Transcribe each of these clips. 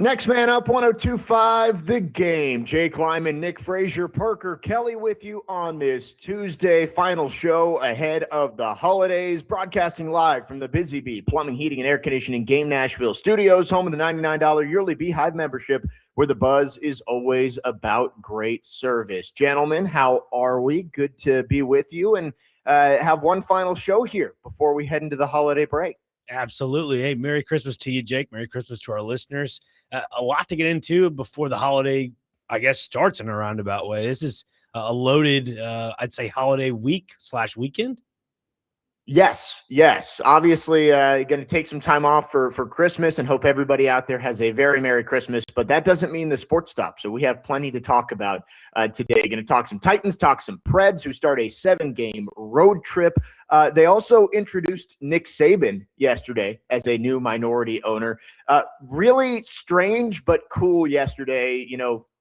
Next man up, 1025 The Game. Jake Lyman, Nick Frazier, Parker Kelly with you on this Tuesday final show ahead of the holidays. Broadcasting live from the Busy Bee Plumbing, Heating, and Air Conditioning Game Nashville Studios, home of the $99 yearly Beehive membership, where the buzz is always about great service. Gentlemen, how are we? Good to be with you and have one final show here before we head into the holiday break. Absolutely. Hey, Merry Christmas to you, Jake. Merry Christmas to our listeners. A lot to get into before the holiday, I guess, starts in a roundabout way. This is a loaded, I'd say, holiday week/weekend. Yes. Obviously, going to take some time off for Christmas and hope everybody out there has a very Merry Christmas. But that doesn't mean the sports stop. So we have plenty to talk about today. Going to talk some Titans, talk some Preds who start a 7-game road trip. They also introduced Nick Saban yesterday as a new minority owner. Really strange but cool yesterday,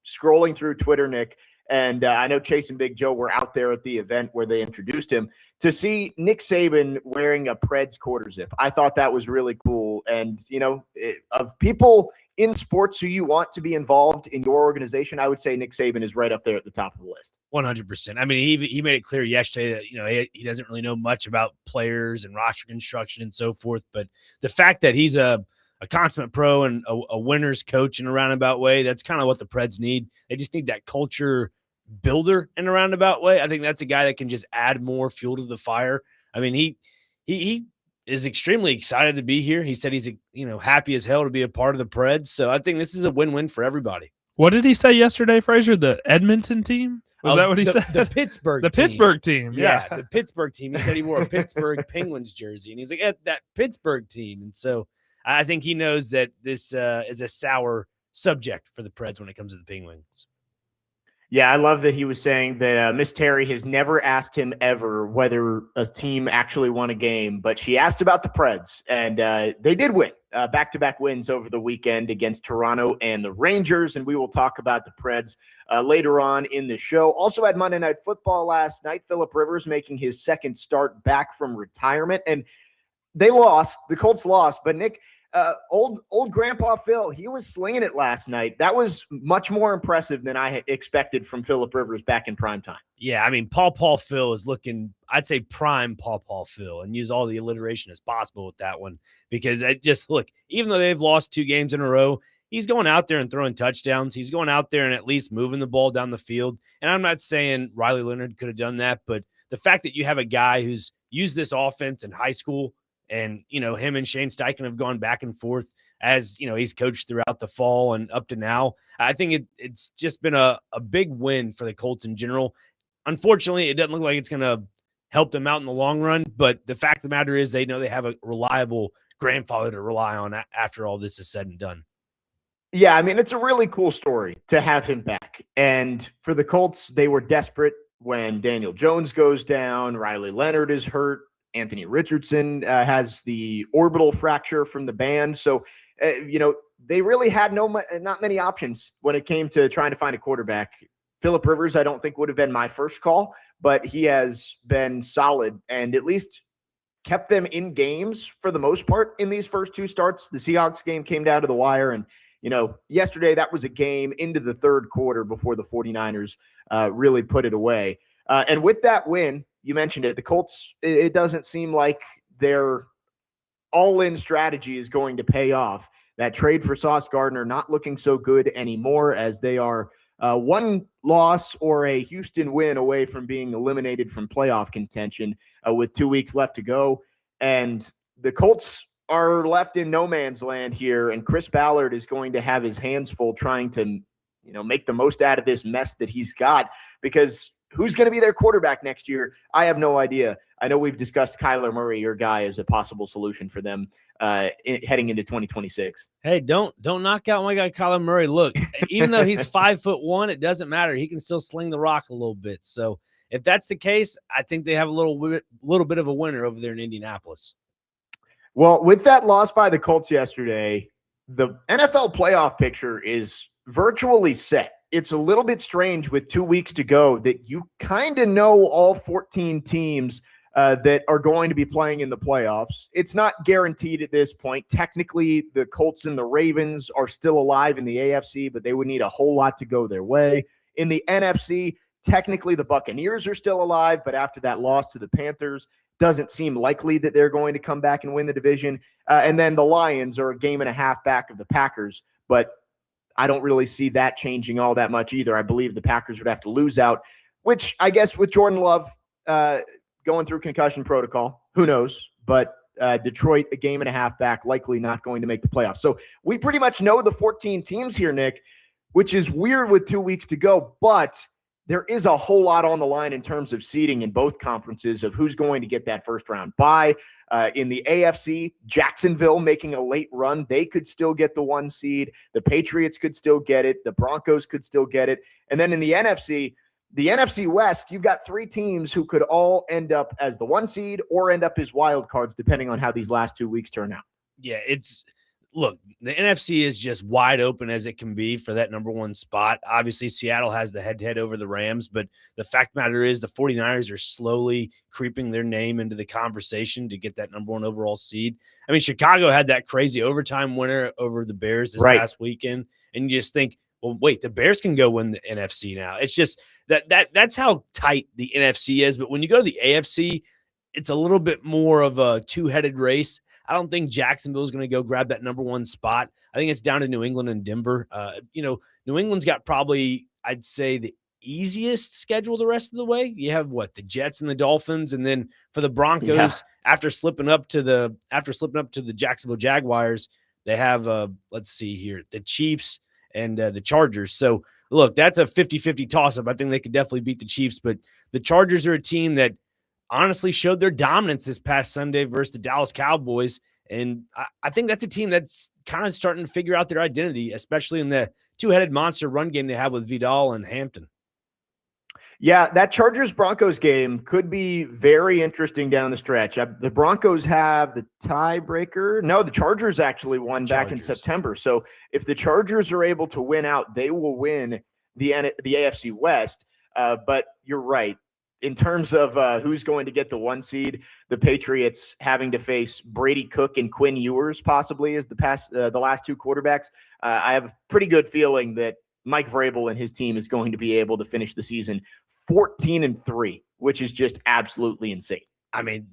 scrolling through Twitter, Nick. And I know Chase and Big Joe were out there at the event where they introduced him to see Nick Saban wearing a Preds quarter zip. I thought that was really cool. And, of people in sports who you want to be involved in your organization, I would say Nick Saban is right up there at the top of the list. 100%. I mean, he made it clear yesterday that, he doesn't really know much about players and roster construction and so forth. But the fact that he's a consummate pro and a winner's coach in a roundabout way, that's kind of what the Preds need. They just need that culture builder in a roundabout way. I think that's a guy that can just add more fuel to the fire. I mean, he is extremely excited to be here. He said he's happy as hell to be a part of the Preds. So I think this is a win-win for everybody. What did he say yesterday, Frazier? The Edmonton team? Was that what he said? The Pittsburgh team. Pittsburgh team. Yeah, the Pittsburgh team. He said he wore a Pittsburgh Penguins jersey. And he's like, that Pittsburgh team. And so I think he knows that this is a sour subject for the Preds when it comes to the Penguins. Yeah, I love that he was saying that Miss Terry has never asked him ever whether a team actually won a game, but she asked about the Preds, and they did win. Back-to-back wins over the weekend against Toronto and the Rangers, and we will talk about the Preds later on in the show. Also had Monday Night Football last night. Phillip Rivers making his second start back from retirement, and they lost. The Colts lost, but Nick, old Grandpa Phil, he was slinging it last night. That was much more impressive than I had expected from Phillip Rivers back in prime time. Yeah, I mean, Paw Phil is looking, I'd say, prime Paw Phil, and use all the alliteration as possible with that one, because even though they've lost 2 games in a row, he's going out there and throwing touchdowns. He's going out there and at least moving the ball down the field. And I'm not saying Riley Leonard could have done that, but the fact that you have a guy who's used this offense in high school, and, him and Shane Steichen have gone back and forth as, he's coached throughout the fall and up to now. I think it's just been a big win for the Colts in general. Unfortunately, it doesn't look like it's going to help them out in the long run. But the fact of the matter is they know they have a reliable grandfather to rely on after all this is said and done. Yeah, I mean, it's a really cool story to have him back. And for the Colts, they were desperate when Daniel Jones goes down, Riley Leonard is hurt, Anthony Richardson has the orbital fracture from the band. So, they really had not many options when it came to trying to find a quarterback. Phillip Rivers, I don't think would have been my first call, but he has been solid and at least kept them in games for the most part in these first 2 starts. The Seahawks game came down to the wire, and yesterday that was a game into the third quarter before the 49ers really put it away. And with that win, you mentioned it, the Colts, it doesn't seem like their all-in strategy is going to pay off. That trade for Sauce Gardner not looking so good anymore, as they are 1 loss or a Houston win away from being eliminated from playoff contention with 2 weeks left to go. And the Colts are left in no man's land here, and Chris Ballard is going to have his hands full trying to make the most out of this mess that he's got, because who's going to be their quarterback next year? I have no idea. I know we've discussed Kyler Murray, your guy, as a possible solution for them heading into 2026. Hey, don't knock out my guy Kyler Murray. Look, even though he's 5'1", it doesn't matter. He can still sling the rock a little bit. So if that's the case, I think they have a little bit of a winner over there in Indianapolis. Well, with that loss by the Colts yesterday, the NFL playoff picture is virtually set. It's a little bit strange with 2 weeks to go that you kind of know all 14 teams that are going to be playing in the playoffs. It's not guaranteed at this point. Technically, the Colts and the Ravens are still alive in the AFC, but they would need a whole lot to go their way. In the NFC, technically the Buccaneers are still alive, but after that loss to the Panthers, doesn't seem likely that they're going to come back and win the division. And then the Lions are a game and a half back of the Packers, but I don't really see that changing all that much either. I believe the Packers would have to lose out, which I guess with Jordan Love going through concussion protocol, who knows? But Detroit, a game and a half back, likely not going to make the playoffs. So we pretty much know the 14 teams here, Nick, which is weird with 2 weeks to go, but there is a whole lot on the line in terms of seeding in both conferences of who's going to get that first round bye. In the AFC, Jacksonville making a late run. They could still get the 1 seed. The Patriots could still get it. The Broncos could still get it. And then in the NFC West, you've got 3 teams who could all end up as the 1 seed or end up as wild cards, depending on how these last 2 weeks turn out. Yeah, look, the NFC is just wide open as it can be for that number 1 spot. Obviously, Seattle has the head-to-head over the Rams, but the fact of the matter is the 49ers are slowly creeping their name into the conversation to get that number 1 overall seed. I mean, Chicago had that crazy overtime winner over the Bears this past weekend, and you just think, well, wait, the Bears can go win the NFC now. It's just that's how tight the NFC is. But when you go to the AFC, it's a little bit more of a two-headed race. I don't think Jacksonville is going to go grab that number 1 spot. I think it's down to New England and Denver. New England's got probably, I'd say, the easiest schedule the rest of the way. You have the Jets and the Dolphins, and then for the Broncos, after slipping up to the Jacksonville Jaguars, they have let's see here, the Chiefs and the Chargers. So look, that's a 50-50 toss-up. I think they could definitely beat the Chiefs, but the Chargers are a team that honestly showed their dominance this past Sunday versus the Dallas Cowboys. And I think that's a team that's kind of starting to figure out their identity, especially in the 2-headed monster run game they have with Vidal and Hampton. Yeah, that Chargers-Broncos game could be very interesting down the stretch. The Broncos have the tiebreaker. No, the Chargers actually won back in September. So if the Chargers are able to win out, they will win the AFC West. But you're right. In terms of who's going to get the 1 seed, the Patriots having to face Brady Cook and Quinn Ewers possibly as the last 2 quarterbacks. I have a pretty good feeling that Mike Vrabel and his team is going to be able to finish the season 14-3, which is just absolutely insane. I mean,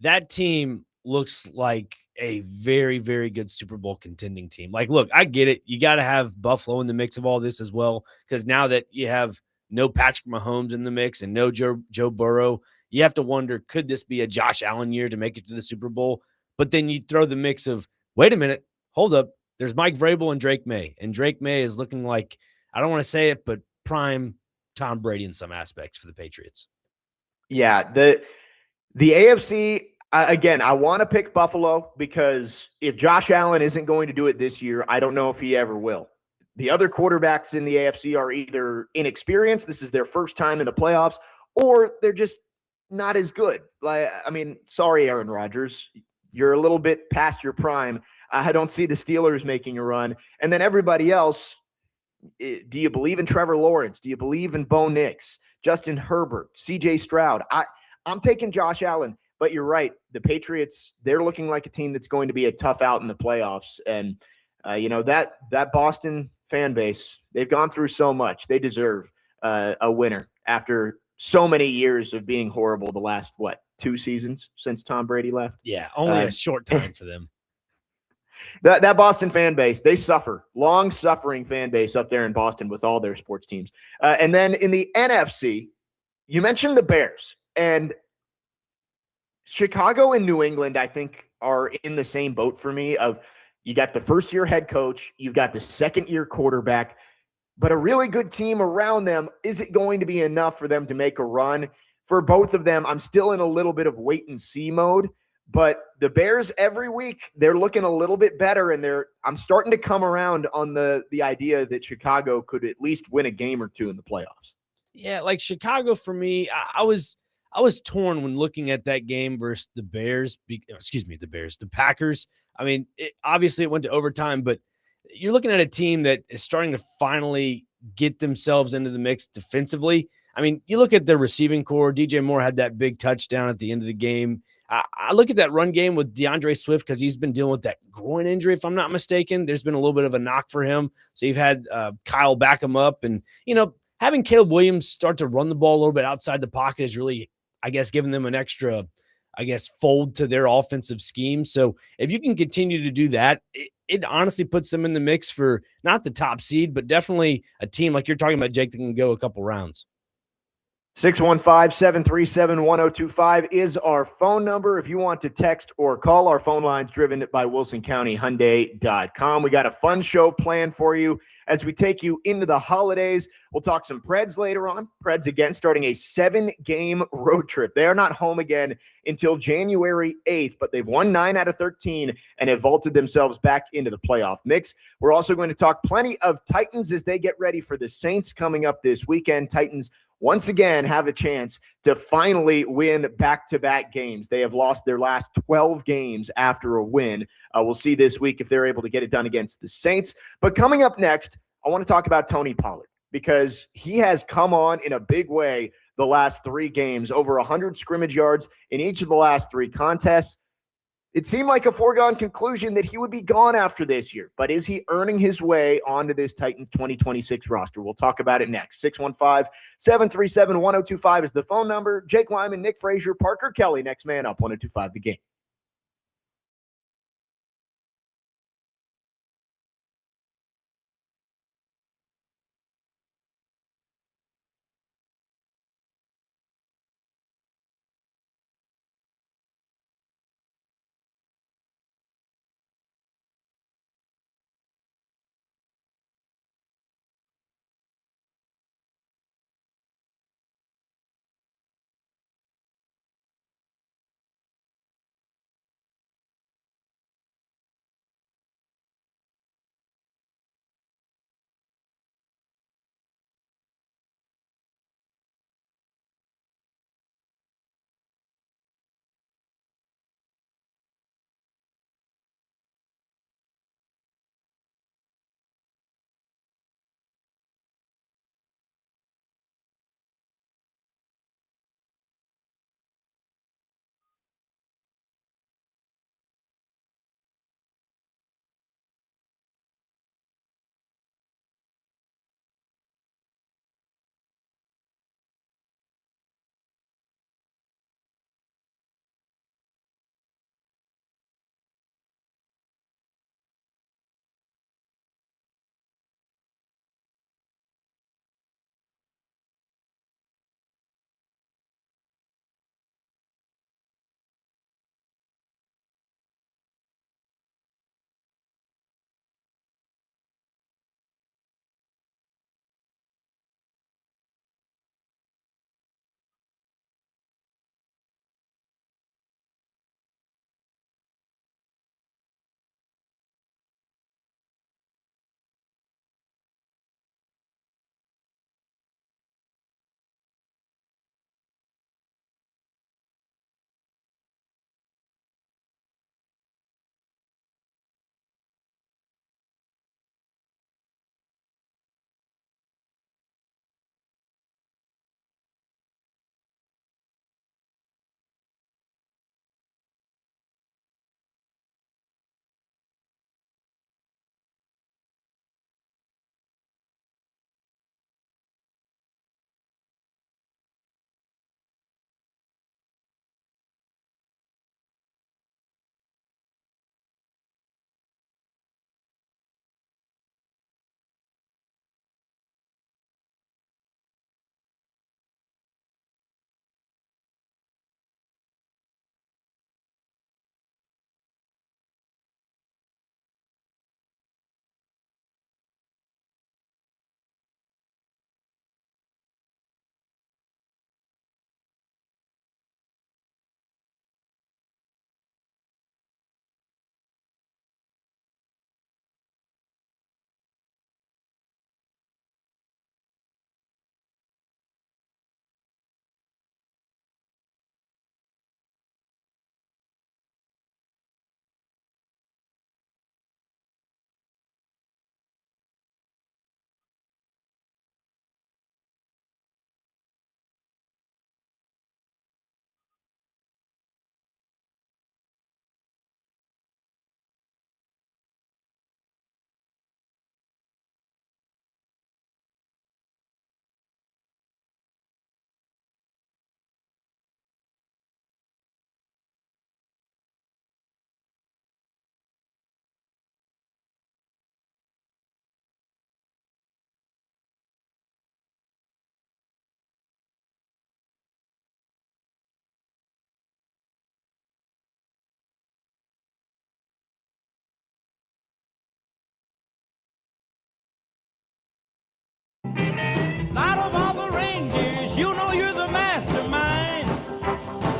that team looks like a very, very good Super Bowl contending team. Like, look, I get it. You got to have Buffalo in the mix of all this as well, because now that you have no Patrick Mahomes in the mix and no Joe Burrow, you have to wonder, could this be a Josh Allen year to make it to the Super Bowl? But then you throw the mix of, wait a minute, hold up. There's Mike Vrabel and Drake May. And Drake May is looking like, I don't want to say it, but prime Tom Brady in some aspects for the Patriots. Yeah, the AFC, again, I want to pick Buffalo because if Josh Allen isn't going to do it this year, I don't know if he ever will. The other quarterbacks in the AFC are either inexperienced, this is their first time in the playoffs, or they're just not as good. Sorry, Aaron Rodgers. You're a little bit past your prime. I don't see the Steelers making a run. And then everybody else, do you believe in Trevor Lawrence? Do you believe in Bo Nix, Justin Herbert, C.J. Stroud? I'm taking Josh Allen, but you're right. The Patriots, they're looking like a team that's going to be a tough out in the playoffs. And, that Boston fan base, they've gone through so much. They deserve a winner after so many years of being horrible the last, 2 seasons since Tom Brady left? Yeah, only a short time for them. That Boston fan base, they suffer. Long-suffering fan base up there in Boston with all their sports teams. And then in the NFC, you mentioned the Bears. And Chicago and New England, I think, are in the same boat for me of you got the first-year head coach, you've got the second-year quarterback, but a really good team around them. Is it going to be enough for them to make a run? For both of them, I'm still in a little bit of wait-and-see mode. But the Bears, every week, they're looking a little bit better, and I'm starting to come around on the idea that Chicago could at least win a game or 2 in the playoffs. Yeah, like Chicago for me, I was torn when looking at that game versus the Bears. The Packers. I mean, obviously it went to overtime, but you're looking at a team that is starting to finally get themselves into the mix defensively. I mean, you look at the receiving core. DJ Moore had that big touchdown at the end of the game. I look at that run game with DeAndre Swift because he's been dealing with that groin injury, if I'm not mistaken. There's been a little bit of a knock for him. So you've had Kyle back him up. And, having Caleb Williams start to run the ball a little bit outside the pocket is really, I guess, giving them an extra, fold to their offensive scheme. So if you can continue to do that, it honestly puts them in the mix for not the top seed, but definitely a team like you're talking about, Jake, that can go a couple rounds. 615-737-1025 is our phone number. If you want to text or call, our phone line's driven by WilsonCountyHyundai.com. We got a fun show planned for you as we take you into the holidays. We'll talk some Preds later on. Preds again starting a 7-game road trip. They are not home again until January 8th, but they've won 9 out of 13 and have vaulted themselves back into the playoff mix. We're also going to talk plenty of Titans as they get ready for the Saints coming up this weekend. Titans once again have a chance to finally win back-to-back games. They have lost their last 12 games after a win. We'll see this week if they're able to get it done against the Saints. But coming up next, I want to talk about Tony Pollard because he has come on in a big way the last 3 games, over 100 scrimmage yards in each of the last 3 contests. It seemed like a foregone conclusion that he would be gone after this year, but is he earning his way onto this Titans 2026 roster? We'll talk about it next. 615-737-1025 is the phone number. Jake Lyman, Nick Frazier, Parker Kelly, next man up, 1025 The Game.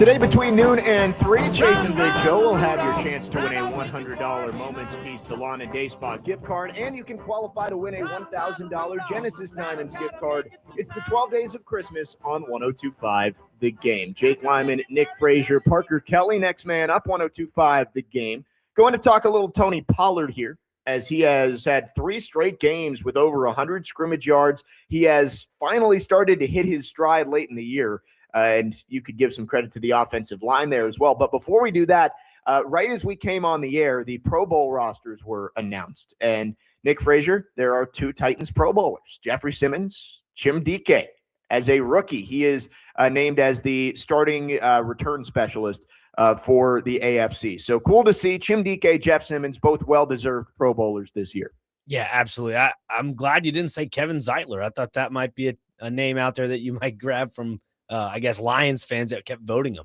Today between noon and 3, Chase and Big Joe will have your chance to win a $100 Moments Peace Salon and Day Spa gift card, and you can qualify to win a $1,000 Genesis Diamonds gift card. It's the 12 Days of Christmas on 102.5 The Game. Jake Lyman, Nick Frazier, Parker Kelly, next man up, 102.5 The Game. Going to talk a little Tony Pollard here, as he has had 3 straight games with over 100 scrimmage yards. He has finally started to hit his stride late in the year. And you could give some credit to the offensive line there as well. But before we do that, right as we came on the air, the Pro Bowl rosters were announced. And Nick Frazier, there are 2 Titans Pro Bowlers, Jeffrey Simmons, Chimdike. As a rookie, he is named as the starting return specialist for the AFC. So cool to see Chimdike, Jeff Simmons, both well-deserved Pro Bowlers this year. Yeah, absolutely. I'm glad you didn't say Kevin Zeitler. I thought that might be a name out there that you might grab from I guess Lions fans that kept voting him.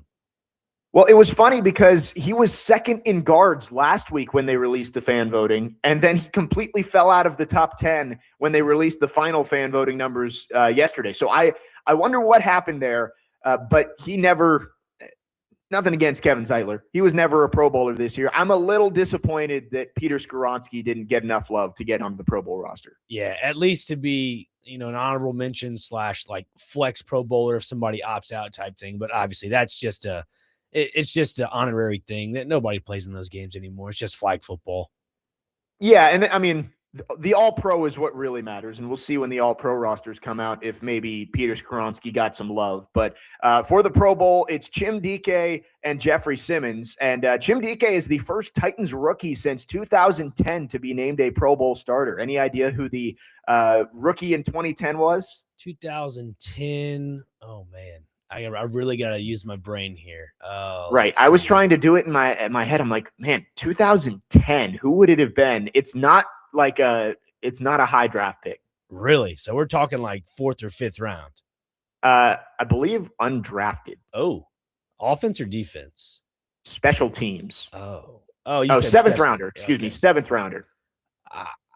Well, it was funny because he was second in guards last week when they released the fan voting, and then he completely fell out of the top 10 when they released the final fan voting numbers yesterday. So I wonder what happened there, but he never – nothing against Kevin Zeitler. He was never a Pro Bowler this year. I'm a little disappointed that Peter Skoronski didn't get enough love to get on the Pro Bowl roster. Yeah, at least to be – an honorable mention / like flex Pro Bowler if somebody opts out type thing. But obviously that's just it's just an honorary thing that nobody plays in those games anymore. It's just flag football. Yeah. And I mean, the all pro is what really matters. And we'll see when the all pro rosters come out, if maybe Peter Skoronski got some love, but for the Pro Bowl, it's Chimdike and Jeffrey Simmons. And Chimdike is the first Titans rookie since 2010 to be named a Pro Bowl starter. Any idea who the rookie in 2010 was? 2010. Oh man. I really got to use my brain here. Right. I was trying to do it in my head. I'm like, man, 2010, who would it have been? It's not a high draft pick. Really? So we're talking like 4th or 5th round. I believe undrafted. Oh, offense or defense? Special teams. Oh, 7th rounder. Excuse me, 7th rounder.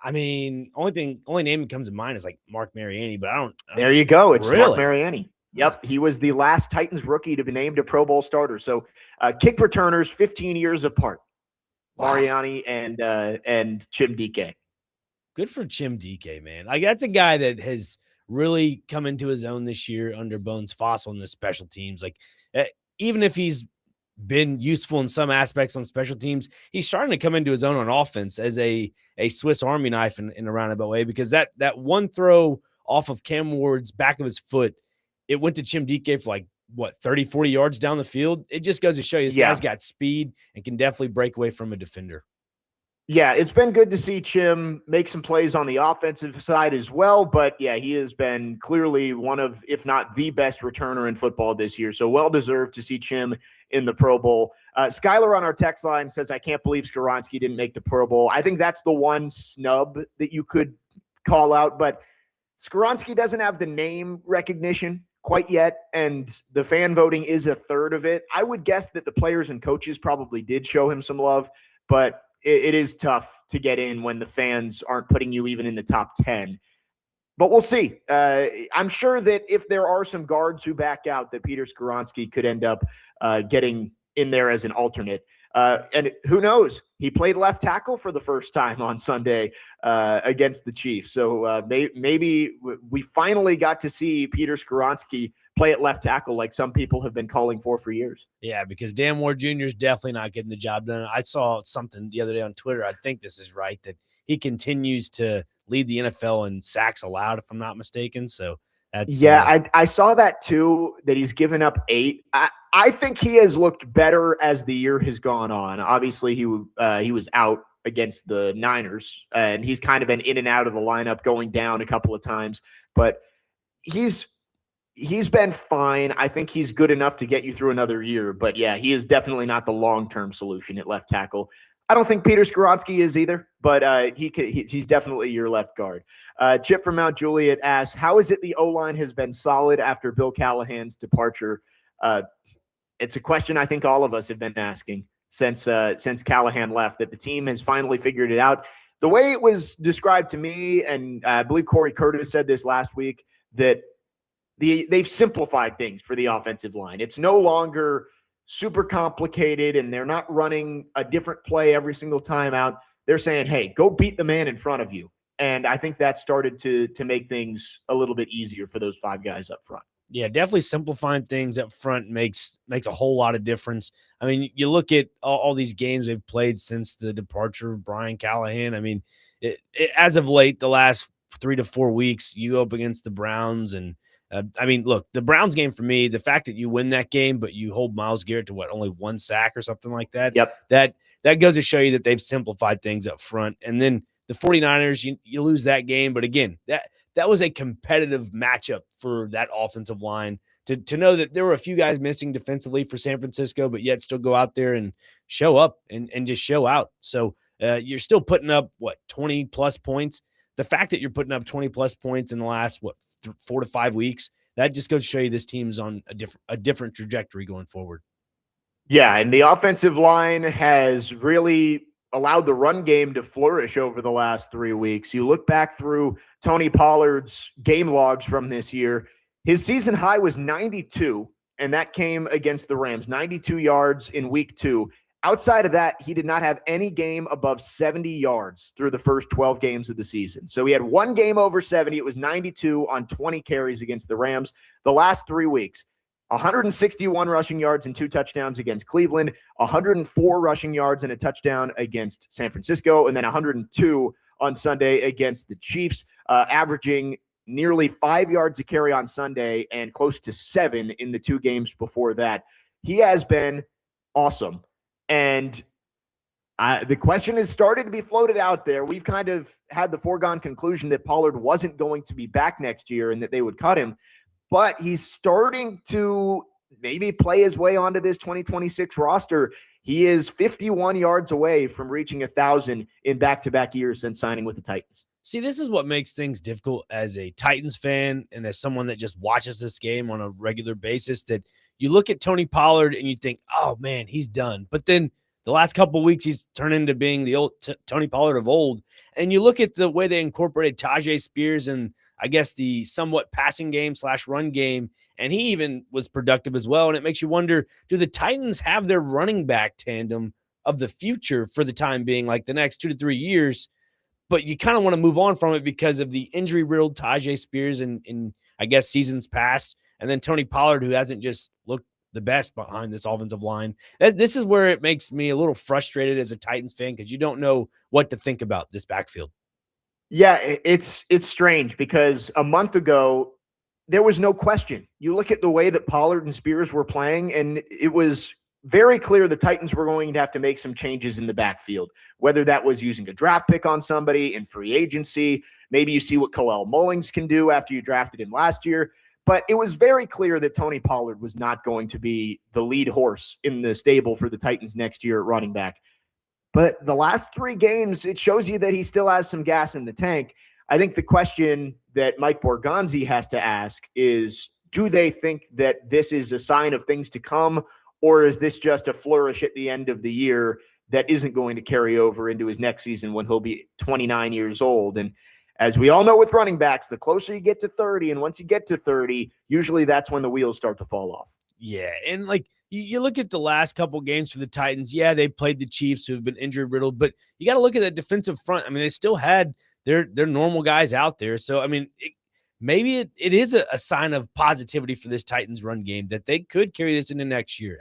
I mean, only name that comes to mind is like Mark Mariani, but I don't. There you go. It's really? Mark Mariani. Yep, he was the last Titans rookie to be named a Pro Bowl starter. So, kick returners 15 years apart. Wow. Mariani and Chimdike. Good for Chimdike, man. Like that's a guy that has really come into his own this year under Bones Fossil in the special teams. Like even if he's been useful in some aspects on special teams, he's starting to come into his own on offense as a Swiss Army knife in a roundabout way, because that one throw off of Cam Ward's back of his foot, it went to Chimdike for like, 30, 40 yards down the field. It just goes to show you this guy's got speed and can definitely break away from a defender. Yeah, it's been good to see Chim make some plays on the offensive side as well. But, yeah, he has been clearly one of, if not the best returner in football this year. So well-deserved to see Chim in the Pro Bowl. Skylar on our text line says, I can't believe Skoronski didn't make the Pro Bowl. I think that's the one snub that you could call out. But Skoronski doesn't have the name recognition quite yet, and the fan voting is a third of it. I would guess that the players and coaches probably did show him some love, but it is tough to get in when the fans aren't putting you even in the top 10. But we'll see. I'm sure that if there are some guards who back out, that Peter Skoronski could end up getting in there as an alternate. And who knows? He played left tackle for the first time on Sunday against the Chiefs. So maybe we finally got to see Peter Skoronski play at left tackle like some people have been calling for years. Yeah, because Dan Moore Jr. is definitely not getting the job done. I saw something the other day on Twitter. I think this is right, that he continues to lead the NFL in sacks allowed, if I'm not mistaken. So that's I saw that too, that he's given up 8. I think he has looked better as the year has gone on. Obviously, he was out against the Niners, and he's kind of been in and out of the lineup, going down a couple of times. But he's been fine. I think he's good enough to get you through another year. But, yeah, he is definitely not the long-term solution at left tackle. I don't think Peter Skoronski is either, but he's definitely your left guard. Chip from Mount Juliet asks, how is it the O-line has been solid after Bill Callahan's departure? It's a question I think all of us have been asking since Callahan left, that the team has finally figured it out. The way it was described to me, and I believe Corey Curtis said this last week, that they've simplified things for the offensive line. It's no longer super complicated and they're not running a different play every single time out. They're saying, hey, go beat the man in front of you. And I think that started to make things a little bit easier for those 5 guys up front. Yeah, definitely simplifying things up front makes a whole lot of difference. I mean, you look at all these games they've played since the departure of Brian Callahan. I mean, as of late, the last 3 to 4 weeks, you go up against the Browns, and I mean, look, the Browns game for me, the fact that you win that game, but you hold Myles Garrett to only 1 sack or something like that. Yep. That goes to show you that they've simplified things up front. And then the 49ers, you lose that game, but again, that was a competitive matchup for that offensive line to know that there were a few guys missing defensively for San Francisco, but yet still go out there and show up and just show out. So you're still putting up 20 plus points. The fact that you're putting up 20 plus points in the last 4 to 5 weeks, that just goes to show you this team's on a different trajectory going forward. Yeah, and the offensive line has really allowed the run game to flourish over the last 3 weeks. You look back through Tony Pollard's game logs from this year, his season high was 92, and that came against the Rams, 92 yards in week 2. Outside of that, he did not have any game above 70 yards through the first 12 games of the season. So he had 1 game over 70. It was 92 on 20 carries against the Rams. The last 3 weeks, 161 rushing yards and 2 touchdowns against Cleveland, 104 rushing yards and a touchdown against San Francisco, and then 102 on Sunday against the Chiefs, averaging nearly 5 yards a carry on Sunday and close to 7 in the 2 games before that. He has been awesome. And the question has started to be floated out there. We've kind of had the foregone conclusion that Pollard wasn't going to be back next year and that they would cut him. But he's starting to maybe play his way onto this 2026 roster. He is 51 yards away from reaching 1,000 in back-to-back years since signing with the Titans. See, this is what makes things difficult as a Titans fan and as someone that just watches this game on a regular basis, that you look at Tony Pollard and you think, oh, man, he's done. But then the last couple of weeks, he's turned into being the old Tony Pollard of old. And you look at the way they incorporated Tajay Spears and I guess the somewhat passing game / run game, and he even was productive as well. And it makes you wonder, do the Titans have their running back tandem of the future for the time being, like the next 2 to 3 years? But you kind of want to move on from it because of the injury-riddled Tajay Spears in I guess, seasons past, and then Tony Pollard, who hasn't just looked the best behind this offensive line. This is where it makes me a little frustrated as a Titans fan because you don't know what to think about this backfield. Yeah, it's strange because a month ago, there was no question. You look at the way that Pollard and Spears were playing, and it was very clear the Titans were going to have to make some changes in the backfield, whether that was using a draft pick on somebody in free agency. Maybe you see what Khalil Mullings can do after you drafted him last year. But it was very clear that Tony Pollard was not going to be the lead horse in the stable for the Titans next year at running back. But the last 3 games, it shows you that he still has some gas in the tank. I think the question that Mike Borgonzi has to ask is, do they think that this is a sign of things to come, or is this just a flourish at the end of the year that isn't going to carry over into his next season when he'll be 29 years old? And as we all know with running backs, the closer you get to 30, and once you get to 30, usually that's when the wheels start to fall off. Yeah, and like you look at the last couple games for the Titans. Yeah, they played the Chiefs, who have been injury riddled, but you got to look at that defensive front. I mean, they still had their normal guys out there. So I mean, maybe it is a sign of positivity for this Titans run game that they could carry this into next year.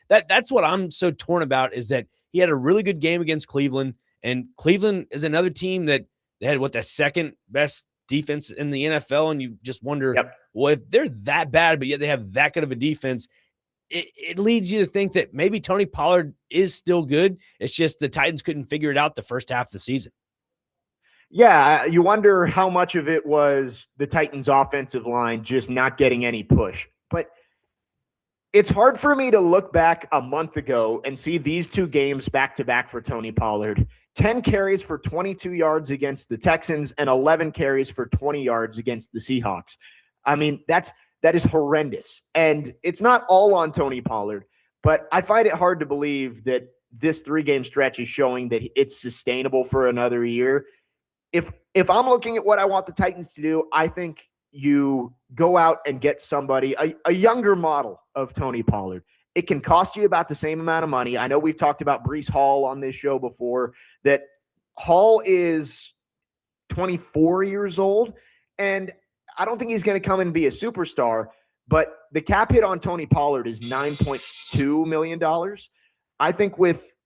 That's what I'm so torn about, is that he had a really good game against Cleveland, and Cleveland is another team that they had the second best defense in the NFL, and you just wonder, well, if they're that bad, but yet they have that good of a defense, it leads you to think that maybe Tony Pollard is still good. It's just the Titans couldn't figure it out the first half of the season. Yeah, you wonder how much of it was the Titans' offensive line just not getting any push. But it's hard for me to look back a month ago and see these 2 games back-to-back for Tony Pollard. 10 carries for 22 yards against the Texans and 11 carries for 20 yards against the Seahawks. I mean, that is horrendous. And it's not all on Tony Pollard, but I find it hard to believe that this 3-game stretch is showing that it's sustainable for another year. If I'm looking at what I want the Titans to do, I think you go out and get somebody, a younger model of Tony Pollard, it can cost you about the same amount of money. I know we've talked about Breece Hall on this show before, that Hall is 24 years old, and I don't think he's going to come and be a superstar, but the cap hit on Tony Pollard is $9.2 million. I think with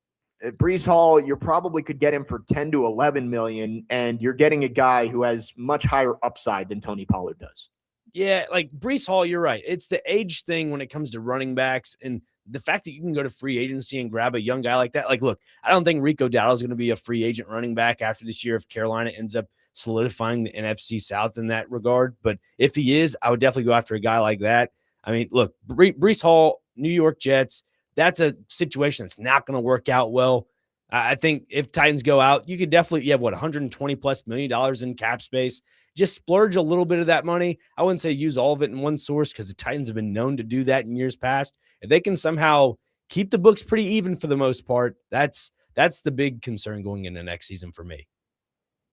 Breece Hall, you probably could get him for 10 to 11 million, and you're getting a guy who has much higher upside than Tony Pollard does. Yeah, like Breece Hall, you're right. It's the age thing when it comes to running backs, and the fact that you can go to free agency and grab a young guy like that. Like, look, I don't think Rico Dowdle is going to be a free agent running back after this year if Carolina ends up solidifying the NFC South in that regard. But if he is, I would definitely go after a guy like that. I mean, look, Breece Hall, New York Jets, that's a situation that's not going to work out well. I think if Titans go out, you could definitely, you have what, $120+ million in cap space. Just splurge a little bit of that money. I wouldn't say use all of it in one source because the Titans have been known to do that in years past. If they can somehow keep the books pretty even for the most part, that's the big concern going into next season for me.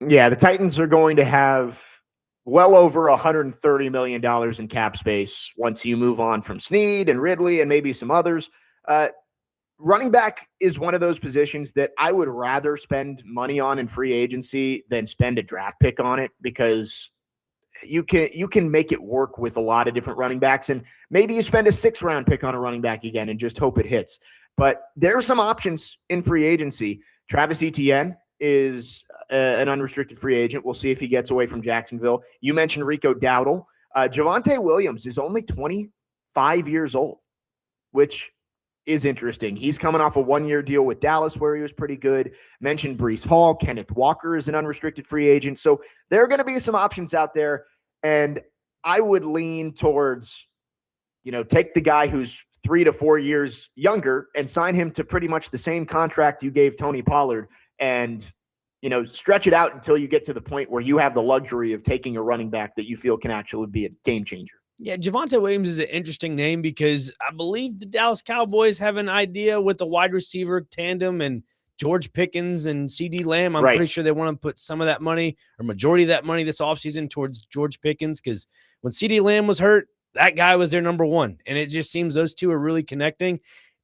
Yeah, the Titans are going to have well over $130 million in cap space once you move on from Snead and Ridley and maybe some others. Running back is one of those positions that I would rather spend money on in free agency than spend a draft pick on it, because you can make it work with a lot of different running backs, and maybe you spend a 6th-round pick on a running back again and just hope it hits. But there are some options in free agency. Travis Etienne is an unrestricted free agent. We'll see if he gets away from Jacksonville. You mentioned Rico Dowdle. Javonte Williams is only 25 years old, which is interesting. He's coming off a 1-year deal with Dallas where he was pretty good. Mentioned Breece Hall. Kenneth Walker is an unrestricted free agent. So there are going to be some options out there, and I would lean towards, take the guy who's 3 to 4 years younger and sign him to pretty much the same contract you gave Tony Pollard, and stretch it out until you get to the point where you have the luxury of taking a running back that you feel can actually be a game changer. Yeah, Javonte Williams is an interesting name because I believe the Dallas Cowboys have an idea with the wide receiver tandem and George Pickens and CD Lamb. I'm pretty sure they want to put some of that money or majority of that money this offseason towards George Pickens, because when CD Lamb was hurt, that guy was their number one. And it just seems those two are really connecting.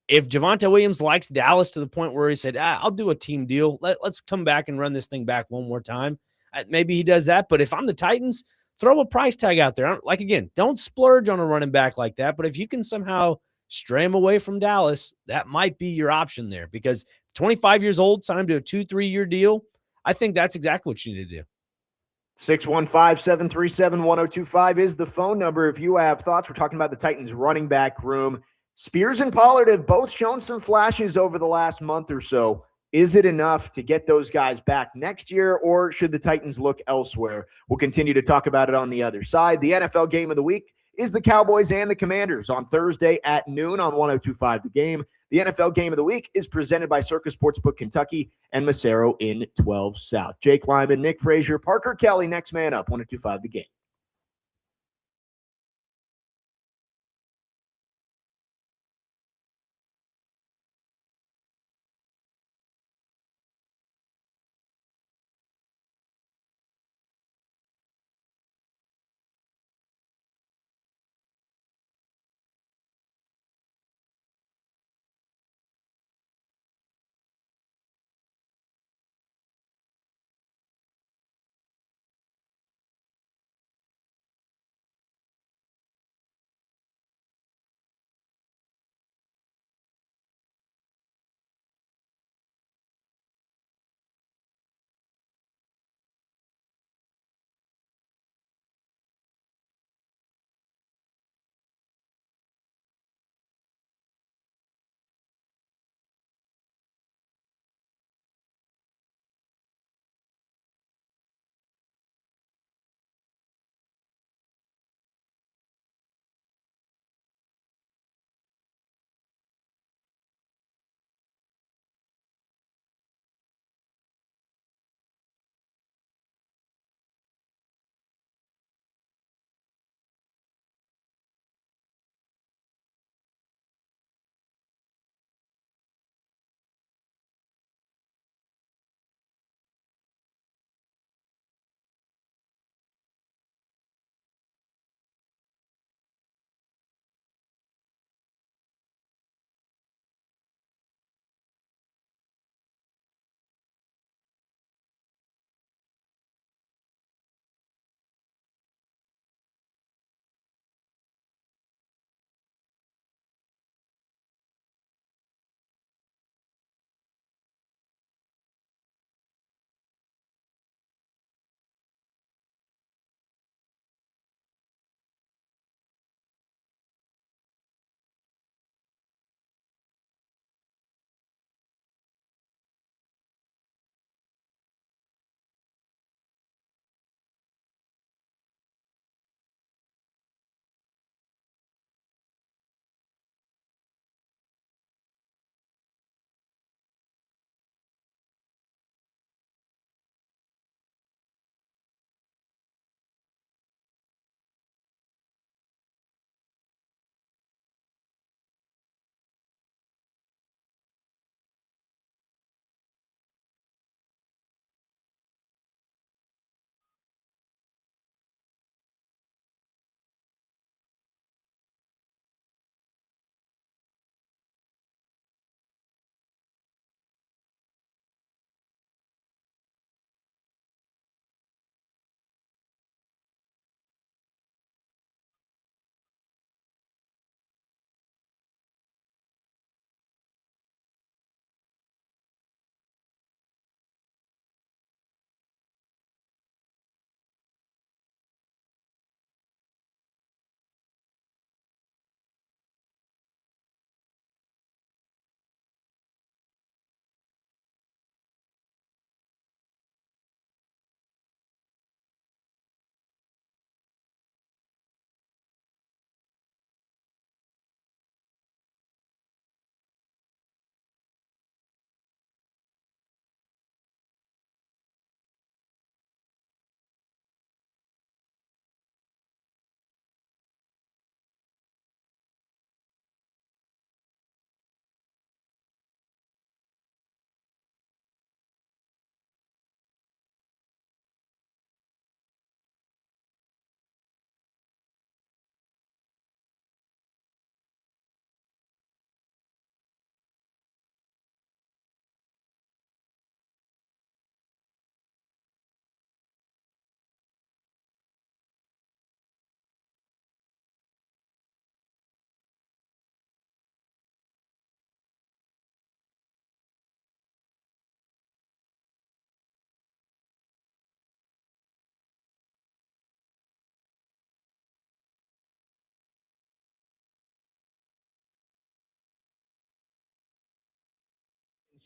If Javonte Williams likes Dallas to the point where he said, I'll do a team deal, let's come back and run this thing back one more time, maybe he does that. But if I'm the Titans, throw a price tag out there. Like, again, don't splurge on a running back like that. But if you can somehow stray him away from Dallas, that might be your option there, because 25 years old, sign him to a 2-3 year deal. I think that's exactly what you need to do. 615-737-1025 is the phone number if you have thoughts. We're talking about the Titans running back room. Spears and Pollard have both shown some flashes over the last month or so. Is it enough to get those guys back next year, or should the Titans look elsewhere? We'll continue to talk about it on the other side. The NFL game of the week is the Cowboys and the Commanders on Thursday at noon on 102.5 The Game. The NFL game of the week is presented by Circus Sportsbook Kentucky and Massaro in 12 South. Jake Lyman, Nick Frazier, Parker Kelly, next man up, 102.5 The Game.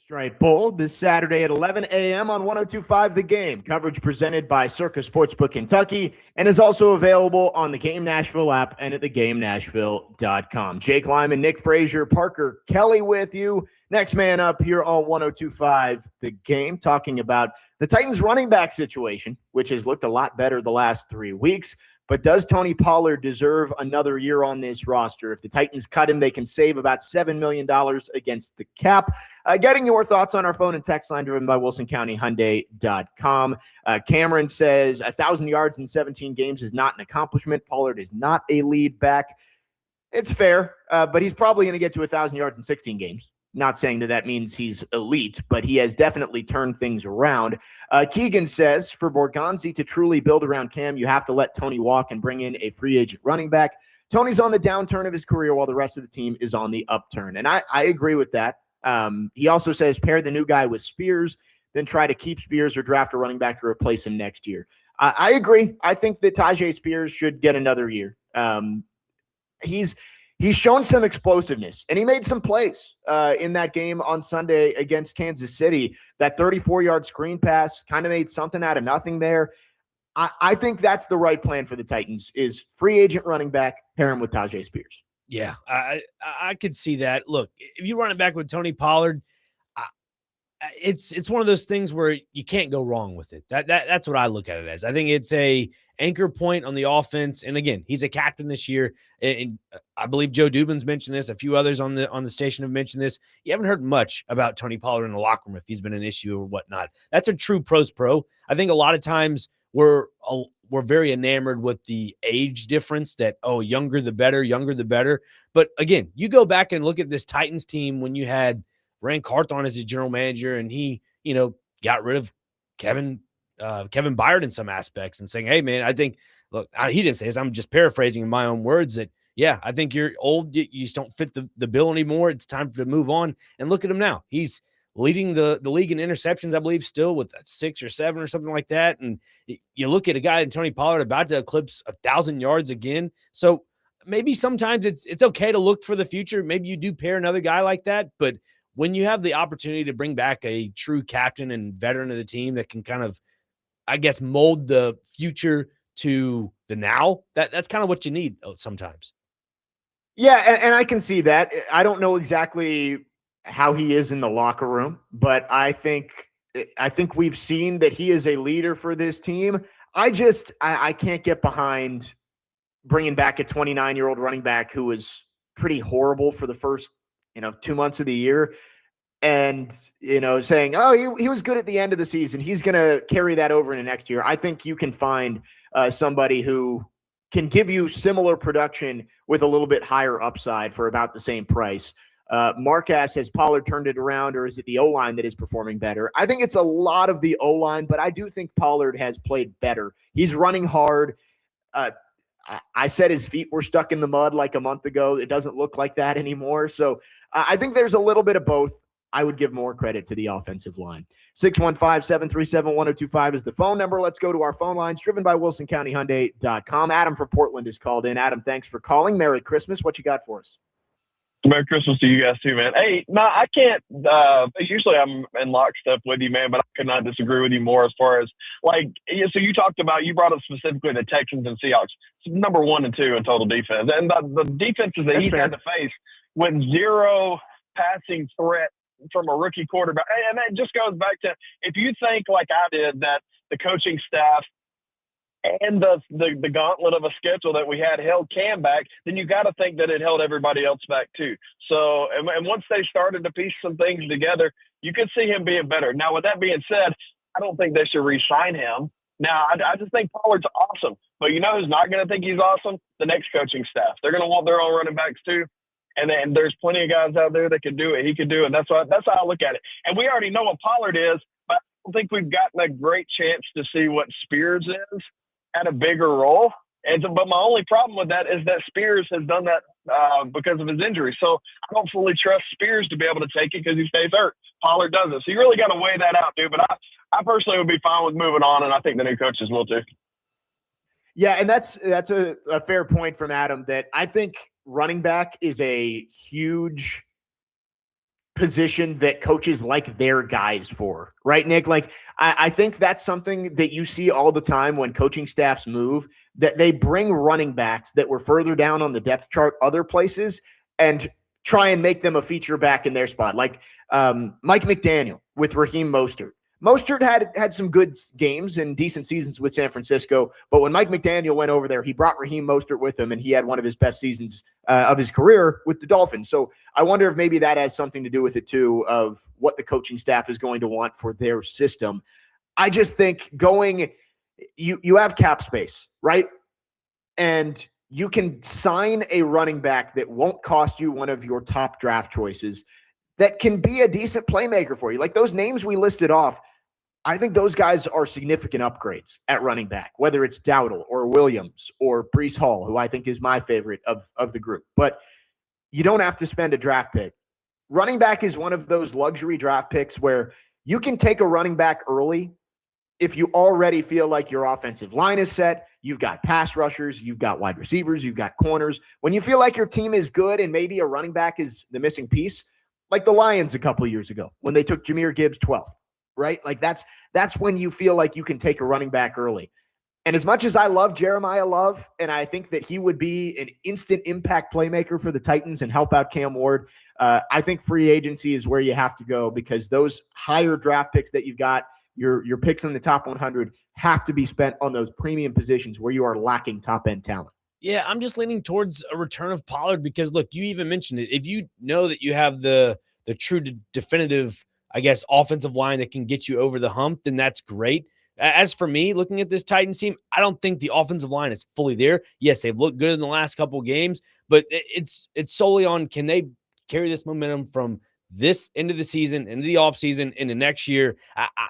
Stripe Bowl this Saturday at 11 a.m. on 102.5 The Game. Coverage presented by Circa Sportsbook Kentucky and is also available on the Game Nashville app and at thegamenashville.com. Jake Lyman, Nick Frazier, Parker Kelly with you. Next man up here on 102.5 The Game, talking about the Titans running back situation, which has looked a lot better the last 3 weeks. But does Tony Pollard deserve another year on this roster? If the Titans cut him, they can save about $7 million against the cap. Getting your thoughts on our phone and text line driven by WilsonCountyHyundai.com. Cameron says 1,000 yards in 17 games is not an accomplishment. Pollard is not a lead back. It's fair, but he's probably going to get to 1,000 yards in 16 games. Not saying that means he's elite, but he has definitely turned things around. Keegan says, for Borgonzi to truly build around Cam, you have to let Tony walk and bring in a free agent running back. Tony's on the downturn of his career while the rest of the team is on the upturn. And I agree with that. He also says, pair the new guy with Spears, then try to keep Spears or draft a running back to replace him next year. I agree. I think that Tajay Spears should get another year. He's shown some explosiveness, and he made some plays in that game on Sunday against Kansas City. That 34-yard screen pass kind of made something out of nothing there. I think that's the right plan for the Titans is free agent running back, pair him with Tajay Spears. Yeah, I could see that. Look, if you run it back with Tony Pollard, it's one of those things where you can't go wrong with it. That's what I look at it as. I think it's a anchor point on the offense. And again, he's a captain this year. And I believe Joe Dubin's mentioned this. A few others on the station have mentioned this. You haven't heard much about Tony Pollard in the locker room if he's been an issue or whatnot. That's a true pros pro. I think a lot of times we're very enamored with the age difference that, younger the better. But again, you go back and look at this Titans team when you had Rand Carthon as a general manager, and he, got rid of Kevin Byard in some aspects and saying, hey, man, I think, look, he didn't say this. I'm just paraphrasing in my own words that, yeah, I think you're old. You just don't fit the bill anymore. It's time to move on. And look at him now. He's leading the league in interceptions, I believe, still with 6 or 7 or something like that. And you look at a guy in Tony Pollard about to eclipse 1,000 yards again. So maybe sometimes it's okay to look for the future. Maybe you do pair another guy like that, but when you have the opportunity to bring back a true captain and veteran of the team that can kind of, I guess, mold the future to the now, that's kind of what you need sometimes. Yeah, and I can see that. I don't know exactly how he is in the locker room, but I think we've seen that he is a leader for this team. I can't get behind bringing back a 29-year-old running back who was pretty horrible for the first 2 months of the year and, saying, he was good at the end of the season. He's going to carry that over into next year. I think you can find somebody who can give you similar production with a little bit higher upside for about the same price. Mark asks, has Pollard turned it around, or is it the O-line that is performing better? I think it's a lot of the O-line, but I do think Pollard has played better. He's running hard. I said his feet were stuck in the mud like a month ago. It doesn't look like that anymore. So I think there's a little bit of both. I would give more credit to the offensive line. 615-737-1025 is the phone number. Let's go to our phone lines, driven by WilsonCountyHyundai.com. Adam from Portland is called in. Adam, thanks for calling. Merry Christmas. What you got for us? Merry Christmas to you guys too, man. Hey, no, I can't. Usually I'm in lockstep with you, man, but I could not disagree with you more as far as so you brought up specifically the Texans and Seahawks, number 1 and 2 in total defense, and the defenses that he's had to face with zero passing threat from a rookie quarterback, and that just goes back to, if you think like I did that the coaching staff and the gauntlet of a schedule that we had held Cam back, then you got to think that it held everybody else back too. So, and once they started to piece some things together, you could see him being better. Now, with that being said, I don't think they should re-sign him. Now, I just think Pollard's awesome. But you know who's not going to think he's awesome? The next coaching staff. They're going to want their own running backs too. And then there's plenty of guys out there that can do it. He can do it. And that's how I look at it. And we already know what Pollard is, but I don't think we've gotten a great chance to see what Spears is at a bigger role. But my only problem with that is that Spears has done that because of his injury. So I don't fully trust Spears to be able to take it because he stays hurt. Pollard doesn't. So you really got to weigh that out, dude. But I personally would be fine with moving on, and I think the new coaches will too. Yeah, and that's a fair point from Adam, that I think running back is a huge position that coaches like their guys for, right, Nick? Like, I think that's something that you see all the time when coaching staffs move, that they bring running backs that were further down on the depth chart other places and try and make them a feature back in their spot. Like Mike McDaniel with Raheem Mostert. Mostert had some good games and decent seasons with San Francisco, but when Mike McDaniel went over there, he brought Raheem Mostert with him, and he had one of his best seasons of his career with the Dolphins. So I wonder if maybe that has something to do with it too, of what the coaching staff is going to want for their system. I just think you have cap space, right? And you can sign a running back that won't cost you one of your top draft choices that can be a decent playmaker for you. Like those names we listed off, I think those guys are significant upgrades at running back, whether it's Dowdle or Williams or Breece Hall, who I think is my favorite of the group. But you don't have to spend a draft pick. Running back is one of those luxury draft picks where you can take a running back early if you already feel like your offensive line is set, you've got pass rushers, you've got wide receivers, you've got corners. When you feel like your team is good and maybe a running back is the missing piece, like the Lions a couple of years ago when they took Jahmyr Gibbs 12th, right? Like that's when you feel like you can take a running back early. And as much as I love Jeremiah Love, and I think that he would be an instant impact playmaker for the Titans and help out Cam Ward, I think free agency is where you have to go, because those higher draft picks that you've got, your picks in the top 100, have to be spent on those premium positions where you are lacking top-end talent. Yeah, I'm just leaning towards a return of Pollard because, look, you even mentioned it. If you know that you have the true definitive, I guess, offensive line that can get you over the hump, then that's great. As for me, looking at this Titans team, I don't think the offensive line is fully there. Yes, they've looked good in the last couple of games, but it's solely on, can they carry this momentum from this end of the season, into the offseason, into next year?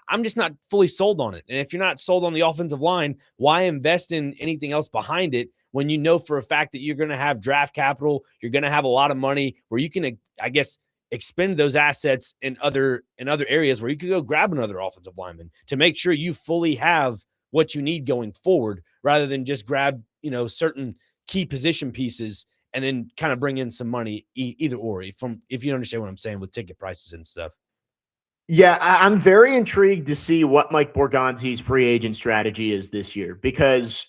I'm just not fully sold on it. And if you're not sold on the offensive line, why invest in anything else behind it when you know for a fact that you're going to have draft capital, you're going to have a lot of money where you can, I guess, expend those assets in other areas where you could go grab another offensive lineman to make sure you fully have what you need going forward, rather than just grab, certain key position pieces and then kind of bring in some money either or, if you understand what I'm saying with ticket prices and stuff. Yeah, I'm very intrigued to see what Mike Borgonzi's free agent strategy is this year, because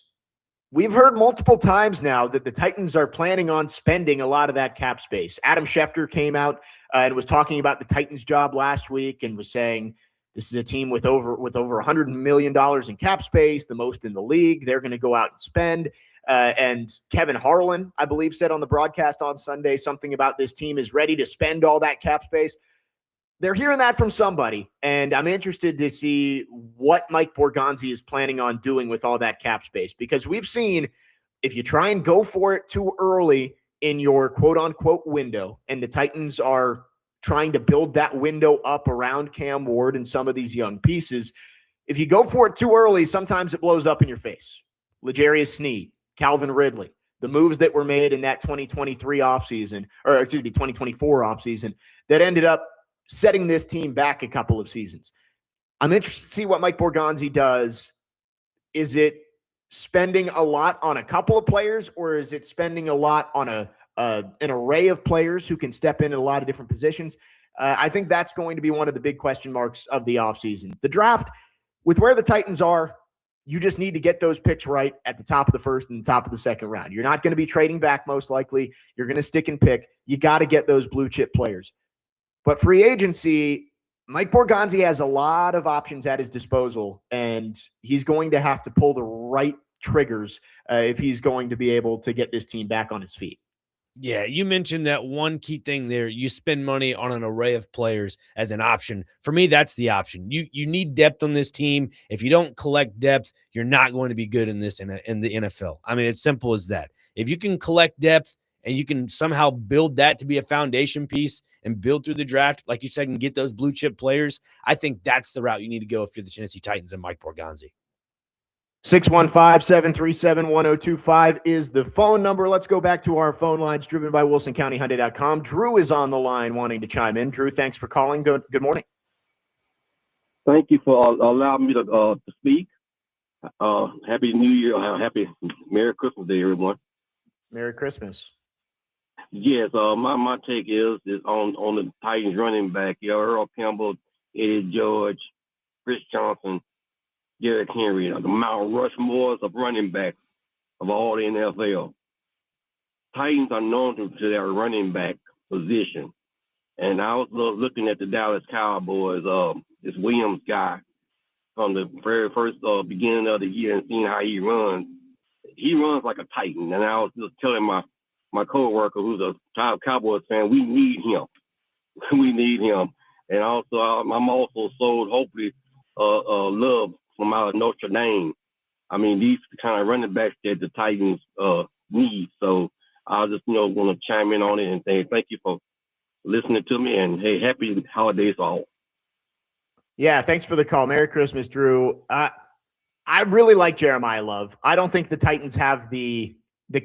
we've heard multiple times now that the Titans are planning on spending a lot of that cap space. Adam Schefter came out and was talking about the Titans' job last week and was saying this is a team with over $100 million in cap space, the most in the league. They're going to go out and spend. And Kevin Harlan, I believe, said on the broadcast on Sunday something about this team is ready to spend all that cap space. They're hearing that from somebody, and I'm interested to see what Mike Borgonzi is planning on doing with all that cap space, because we've seen if you try and go for it too early in your quote-unquote window, and the Titans are trying to build that window up around Cam Ward and some of these young pieces, if you go for it too early, sometimes it blows up in your face. L'Jarius Sneed, Calvin Ridley, the moves that were made in that 2023 offseason, or 2024 offseason, that ended up setting this team back a couple of seasons. I'm interested to see what Mike Borgonzi does. Is it spending a lot on a couple of players, or is it spending a lot on an array of players who can step in a lot of different positions? I think that's going to be one of the big question marks of the offseason. The draft, with where the Titans are, you just need to get those picks right at the top of the first and the top of the second round. You're not going to be trading back most likely. You're going to stick and pick. You got to get those blue chip players. But free agency, Mike Borgonzi has a lot of options at his disposal, and he's going to have to pull the right triggers if he's going to be able to get this team back on its feet. Yeah, you mentioned that one key thing there. You spend money on an array of players as an option. For me, that's the option. You need depth on this team. If you don't collect depth, you're not going to be good in the NFL. I mean, it's simple as that. If you can collect depth and you can somehow build that to be a foundation piece and build through the draft, like you said, and get those blue chip players, I think that's the route you need to go if you're the Tennessee Titans and Mike Borgonzi. 615-737-1025 is the phone number. Let's go back to our phone lines driven by WilsonCountyHyundai.com. Drew is on the line wanting to chime in. Drew, thanks for calling. Good morning. Thank you for allowing me to speak. Happy New Year. Happy Merry Christmas Day, everyone. Merry Christmas. Yes, my take is on the Titans running back. Earl Campbell, Eddie George, Chris Johnson, Derrick Henry, the Mount Rushmores of running backs of all the NFL. Titans are known to their running back position. And I was looking at the Dallas Cowboys, this Williams guy from the very first beginning of the year and seeing how he runs. He runs like a Titan. And I was just telling my coworker who's a Cowboys fan, we need him. We need him. And also, I'm also sold, hopefully, Love from out of Notre Dame. I mean, these kind of running backs that the Titans need. So I just, want to chime in on it and say thank you for listening to me. And, hey, happy holidays all. Yeah, thanks for the call. Merry Christmas, Drew. I really like Jeremiah Love. I don't think the Titans have the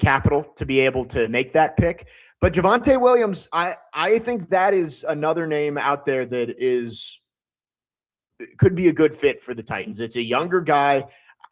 capital to be able to make that pick. But Javonte Williams, I think that is another name out there that could be a good fit for the Titans. It's a younger guy.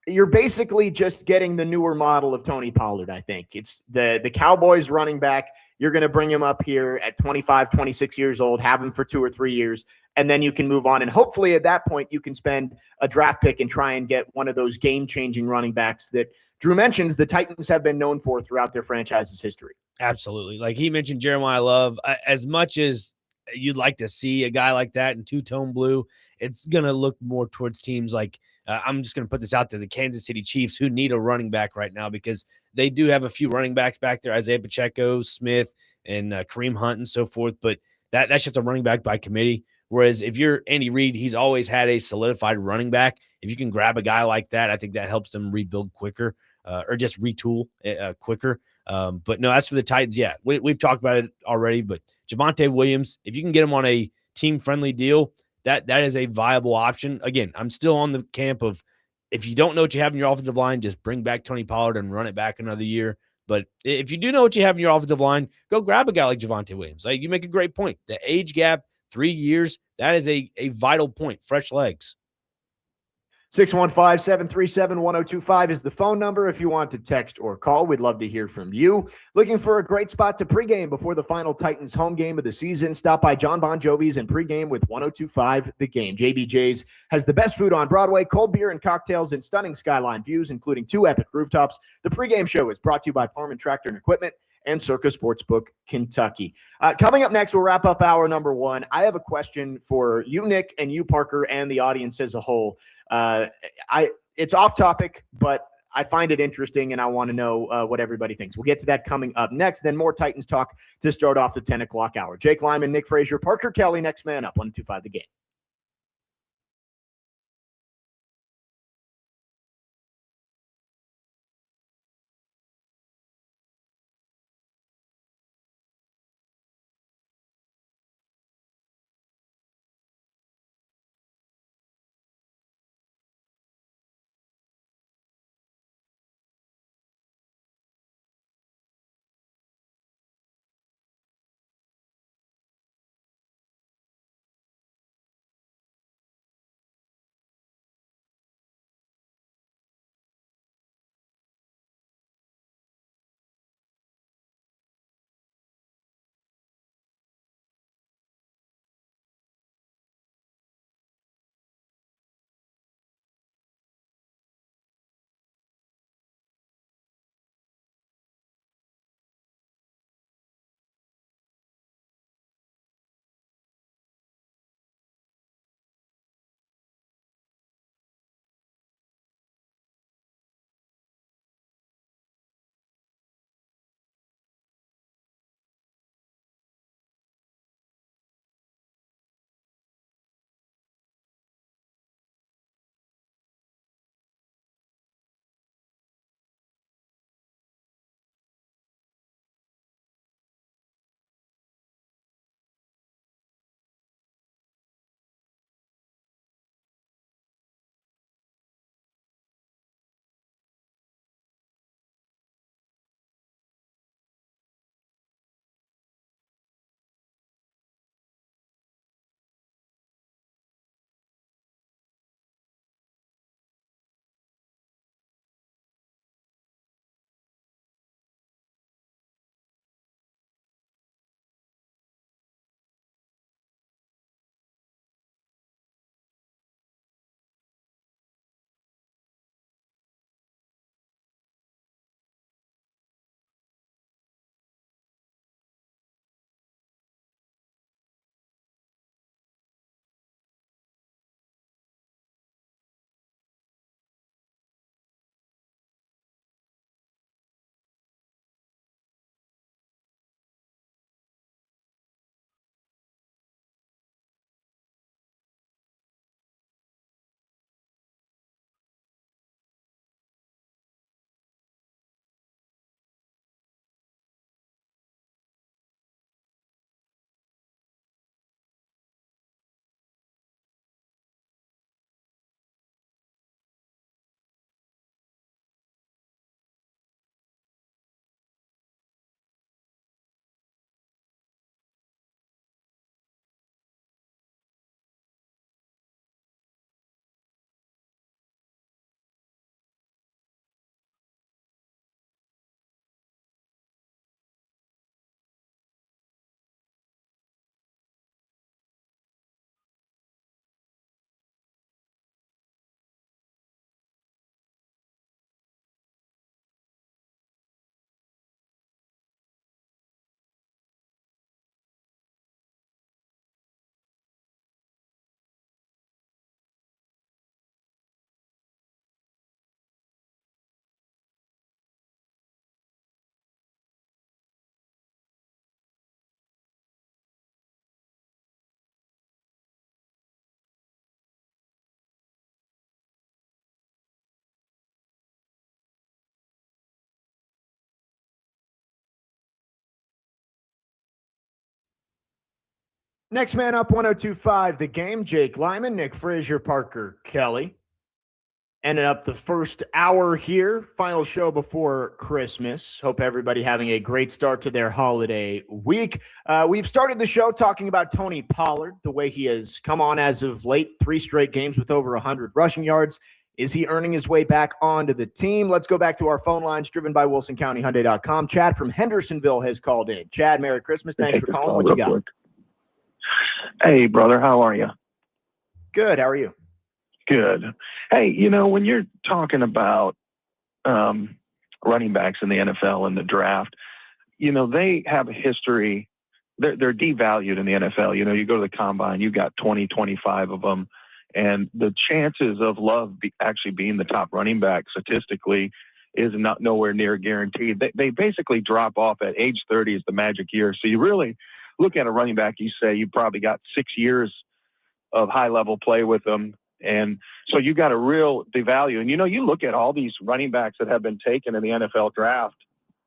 You're basically just getting the newer model of Tony Pollard, I think. It's the Cowboys running back. You're going to bring him up here at 25, 26 years old, have him for 2 or 3 years, and then you can move on. And hopefully at that point, you can spend a draft pick and try and get one of those game-changing running backs that Drew mentions the Titans have been known for throughout their franchise's history. Absolutely. Like he mentioned Jeremiah Love, as much as you'd like to see a guy like that in two-tone blue, it's going to look more towards teams like I'm just going to put this out there, the Kansas City Chiefs, who need a running back right now because they do have a few running backs back there, Isaiah Pacheco, Smith, and Kareem Hunt and so forth. But that's just a running back by committee. Whereas if you're Andy Reid, he's always had a solidified running back. If you can grab a guy like that, I think that helps them rebuild quicker or just retool quicker. But no, as for the Titans, yeah, we've talked about it already. But Javonte Williams, if you can get him on a team-friendly deal, that is a viable option. Again, I'm still on the camp of if you don't know what you have in your offensive line, just bring back Tony Pollard and run it back another year. But if you do know what you have in your offensive line, go grab a guy like Javonte Williams. Like you make a great point. The age gap, 3 years, that is a vital point. Fresh legs. 615-737-1025 is the phone number if you want to text or call. We'd love to hear from you. Looking for a great spot to pregame before the final Titans home game of the season? Stop by John Bon Jovi's and pregame with 1025 The Game. JBJ's has the best food on Broadway, cold beer and cocktails, and stunning skyline views, including 2 epic rooftops. The pregame show is brought to you by Parman Tractor and Equipment and Circa Sportsbook, Kentucky. Coming up next, we'll wrap up hour number 1. I have a question for you, Nick, and you, Parker, and the audience as a whole. It's off topic, but I find it interesting, and I want to know what everybody thinks. We'll get to that coming up next. Then more Titans talk to start off the 10 o'clock hour. Jake Lyman, Nick Frazier, Parker Kelly, next man up, 125 The Game. Next man up, 102.5 The Game, Jake Lyman, Nick Frazier, Parker Kelly. Ending up the first hour here, final show before Christmas. Hope everybody having a great start to their holiday week. We've started the show talking about Tony Pollard, the way he has come on as of late, 3 straight games with over 100 rushing yards. Is he earning his way back onto the team? Let's go back to our phone lines, driven by WilsonCountyHyundai.com. Chad from Hendersonville has called in. Chad, Merry Christmas. Thanks for calling. What you got? Hey, brother, how are you? Good. How are you? Good. Hey, when you're talking about running backs in the NFL and the draft, they have a history. They're devalued in the NFL. You go to the combine, you got 20, 25 of them. And the chances of Love actually being the top running back statistically is not nowhere near guaranteed. They basically drop off at age 30 is the magic year. So you really look at a running back, you say you probably got 6 years of high-level play with them. And so you got a real devalue. And, you look at all these running backs that have been taken in the NFL draft,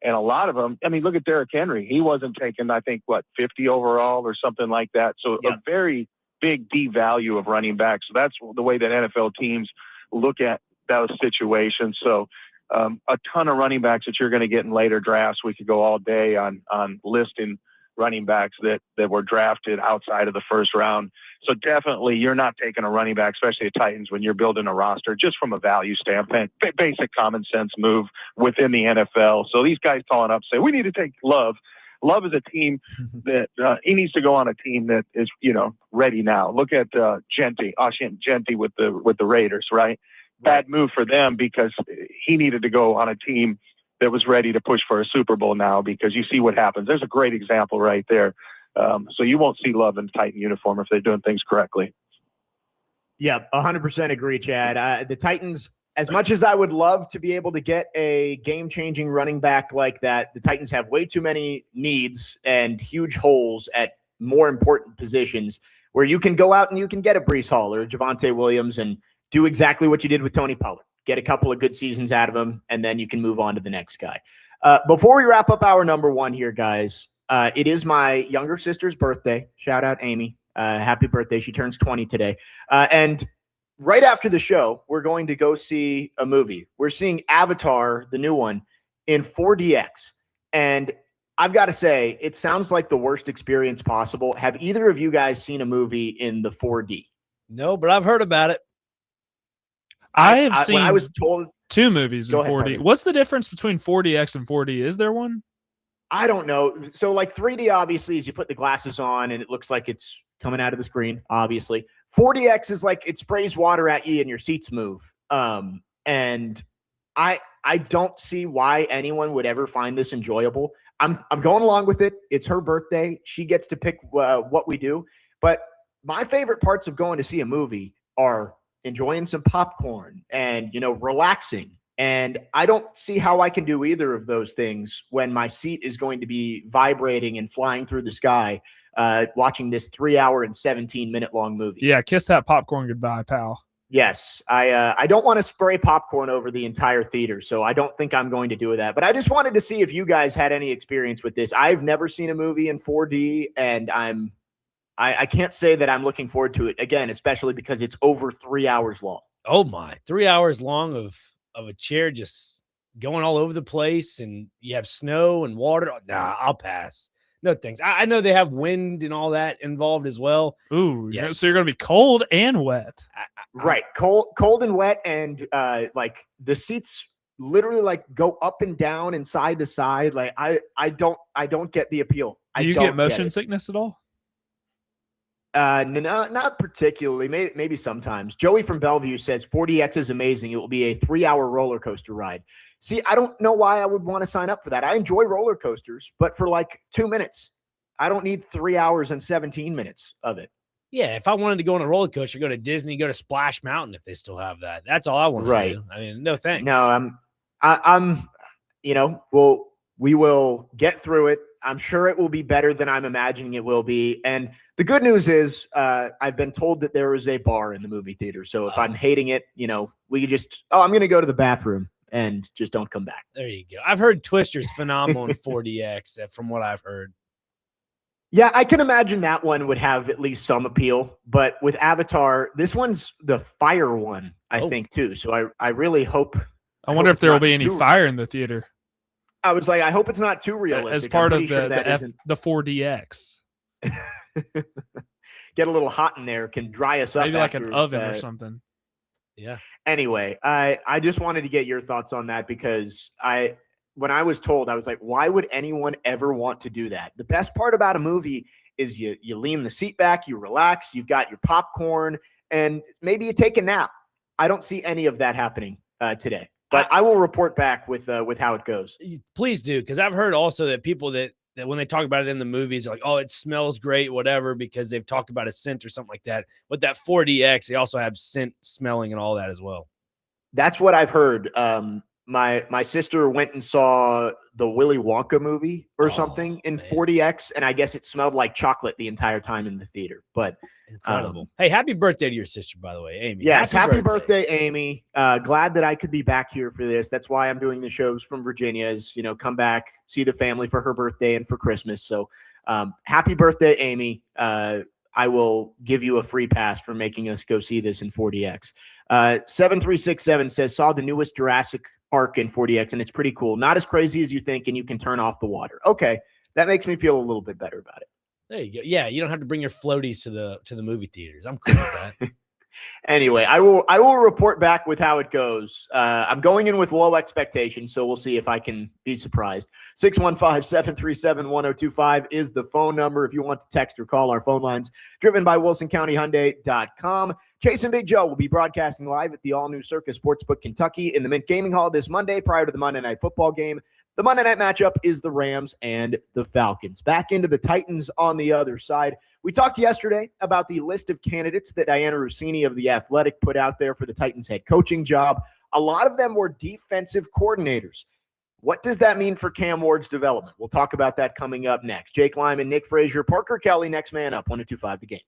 and a lot of them, look at Derrick Henry. He wasn't taken, I think, 50 overall or something like that. So a very big devalue of running backs. So that's the way that NFL teams look at those situations. So a ton of running backs that you're going to get in later drafts. We could go all day on listing running backs that were drafted outside of the first round. So definitely you're not taking a running back, especially the Titans, when you're building a roster, just from a value standpoint, basic common sense move within the NFL. So these guys calling up say, we need to take Love. Love is a team that he needs to go on a team that is, ready now. Look at Genty with the Raiders, right? Bad move for them because he needed to go on a team that was ready to push for a Super Bowl now, because you see what happens. There's a great example right there. So you won't see Love in Titan uniform if they're doing things correctly. Yeah, 100% agree, Chad. The Titans, as much as I would love to be able to get a game-changing running back like that, the Titans have way too many needs and huge holes at more important positions where you can go out and you can get a Breece Hall or a Javonte Williams and do exactly what you did with Tony Pollard. Get a couple of good seasons out of him, and then you can move on to the next guy. Before we wrap up our number one here, guys, it is my younger sister's birthday. Shout out Amy. Happy birthday. She turns 20 today. And right after the show, we're going to go see a movie. We're seeing Avatar, the new one, in 4DX. And I've got to say, it sounds like the worst experience possible. Have either of you guys seen a movie in the 4D? No, but I've heard about it. I have seen when I was told 2 movies in 4D. Parker. What's the difference between 4DX and 4D? Is there one? I don't know. So 3D obviously is you put the glasses on and it looks like it's coming out of the screen, obviously. 4DX is it sprays water at you and your seats move. And I don't see why anyone would ever find this enjoyable. I'm going along with it. It's her birthday. She gets to pick what we do. But my favorite parts of going to see a movie are enjoying some popcorn and, relaxing. And I don't see how I can do either of those things when my seat is going to be vibrating and flying through the sky, watching this 3-hour and 17-minute long movie. Yeah, kiss that popcorn goodbye, pal. Yes, I don't want to spray popcorn over the entire theater, so I don't think I'm going to do that. But I just wanted to see if you guys had any experience with this. I've never seen a movie in 4D, and I can't say that I'm looking forward to it, again, especially because it's over 3 hours long. Oh, my. 3 hours long of a chair just going all over the place, and you have snow and water. Nah, I'll pass. No thanks. I know they have wind and all that involved as well. Ooh, yeah. So you're going to be cold and wet. Right. Cold and wet. And the seats literally go up and down and side to side. I don't get the appeal. Do you get motion sickness at all? No, not particularly. Maybe sometimes. Joey from Bellevue says 4DX is amazing. It will be a 3-hour roller coaster ride. See, I don't know why I would want to sign up for that. I enjoy roller coasters, but for 2 minutes. I don't need 3 hours and 17 minutes of it. Yeah, if I wanted to go on a roller coaster, go to Disney, go to Splash Mountain if they still have that. That's all I want to do. I mean, no thanks. No, we will get through it. I'm sure it will be better than I'm imagining it will be. And the good news is I've been told that there is a bar in the movie theater. So if I'm hating it, we could just, I'm going to go to the bathroom and just don't come back. There you go. I've heard Twister's phenomenal in 4DX from what I've heard. Yeah, I can imagine that one would have at least some appeal, but with Avatar, this one's the fire one, I think, too. So I really hope. I wonder if it's there will not be any too- fire in the theater I was like, I hope it's not too realistic. as part I'm of pretty sure that isn't. the 4DX. Get a little hot in there, can dry us up. Maybe like an after, oven or something. Yeah. Anyway, I just wanted to get your thoughts on that because when I was told, I was like, why would anyone ever want to do that? The best part about a movie is you lean the seat back, you relax, you've got your popcorn, and maybe you take a nap. I don't see any of that happening today, but I will report back with how it goes. Please do, because I've heard also that people that when they talk about it in the movies, are like, oh, it smells great, whatever, because they've talked about a scent or something like that. With that 4DX, they also have scent smelling and all that as well. That's what I've heard. My sister went and saw the Willy Wonka movie or something in 4DX, and I guess it smelled like chocolate the entire time in the theater. But incredible. Hey, happy birthday to your sister, by the way, Amy. Yes, happy birthday, Amy. Glad that I could be back here for this. That's why I'm doing the shows from Virginia. Is come back, see the family for her birthday and for Christmas. So happy birthday, Amy. I will give you a free pass for making us go see this in 4DX. 7367 says, saw the newest Jurassic Park in 4DX, and it's pretty cool. Not as crazy as you think, and you can turn off the water. Okay, that makes me feel a little bit better about it. There you go. Yeah, you don't have to bring your floaties to the movie theaters. I'm cool with that. Anyway, I will report back with how it goes. I'm going in with low expectations, so we'll see if I can be surprised. 615-737-1025 is the phone number if you want to text or call our phone lines. Driven by WilsonCountyHyundai.com. Chase and Big Joe will be broadcasting live at the all-new Circus Sportsbook Kentucky in the Mint Gaming Hall this Monday prior to the Monday Night Football game. The Monday night matchup is the Rams and the Falcons. Back into the Titans on the other side. We talked yesterday about the list of candidates that Diana Rossini of The Athletic put out there for the Titans head coaching job. A lot of them were defensive coordinators. What does that mean for Cam Ward's development? We'll talk about that coming up next. Jake Lyman, Nick Frazier, Parker Kelly, next man up, 102.5 The Game.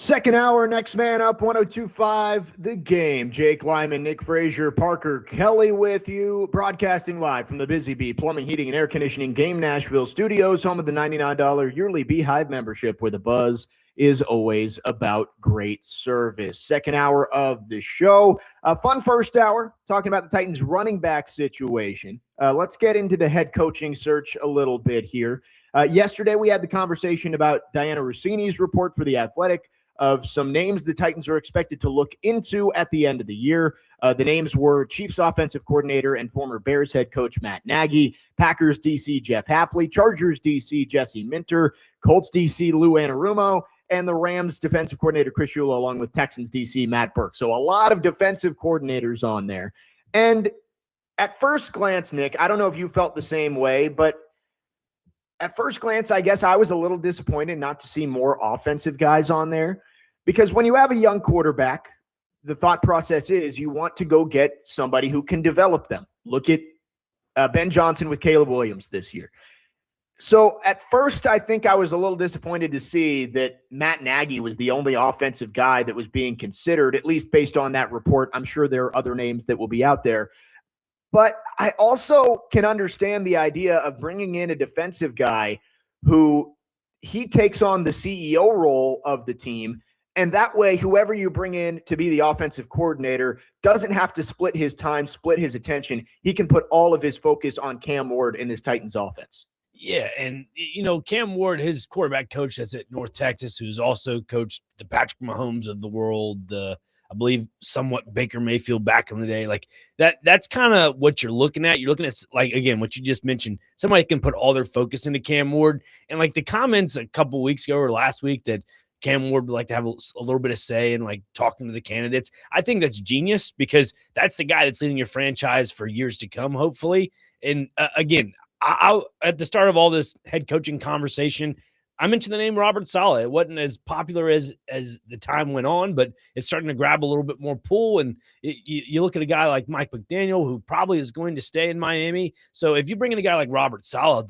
Second hour, next man up, 102.5 The Game. Jake Lyman, Nick Frazier, Parker Kelly with you, broadcasting live from the Busy Bee Plumbing, Heating, and Air Conditioning Game Nashville studios, home of the $99 yearly Beehive membership, where the buzz is always about great service. Second hour of the show. A fun first hour, talking about the Titans running back situation. Let's get into the head coaching search a little bit here. Yesterday, we had the conversation about Diana Rossini's report for The Athletic of some names the Titans are expected to look into at the end of the year. The names were Chiefs offensive coordinator and former Bears head coach Matt Nagy, Packers DC Jeff Hafley, Chargers DC Jesse Minter, Colts DC Lou Anarumo, and the Rams defensive coordinator Chris Shula, along with Texans DC Matt Burke. So a lot of defensive coordinators on there. And at first glance, Nick, I don't know if you felt the same way, but at first glance, I guess I was a little disappointed not to see more offensive guys on there. Because when you have a young quarterback, the thought process is you want to go get somebody who can develop them. Look at Ben Johnson with Caleb Williams this year. So at first, I think I was a little disappointed to see that Matt Nagy was the only offensive guy that was being considered, at least based on that report. I'm sure there are other names that will be out there. But I also can understand the idea of bringing in a defensive guy who he takes on the CEO role of the team. And that way, whoever you bring in to be the offensive coordinator doesn't have to split his time, split his attention. He can put all of his focus on Cam Ward in this Titans offense. Yeah, and, Cam Ward, his quarterback coach that's at North Texas, who's also coached the Patrick Mahomes of the world, I believe somewhat Baker Mayfield back in the day. Like that's kind of what you're looking at. You're looking at, like, again, what you just mentioned, somebody can put all their focus into Cam Ward. And like the comments a couple weeks ago or last week that Cam Ward would like to have a little bit of say in like talking to the candidates. I think that's genius because that's the guy that's leading your franchise for years to come, hopefully. And again, I at the start of all this head coaching conversation, I mentioned the name Robert Saleh. It wasn't as popular as the time went on, but it's starting to grab a little bit more pull. And you look at a guy like Mike McDaniel, who probably is going to stay in Miami. So if you bring in a guy like Robert Saleh,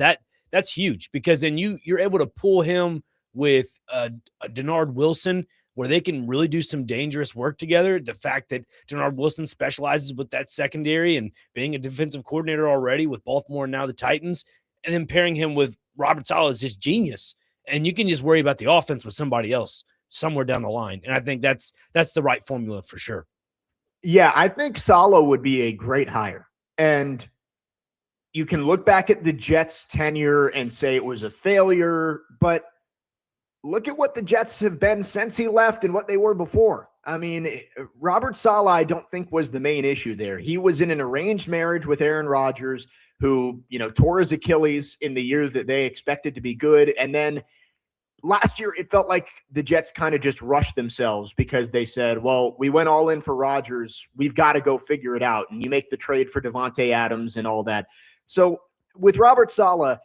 that's huge because then you're able to pull him with a Denard Wilson, where they can really do some dangerous work together. The fact that Denard Wilson specializes with that secondary and being a defensive coordinator already with Baltimore and now the Titans, and then pairing him with Robert Saleh is just genius. And you can just worry about the offense with somebody else somewhere down the line. And I think that's the right formula for sure. Yeah, I think Saleh would be a great hire. And you can look back at the Jets' tenure and say it was a failure, but look at what the Jets have been since he left and what they were before. I mean, Robert Saleh, I don't think was the main issue there. He was in an arranged marriage with Aaron Rodgers, who, tore his Achilles in the year that they expected to be good. And then last year, it felt like the Jets kind of just rushed themselves because they said, well, we went all in for Rodgers. We've got to go figure it out. And you make the trade for Devontae Adams and all that. So with Robert Saleh,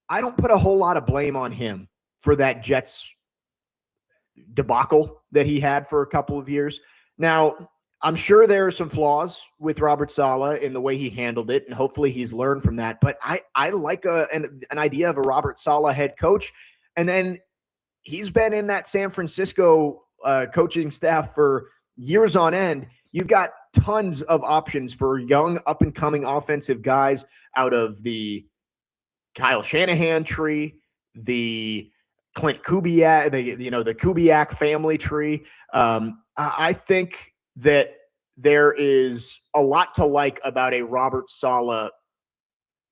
I don't put a whole lot of blame on him for that Jets debacle that he had for a couple of years. Now, I'm sure there are some flaws with Robert Saleh in the way he handled it, and hopefully he's learned from that. But I like an idea of a Robert Saleh head coach. And then he's been in that San Francisco coaching staff for years on end. You've got tons of options for young, up-and-coming offensive guys out of the Kyle Shanahan tree, the Clint Kubiak, the Kubiak family tree. I think that there is a lot to like about a Robert Saleh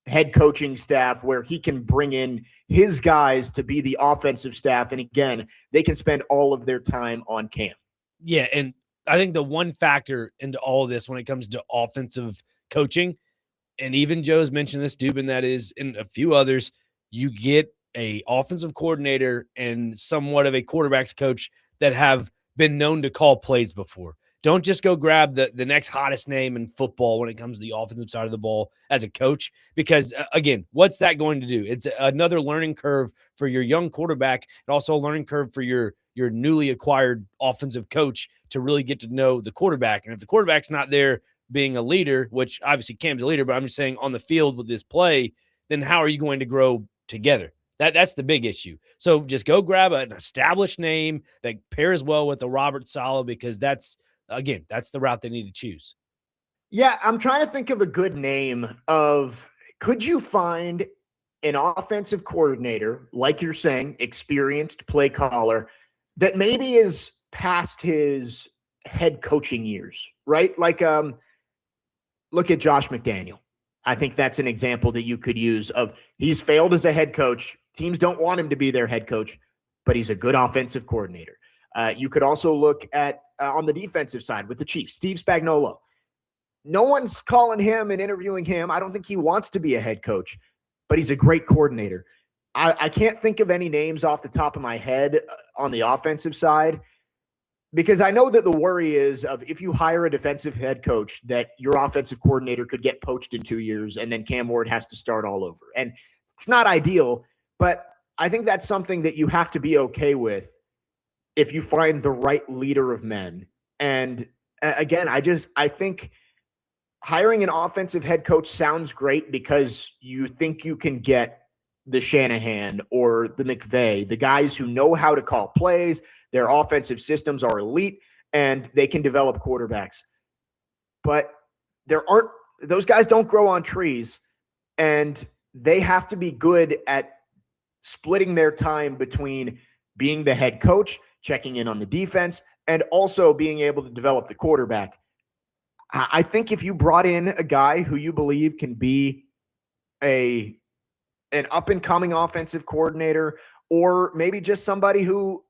head coaching staff where he can bring in his guys to be the offensive staff. And again, they can spend all of their time on Cam. Yeah. And I think the one factor into all of this when it comes to offensive coaching, and even Joe's mentioned this, Dubin, that is, and a few others, you get a offensive coordinator and somewhat of a quarterback's coach that have been known to call plays before. Don't just go grab the next hottest name in football when it comes to the offensive side of the ball as a coach, because again, what's that going to do? It's another learning curve for your young quarterback and also a learning curve for your newly acquired offensive coach to really get to know the quarterback. And if the quarterback's not there being a leader, which obviously Cam's a leader, but I'm just saying on the field with this play, then how are you going to grow together? That's the big issue. So just go grab an established name that pairs well with the Robert Saleh, because that's the route they need to choose. Yeah, I'm trying to think of a good name of could you find an offensive coordinator, like you're saying, experienced play caller, that maybe is past his head coaching years, right? Like look at Josh McDaniel. I think that's an example that you could use of he's failed as a head coach. Teams don't want him to be their head coach, but he's a good offensive coordinator. You could also look at on the defensive side with the Chiefs, Steve Spagnuolo. No one's calling him and interviewing him. I don't think he wants to be a head coach, but he's a great coordinator. I can't think of any names off the top of my head on the offensive side, because I know that the worry is of if you hire a defensive head coach that your offensive coordinator could get poached in 2 years and then Cam Ward has to start all over. And it's not ideal, but I think that's something that you have to be okay with if you find the right leader of men. And again, I think hiring an offensive head coach sounds great because you think you can get the Shanahan or the McVay, the guys who know how to call plays, their offensive systems are elite, and they can develop quarterbacks. But those guys don't grow on trees, and they have to be good at splitting their time between being the head coach, checking in on the defense, and also being able to develop the quarterback. I think if you brought in a guy who you believe can be an up-and-coming offensive coordinator, or maybe just somebody who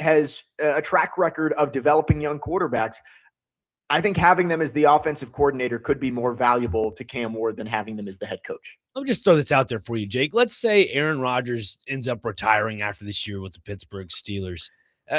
has a track record of developing young quarterbacks, I think having them as the offensive coordinator could be more valuable to Cam Ward than having them as the head coach. Let me just throw this out there for you, Jake. Let's say Aaron Rodgers ends up retiring after this year with the Pittsburgh Steelers.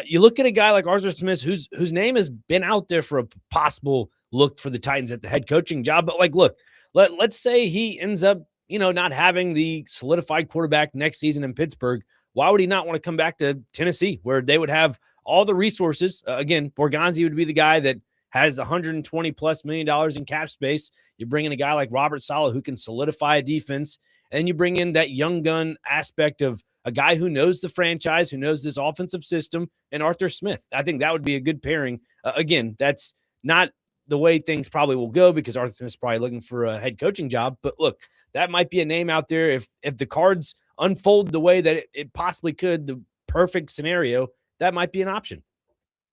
You look at a guy like Arthur Smith, whose name has been out there for a possible look for the Titans at the head coaching job. But look, let's say he ends up, not having the solidified quarterback next season in Pittsburgh. Why would he not want to come back to Tennessee, where they would have all the resources? Again, Borgonzi would be the guy that has $120+ million in cap space. You bring in a guy like Robert Saleh who can solidify a defense, and you bring in that young gun aspect of a guy who knows the franchise, who knows this offensive system, and Arthur Smith. I think that would be a good pairing. Again, that's not the way things probably will go because Arthur Smith's probably looking for a head coaching job. But look, that might be a name out there. If the cards unfold the way that it possibly could, the perfect scenario, that might be an option.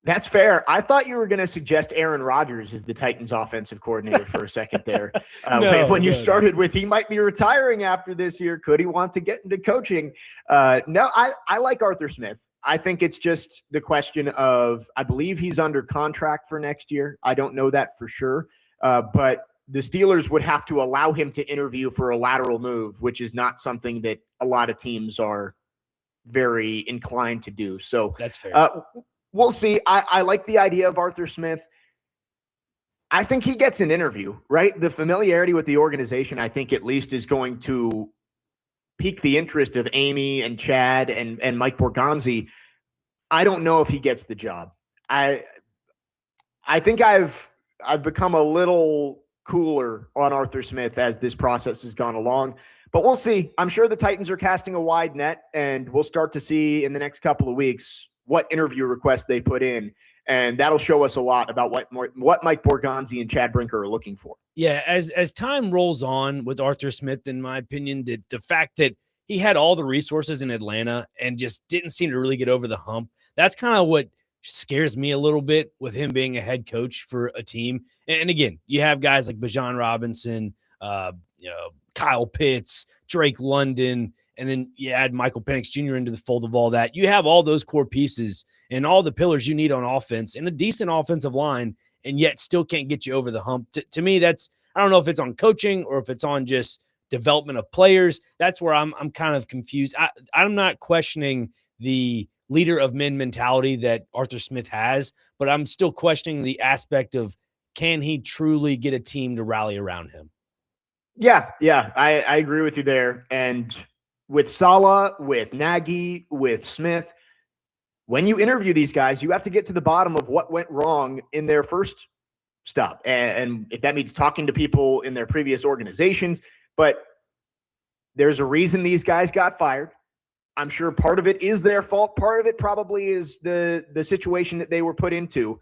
That's fair. I thought you were going to suggest Aaron Rodgers as the Titans offensive coordinator for a second there. When you started with he might be retiring after this year, could he want to get into coaching? No, I like Arthur Smith. I think it's just the question of, I believe he's under contract for next year. I don't know that for sure. But the Steelers would have to allow him to interview for a lateral move, which is not something that a lot of teams are very inclined to do. So that's fair. We'll see. I like the idea of Arthur Smith. I think he gets an interview, right? The familiarity with the organization, I think at least, is going to pique the interest of Amy and Chad and Mike Borgonzi. I don't know if he gets the job. I think I've become a little cooler on Arthur Smith as this process has gone along, but we'll see. I'm sure the Titans are casting a wide net, and we'll start to see in the next couple of weeks what interview requests they put in, and that'll show us a lot about what Mike Borgonzi and Chad Brinker are looking for. Yeah, as time rolls on with Arthur Smith, in my opinion, the fact that he had all the resources in Atlanta and just didn't seem to really get over the hump, that's kind of what scares me a little bit with him being a head coach for a team. And again, you have guys like Bijan Robinson, Kyle Pitts, Drake London, and then you add Michael Penix Jr. into the fold of all that. You have all those core pieces and all the pillars you need on offense and a decent offensive line, and yet still can't get you over the hump. To me, I don't know if it's on coaching or if it's on just development of players. That's where I'm kind of confused. I'm not questioning the leader of men mentality that Arthur Smith has, but I'm still questioning the aspect of, can he truly get a team to rally around him? Yeah, I agree with you there. And with Saleh, with Nagy, with Smith, when you interview these guys, you have to get to the bottom of what went wrong in their first stop. And if that means talking to people in their previous organizations, but there's a reason these guys got fired. I'm sure part of it is their fault. Part of it probably is the situation that they were put into.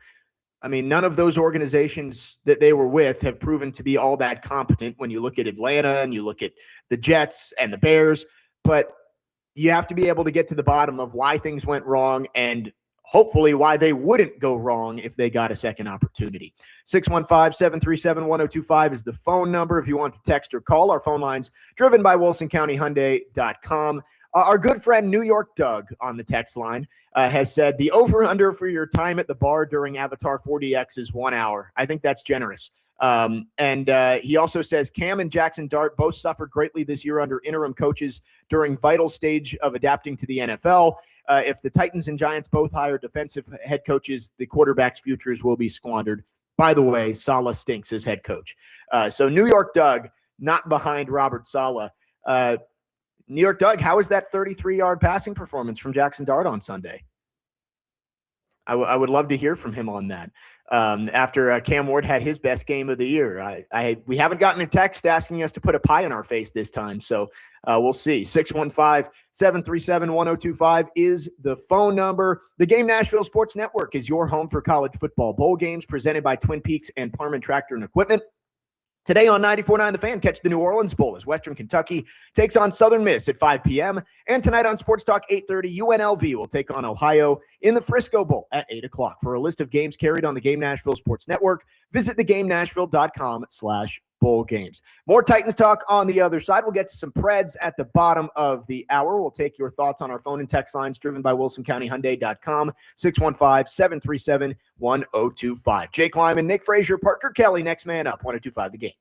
I mean, none of those organizations that they were with have proven to be all that competent when you look at Atlanta and you look at the Jets and the Bears. But you have to be able to get to the bottom of why things went wrong and hopefully why they wouldn't go wrong if they got a second opportunity. 615-737-1025 is the phone number if you want to text or call. Our phone lines driven by WilsonCountyHyundai.com. Our good friend New York Doug on the text line has said the over-under for your time at the bar during Avatar 4DX is 1 hour. I think that's generous. And he also says Cam and Jackson Dart both suffered greatly this year under interim coaches during vital stage of adapting to the NFL. If the Titans and Giants both hire defensive head coaches, the quarterback's futures will be squandered. By the way, Saleh stinks as head coach. So New York Doug, not behind Robert Saleh. New York Doug, how was that 33-yard passing performance from Jackson Dart on Sunday? I would love to hear from him on that. After Cam Ward had his best game of the year, we haven't gotten a text asking us to put a pie in our face this time, so we'll see. 615-737-1025 is the phone number. The Game Nashville Sports Network is your home for college football bowl games presented by Twin Peaks and Parman Tractor and Equipment. Today on 94.9 The Fan, catch the New Orleans Bowl as Western Kentucky takes on Southern Miss at 5 p.m. And tonight on Sports Talk 8:30, UNLV will take on Ohio in the Frisco Bowl at 8 o'clock. For a list of games carried on the Game Nashville Sports Network, visit thegamenashville.com/bowl games. More Titans talk on the other side. We'll get to some Preds at the bottom of the hour. We'll take your thoughts on our phone and text lines driven by WilsonCountyHyundai.com, 615-737-1025. Jake Lyman, Nick Frazier, Parker Kelly, next man up, 102.5 The Game.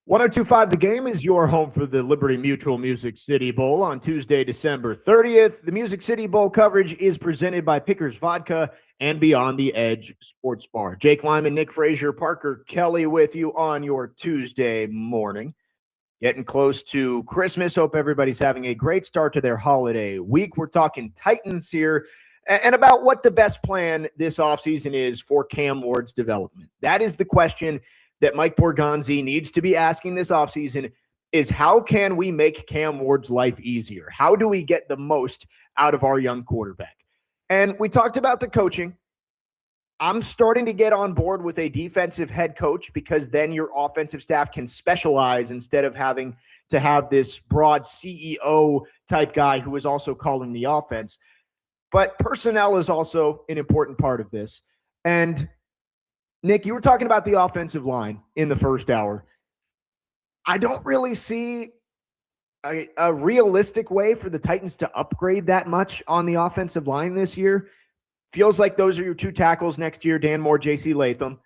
1025 The Game is your home for the Liberty Mutual Music City Bowl on Tuesday, December 30th. The Music City Bowl coverage is presented by Pickers Vodka and Beyond the Edge Sports Bar. Jake Lyman, Nick Frazier, Parker Kelly with you on your Tuesday morning. Getting close to Christmas. Hope everybody's having a great start to their holiday week. We're talking Titans here and about what the best plan this offseason is for Cam Ward's development. That is the question that Mike Borgonzi needs to be asking this offseason, is how can we make Cam Ward's life easier? How do we get the most out of our young quarterback? And we talked about the coaching. I'm starting to get on board with a defensive head coach because then your offensive staff can specialize instead of having to have this broad CEO type guy who is also calling the offense. But personnel is also an important part of this. And Nick, you were talking about the offensive line in the first hour. I don't really see a realistic way for the Titans to upgrade that much on the offensive line this year. Feels like those are your two tackles next year, Dan Moore, J.C. Latham.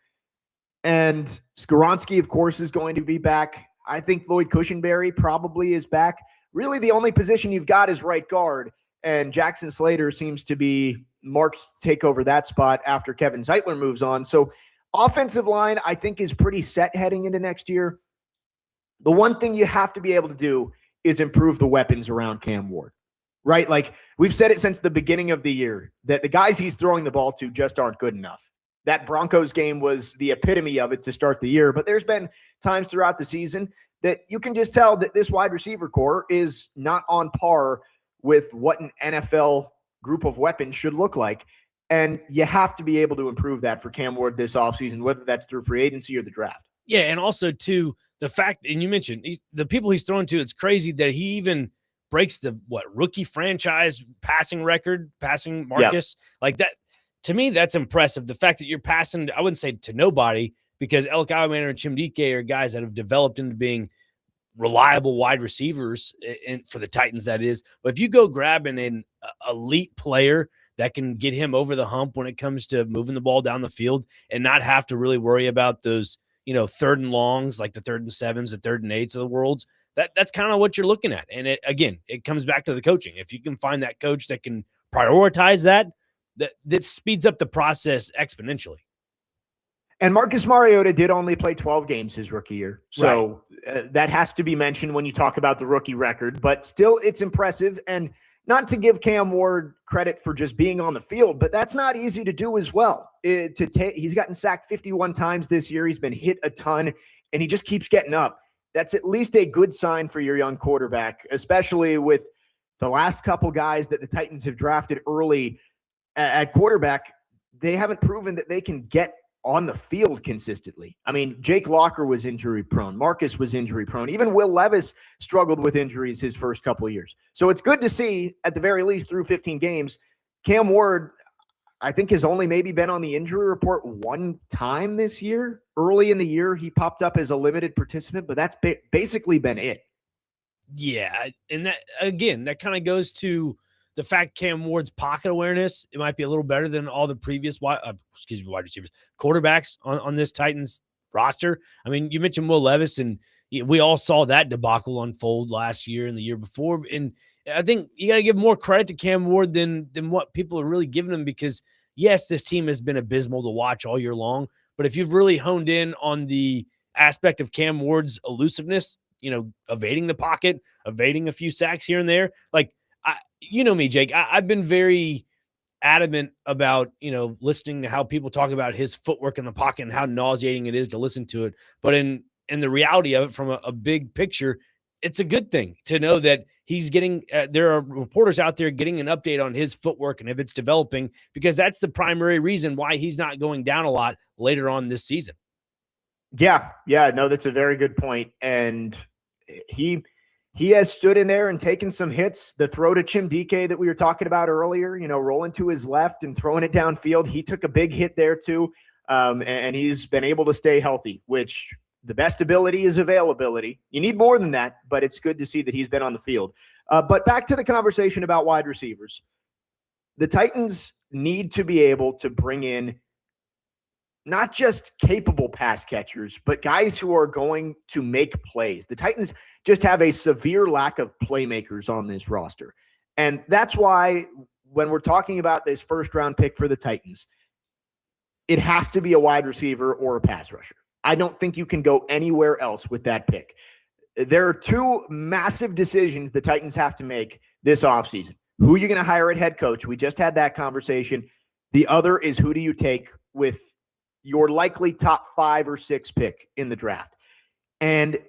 And Skoronski, of course, is going to be back. I think Lloyd Cushenberry probably is back. Really, the only position you've got is right guard. And Jackson Slater seems to be marked to take over that spot after Kevin Zeitler moves on. So offensive line, I think, is pretty set heading into next year. The one thing you have to be able to do is improve the weapons around Cam Ward, right? Like we've said it since the beginning of the year that the guys he's throwing the ball to just aren't good enough. That Broncos game was the epitome of it to start the year, but there's been times throughout the season that you can just tell that this wide receiver core is not on par with what an NFL group of weapons should look like. And you have to be able to improve that for Cam Ward this offseason, whether that's through free agency or the draft. Yeah, and also, too, the fact, and you mentioned the people he's thrown to, it's crazy that he even breaks the, rookie franchise passing record, passing Marcus. Yep. Like that, to me, that's impressive. The fact that you're passing, I wouldn't say to nobody, because Elk Alexander and Chimdike are guys that have developed into being reliable wide receivers for the Titans, that is. But if you go grabbing an elite player that can get him over the hump when it comes to moving the ball down the field and not have to really worry about those, third and longs, like the 3rd and 7s, the 3rd and 8s of the worlds, that's kind of what you're looking at. And it comes back to the coaching. If you can find that coach that can prioritize that speeds up the process exponentially. And Marcus Mariota did only play 12 games his rookie year. So that has to be mentioned when you talk about the rookie record. But still, it's impressive. And not to give Cam Ward credit for just being on the field, but that's not easy to do as well. He's gotten sacked 51 times this year. He's been hit a ton, and he just keeps getting up. That's at least a good sign for your young quarterback, especially with the last couple guys that the Titans have drafted early at quarterback. They haven't proven that they can get on the field consistently. I mean, Jake Locker was injury prone. Marcus was injury prone. Even Will Levis struggled with injuries his first couple of years. So it's good to see, at the very least, through 15 games, Cam Ward, I think, has only maybe been on the injury report one time this year. Early in the year, he popped up as a limited participant, but that's basically been it. Yeah. And that, again, that kind of goes to the fact Cam Ward's pocket awareness, it might be a little better than all the previous wide receivers, quarterbacks on this Titans roster. I mean, you mentioned Will Levis, and we all saw that debacle unfold last year and the year before. And I think you got to give more credit to Cam Ward than what people are really giving him, because, yes, this team has been abysmal to watch all year long. But if you've really honed in on the aspect of Cam Ward's elusiveness, evading the pocket, evading a few sacks here and there, like, you know me, Jake, I've been very adamant about, listening to how people talk about his footwork in the pocket and how nauseating it is to listen to it. But in the reality of it, from a big picture, it's a good thing to know that he's getting, there are reporters out there getting an update on his footwork and if it's developing, because that's the primary reason why he's not going down a lot later on this season. Yeah. No, that's a very good point. And he has stood in there and taken some hits. The throw to Chimdike that we were talking about earlier, rolling to his left and throwing it downfield. He took a big hit there too. And he's been able to stay healthy, which the best ability is availability. You need more than that, but it's good to see that he's been on the field. But back to the conversation about wide receivers. The Titans need to be able to bring in not just capable pass catchers, but guys who are going to make plays. The Titans just have a severe lack of playmakers on this roster. And that's why when we're talking about this first-round pick for the Titans, it has to be a wide receiver or a pass rusher. I don't think you can go anywhere else with that pick. There are two massive decisions the Titans have to make this offseason. Who are you going to hire at head coach? We just had that conversation. The other is who do you take with your likely top 5 or 6 pick in the draft? And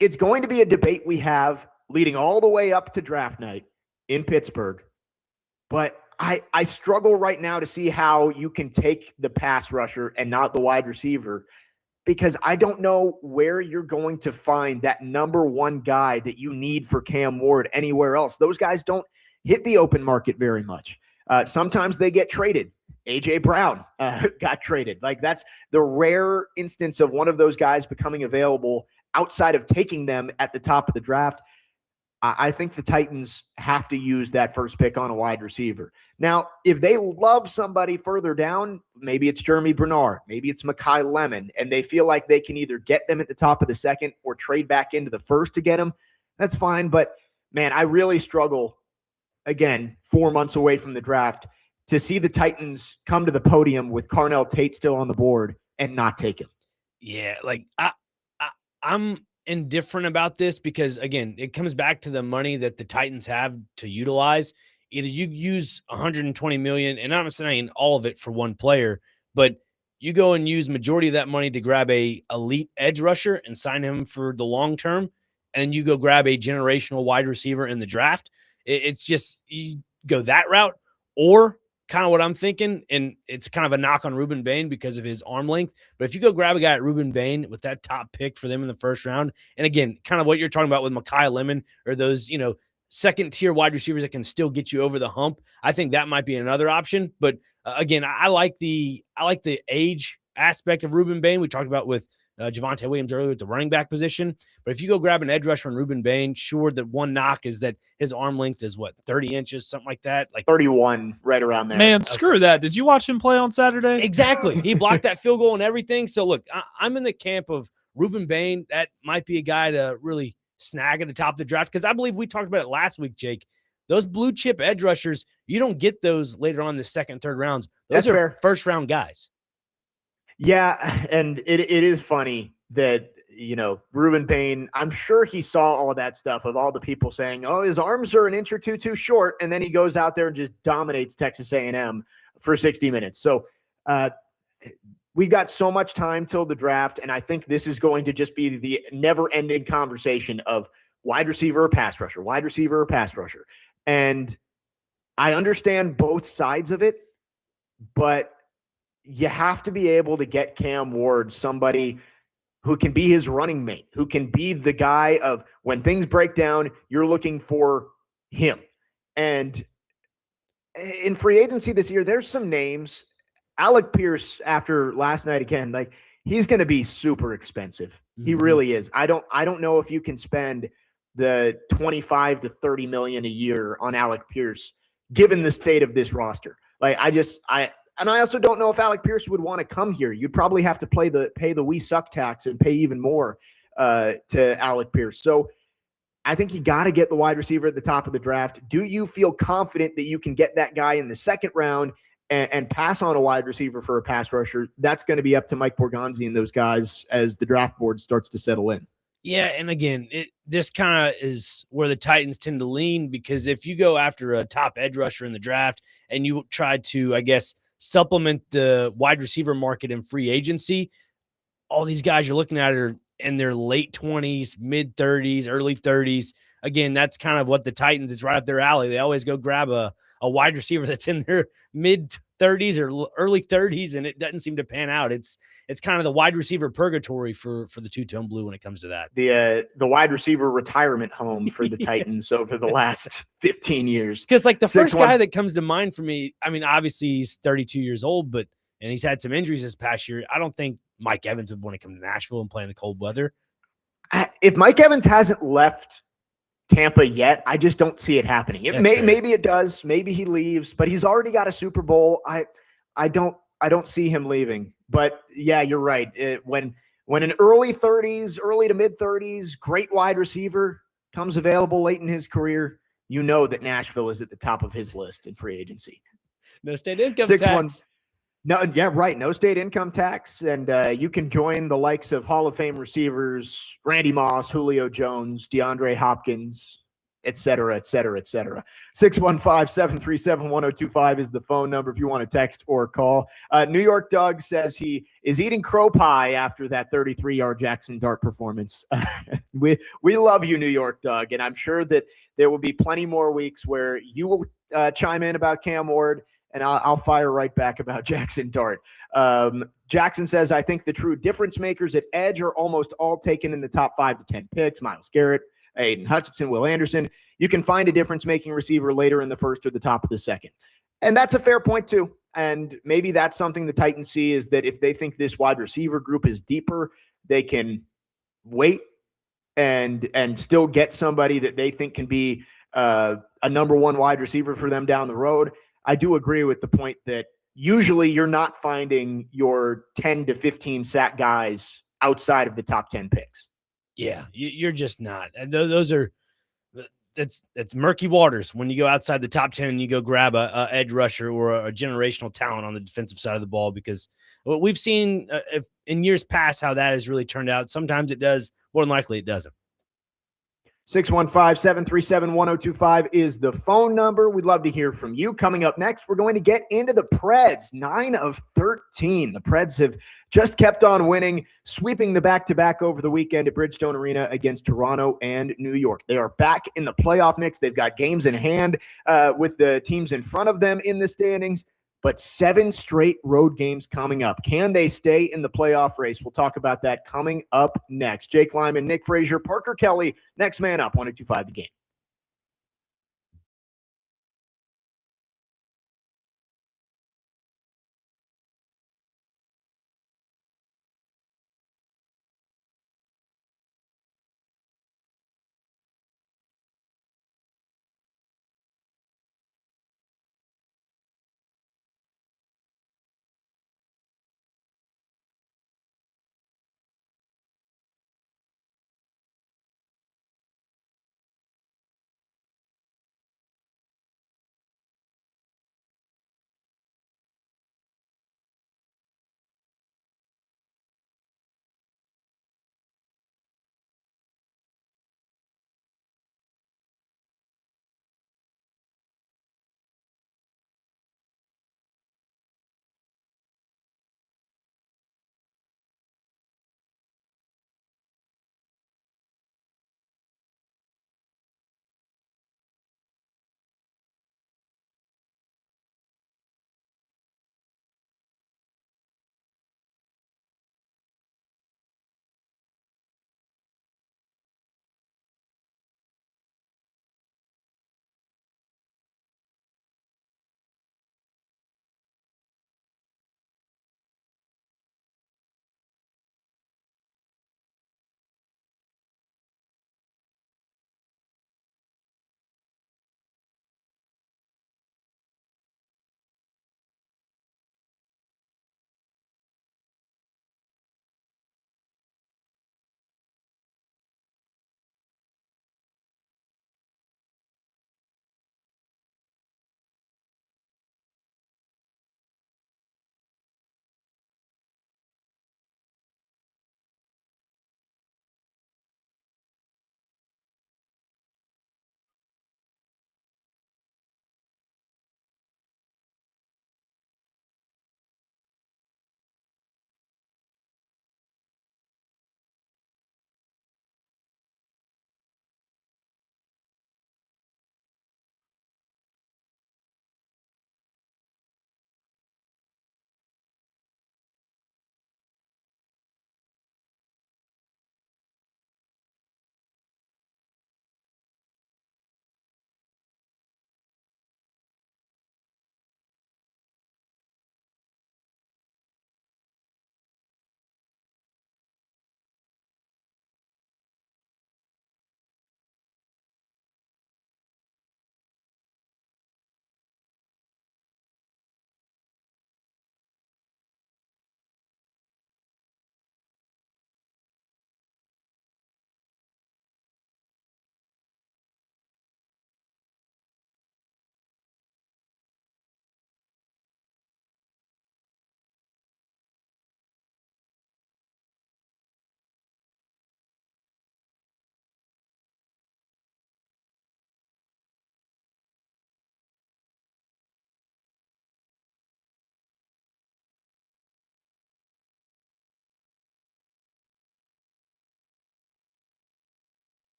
it's going to be a debate we have leading all the way up to draft night in Pittsburgh. But I struggle right now to see how you can take the pass rusher and not the wide receiver, because I don't know where you're going to find that number one guy that you need for Cam Ward anywhere else. Those guys don't hit the open market very much. Sometimes they get traded. A.J. Brown got traded. Like, that's the rare instance of one of those guys becoming available outside of taking them at the top of the draft. I think the Titans have to use that first pick on a wide receiver. Now, if they love somebody further down, maybe it's Jeremy Bernard, maybe it's Mekhi Lemon, and they feel like they can either get them at the top of the second or trade back into the first to get them, that's fine. But, man, I really struggle, again, 4 months away from the draft, to see the Titans come to the podium with Carnell Tate still on the board and not take him. Yeah, like I'm indifferent about this because, again, it comes back to the money that the Titans have to utilize. Either you use $120 million, and I'm not saying all of it for one player, but you go and use majority of that money to grab a elite edge rusher and sign him for the long term, and you go grab a generational wide receiver in the draft. It's just, you go that route, or kind of what I'm thinking, and it's kind of a knock on Ruben Bain because of his arm length. But if you go grab a guy at Ruben Bain with that top pick for them in the first round, and again, kind of what you're talking about with Mekhi Lemon or those, second tier wide receivers that can still get you over the hump, I think that might be another option. But again, I like the age aspect of Ruben Bain. We talked about with Javonte Williams earlier with the running back position. But if you go grab an edge rusher on Ruben Bain, sure, the one knock is that his arm length is 30 inches, something like that. Like 31, right around there. Man, screw that. Did you watch him play on Saturday? Exactly. He blocked that field goal and everything. So look, I'm in the camp of Ruben Bain. That might be a guy to really snag at the top of the draft, because I believe we talked about it last week, Jake. Those blue chip edge rushers, you don't get those later on in the second, third rounds. Those are fair. First round guys. Yeah, and it is funny that, Ruben Bain, I'm sure he saw all of that stuff of all the people saying, oh, his arms are an inch or two too short, and then he goes out there and just dominates Texas A&M for 60 minutes. So we've got so much time till the draft, and I think this is going to just be the never-ending conversation of wide receiver or pass rusher, wide receiver or pass rusher. And I understand both sides of it, but you have to be able to get Cam Ward somebody who can be his running mate, who can be the guy of when things break down, you're looking for him. And in free agency this year, there's some names. Alec Pierce, after last night again, like, he's going to be super expensive. Mm-hmm. He really is. I don't know if you can spend the 25 to 30 million a year on Alec Pierce, given the state of this roster. Like, and I also don't know if Alec Pierce would want to come here. You'd probably have to pay the we suck tax and pay even more to Alec Pierce. So I think you got to get the wide receiver at the top of the draft. Do you feel confident that you can get that guy in the second round and pass on a wide receiver for a pass rusher? That's going to be up to Mike Borgonzi and those guys as the draft board starts to settle in. Yeah, and again, this kind of is where the Titans tend to lean, because if you go after a top edge rusher in the draft and you try to, I guess, supplement the wide receiver market in free agency, all these guys you're looking at are in their late 20s, mid 30s, early 30s. Again, that's kind of what the Titans, is right up their alley. They always go grab a wide receiver that's in their mid 30s or early 30s, and it doesn't seem to pan out. It's kind of the wide receiver purgatory for the two-tone blue when it comes to that. The wide receiver retirement home for the Titans over the last 15 years. Because like the first guy that comes to mind for me, I mean, obviously he's 32 years old, and he's had some injuries this past year. I don't think Mike Evans would want to come to Nashville and play in the cold weather. If Mike Evans hasn't left Tampa yet, I just don't see it happening. Maybe it does. Maybe he leaves, but he's already got a Super Bowl. I don't see him leaving But yeah, you're right. When an early 30s, early to mid 30s, great wide receiver comes available late in his career, you know that Nashville is at the top of his list in free agency. No state income 6-1. tax. No, yeah, right. No state income tax. And you can join the likes of Hall of Fame receivers, Randy Moss, Julio Jones, DeAndre Hopkins, et cetera, et cetera, et cetera. 615-737-1025 is the phone number if you want to text or call. New York Doug says he is eating crow pie after that 33-yard Jackson Dart performance. We love you, New York Doug, and I'm sure that there will be plenty more weeks where you will chime in about Cam Ward, and I'll fire right back about Jackson Dart. Jackson says, I think the true difference makers at edge are almost all taken in the top 5 to 10 picks. Myles Garrett, Aiden Hutchinson, Will Anderson. You can find a difference-making receiver later in the first or the top of the second. And that's a fair point, too. And maybe that's something the Titans see, is that if they think this wide receiver group is deeper, they can wait and still get somebody that they think can be a number one wide receiver for them down the road. I do agree with the point that usually you're not finding your 10 to 15 sack guys outside of the top 10 picks. Yeah, you're just not. And those are it's murky waters when you go outside the top 10 and you go grab a edge rusher or a generational talent on the defensive side of the ball, because what we've seen if in years past how that has really turned out. Sometimes it does, more than likely it doesn't. 615-737-1025 is the phone number. We'd love to hear from you. Coming up next, we're going to get into the Preds, 9 of 13. The Preds have just kept on winning, sweeping the back-to-back over the weekend at Bridgestone Arena against Toronto and New York. They are back in the playoff mix. They've got games in hand with the teams in front of them in the standings, but 7 straight road games coming up. Can they stay in the playoff race? We'll talk about that coming up next. Jake Lyman, Nick Frazier, Parker Kelly, next man up, 102.5 The Game.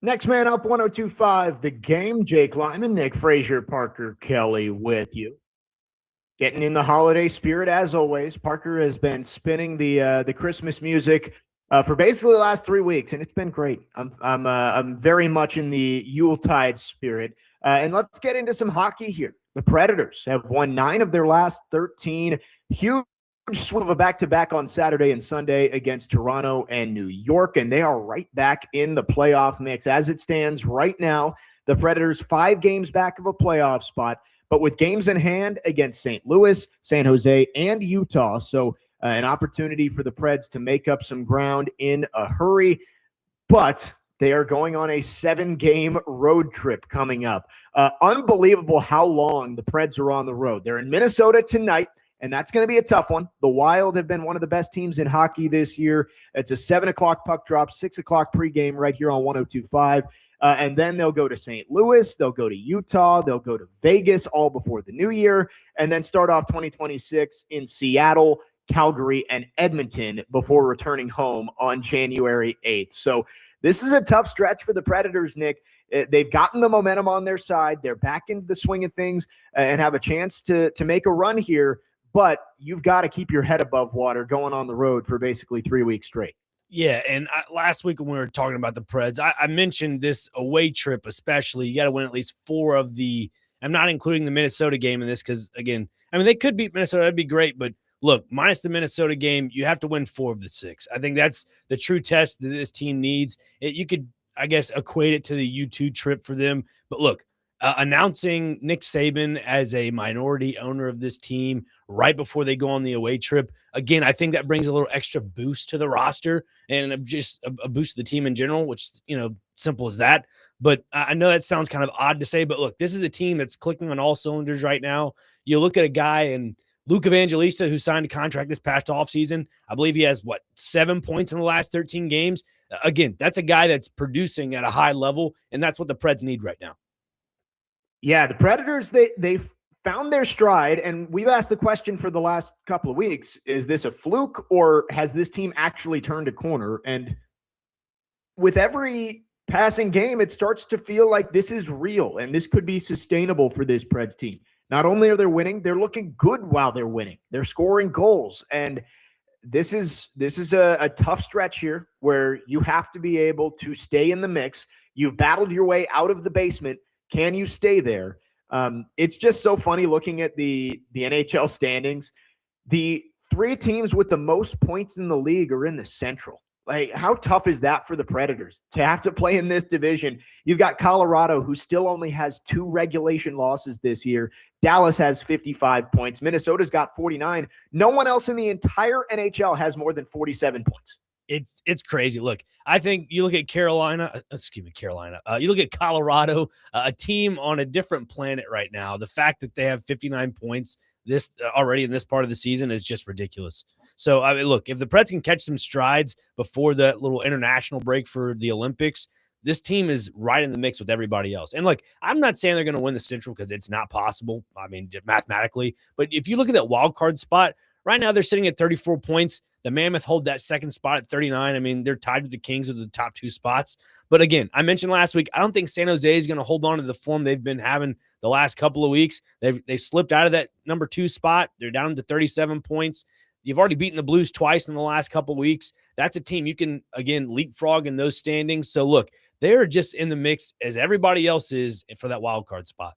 Next man up, 102.5 The Game. Jake Lyman, Nick Frazier, Parker Kelly with you. Getting in the holiday spirit as always. Parker has been spinning the Christmas music for basically the last 3 weeks, and it's been great. I'm very much in the Yuletide spirit. And let's get into some hockey here. The Predators have won 9 of their last 13. Huge sweep of a back-to-back on Saturday and Sunday against Toronto and New York, and they are right back in the playoff mix. As it stands right now, the Predators 5 games back of a playoff spot, but with games in hand against St. Louis, San Jose, and Utah. So an opportunity for the Preds to make up some ground in a hurry, but they are going on a 7-game road trip coming up. Unbelievable how long the Preds are on the road. They're in Minnesota tonight, and that's going to be a tough one. The Wild have been one of the best teams in hockey this year. It's a 7 o'clock puck drop, 6 o'clock pregame right here on 102.5. And then they'll go to St. Louis, they'll go to Utah, they'll go to Vegas all before the new year, and then start off 2026 in Seattle, Calgary, and Edmonton before returning home on January 8th. So this is a tough stretch for the Predators, Nick. They've gotten the momentum on their side. They're back into the swing of things and have a chance to make a run here, but you've got to keep your head above water going on the road for basically 3 weeks straight. Yeah, and last week when we were talking about the Preds, I mentioned this away trip especially. You got to win at least 4 of the – I'm not including the Minnesota game in this because, again, I mean, they could beat Minnesota. That'd be great. But, look, minus the Minnesota game, you have to win 4 of the 6. I think that's the true test that this team needs. You could, I guess, equate it to the U2 trip for them. But, look, announcing Nick Saban as a minority owner of this team right before they go on the away trip. Again, I think that brings a little extra boost to the roster and just a boost to the team in general, which, simple as that. But I know that sounds kind of odd to say, but look, this is a team that's clicking on all cylinders right now. You look at a guy in Luke Evangelista who signed a contract this past offseason. I believe he has, 7 points in the last 13 games. Again, that's a guy that's producing at a high level, and that's what the Preds need right now. Yeah, the Predators, they found their stride, and we've asked the question for the last couple of weeks, is this a fluke or has this team actually turned a corner? And with every passing game, it starts to feel like this is real and this could be sustainable for this Preds team. Not only are they winning, they're looking good while they're winning. They're scoring goals, and this is a tough stretch here where you have to be able to stay in the mix. You've battled your way out of the basement. Can you stay there? It's just so funny looking at the NHL standings. The 3 teams with the most points in the league are in the Central. Like, how tough is that for the Predators to have to play in this division? You've got Colorado, who still only has 2 regulation losses this year. Dallas has 55 points. Minnesota's got 49. No one else in the entire NHL has more than 47 points. It's crazy. Look, I think you look at Carolina. You look at Colorado, a team on a different planet right now. The fact that they have 59 points this already in this part of the season is just ridiculous. So, I mean, look, if the Preds can catch some strides before that little international break for the Olympics, this team is right in the mix with everybody else. And look, I'm not saying they're going to win the Central because it's not possible. I mean, mathematically, but if you look at that wild card spot right now, they're sitting at 34 points. The Mammoth hold that second spot at 39. I mean, they're tied with the Kings with the top 2 spots. But again, I mentioned last week, I don't think San Jose is going to hold on to the form they've been having the last couple of weeks. They've slipped out of that number 2 spot. They're down to 37 points. You've already beaten the Blues twice in the last couple of weeks. That's a team you can, again, leapfrog in those standings. So look, they're just in the mix as everybody else is for that wild card spot.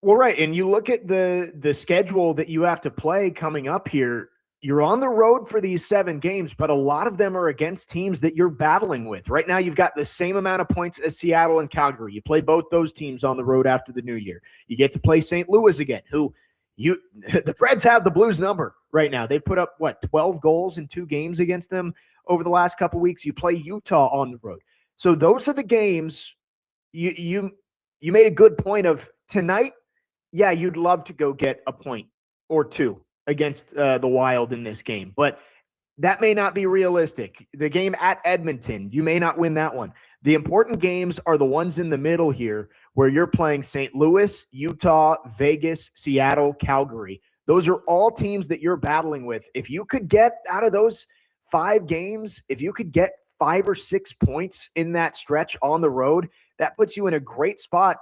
Well, right. And you look at the schedule that you have to play coming up here. You're on the road for these 7 games, but a lot of them are against teams that you're battling with. Right now, you've got the same amount of points as Seattle and Calgary. You play both those teams on the road after the new year. You get to play St. Louis again, who the Preds have the Blues number right now. They put up, 12 goals in 2 games against them over the last couple of weeks. You play Utah on the road. So those are the games you made a good point of tonight. Yeah, you'd love to go get a point or 2 against the Wild in this game, but that may not be realistic. The game at Edmonton, you may not win that one. The important games are the ones in the middle here where you're playing St. Louis, Utah, Vegas, Seattle, Calgary. Those are all teams that you're battling with. If you could get out of those 5 games, if you could get 5 or 6 points in that stretch on the road, that puts you in a great spot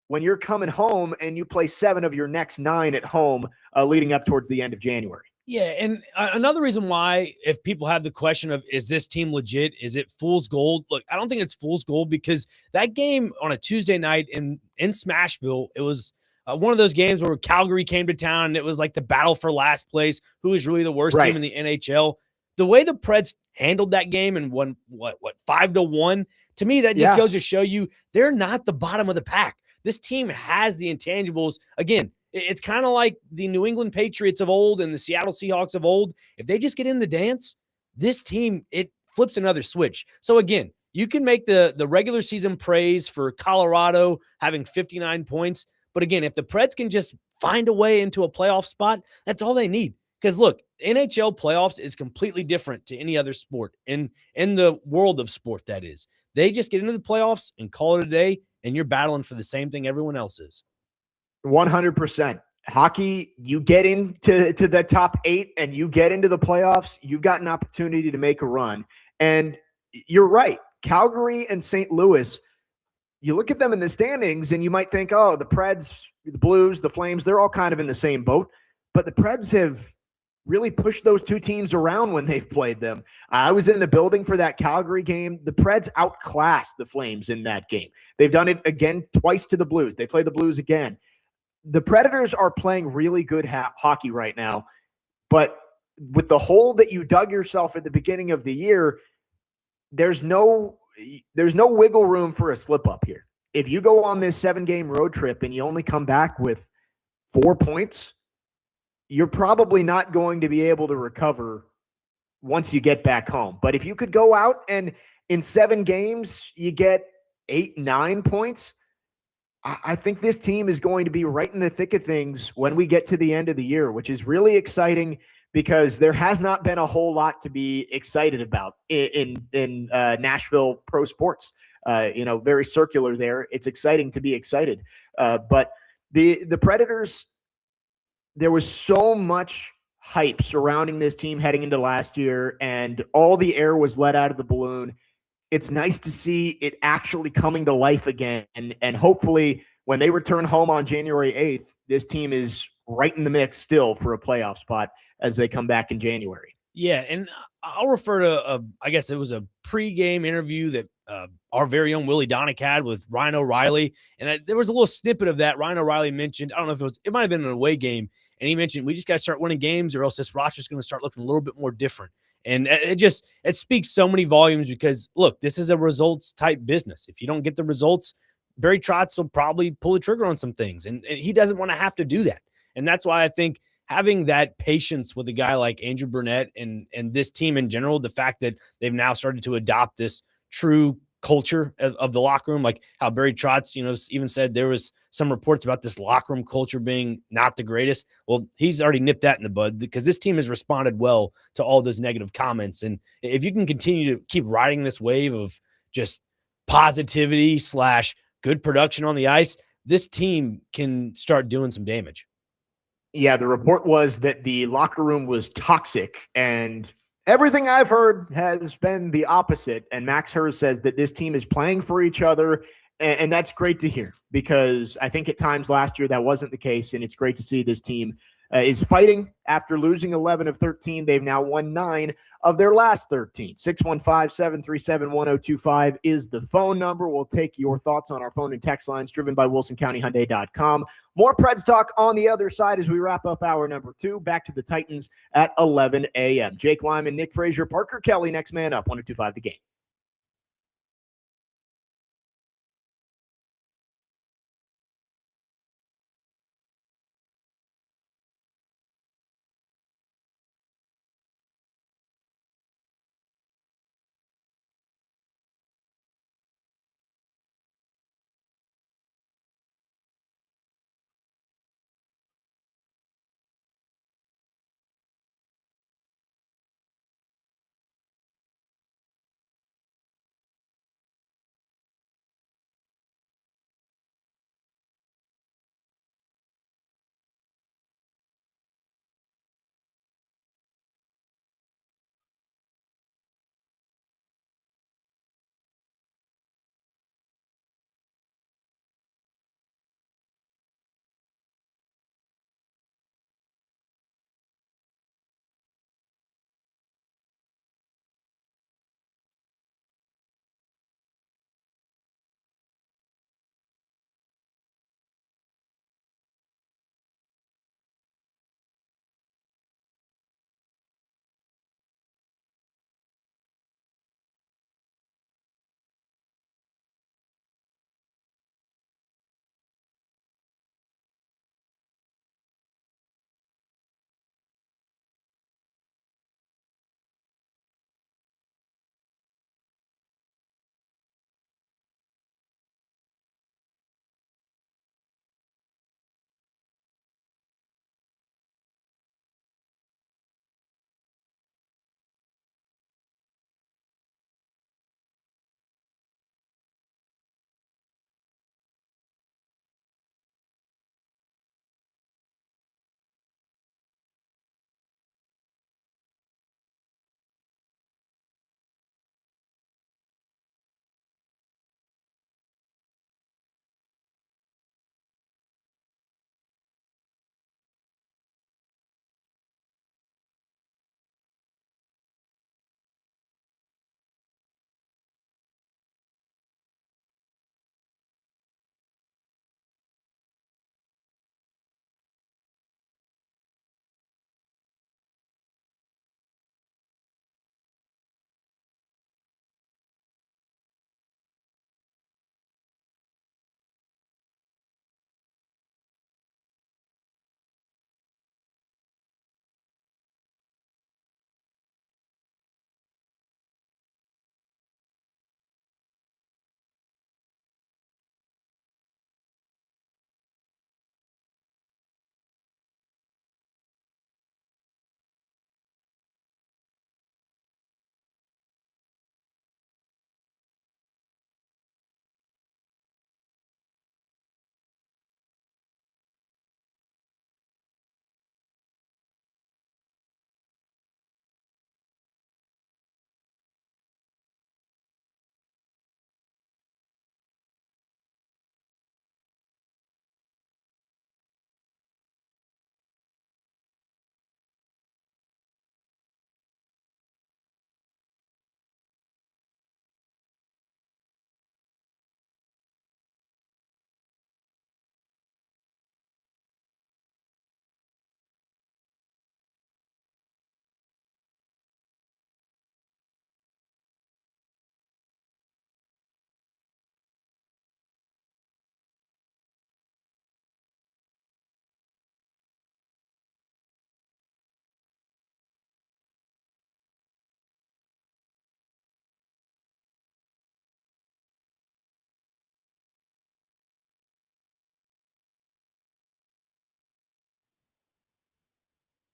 when you're coming home and you play 7 of your next 9 at home leading up towards the end of January. Yeah, and another reason why, if people have the question of, is this team legit? Is it fool's gold? Look, I don't think it's fool's gold because that game on a Tuesday night in Smashville, it was one of those games where Calgary came to town and it was like the battle for last place, who is really the worst team in the NHL. The way the Preds handled that game and won, what 5-1, to me, that just goes to show you they're not the bottom of the pack. This team has the intangibles. Again, it's kind of like the New England Patriots of old and the Seattle Seahawks of old. If they just get in the dance, this team, it flips another switch. So again, you can make the regular season praise for Colorado having 59 points. But again, if the Preds can just find a way into a playoff spot, that's all they need. Because look, NHL playoffs is completely different to any other sport in the world of sport, that is. They just get into the playoffs and call it a day, and you're battling for the same thing everyone else is. 100%. Hockey, you get into the top 8 and you get into the playoffs, you've got an opportunity to make a run. And you're right. Calgary and St. Louis, you look at them in the standings and you might think, oh, the Preds, the Blues, the Flames, they're all kind of in the same boat. But the Preds have really pushed those two teams around when they've played them. I was in the building for that Calgary game. The Preds outclassed the Flames in that game. They've done it again twice to the Blues. They play the Blues again. The Predators are playing really good hockey right now, but with the hole that you dug yourself at the beginning of the year, there's no wiggle room for a slip up here. If you go on this 7-game road trip and you only come back with 4 points, you're probably not going to be able to recover once you get back home. But if you could go out and in 7 games, you get 8, 9 points, I think this team is going to be right in the thick of things when we get to the end of the year, which is really exciting because there has not been a whole lot to be excited about in Nashville pro sports. Very circular there. It's exciting to be excited. But the Predators, there was so much hype surrounding this team heading into last year, and all the air was let out of the balloon. It's nice to see it actually coming to life again. And hopefully when they return home on January 8th, this team is right in the mix still for a playoff spot as they come back in January. Yeah, and I'll refer to, I guess it was a pregame interview that our very own Willie Donick had with Ryan O'Reilly. And there was a little snippet of that. Ryan O'Reilly mentioned, I don't know if it might have been an away game. And he mentioned, we just got to start winning games or else this roster is going to start looking a little bit more different. And it speaks so many volumes because, look, this is a results-type business. If you don't get the results, Barry Trotz will probably pull the trigger on some things, and he doesn't want to have to do that. And that's why I think having that patience with a guy like Andrew Burnett and this team in general, the fact that they've now started to adopt this true culture of the locker room, like how Barry Trotz, even said there was some reports about this locker room culture being not the greatest. Well, he's already nipped that in the bud because this team has responded well to all those negative comments. And if you can continue to keep riding this wave of just positivity / good production on the ice, this team can start doing some damage. Yeah, the report was that the locker room was toxic, and everything I've heard has been the opposite. And Max Hers says that this team is playing for each other, and that's great to hear because I think at times last year that wasn't the case, and it's great to see this team is fighting after losing 11 of 13. They've now won 9 of their last 13. 615-737-1025 is the phone number. We'll take your thoughts on our phone and text lines driven by WilsonCountyHyundai.com. More Preds talk on the other side as we wrap up hour number 2. Back to the Titans at 11 a.m. Jake Lyman, Nick Frazier, Parker Kelly, next man up, 102.5 The Game.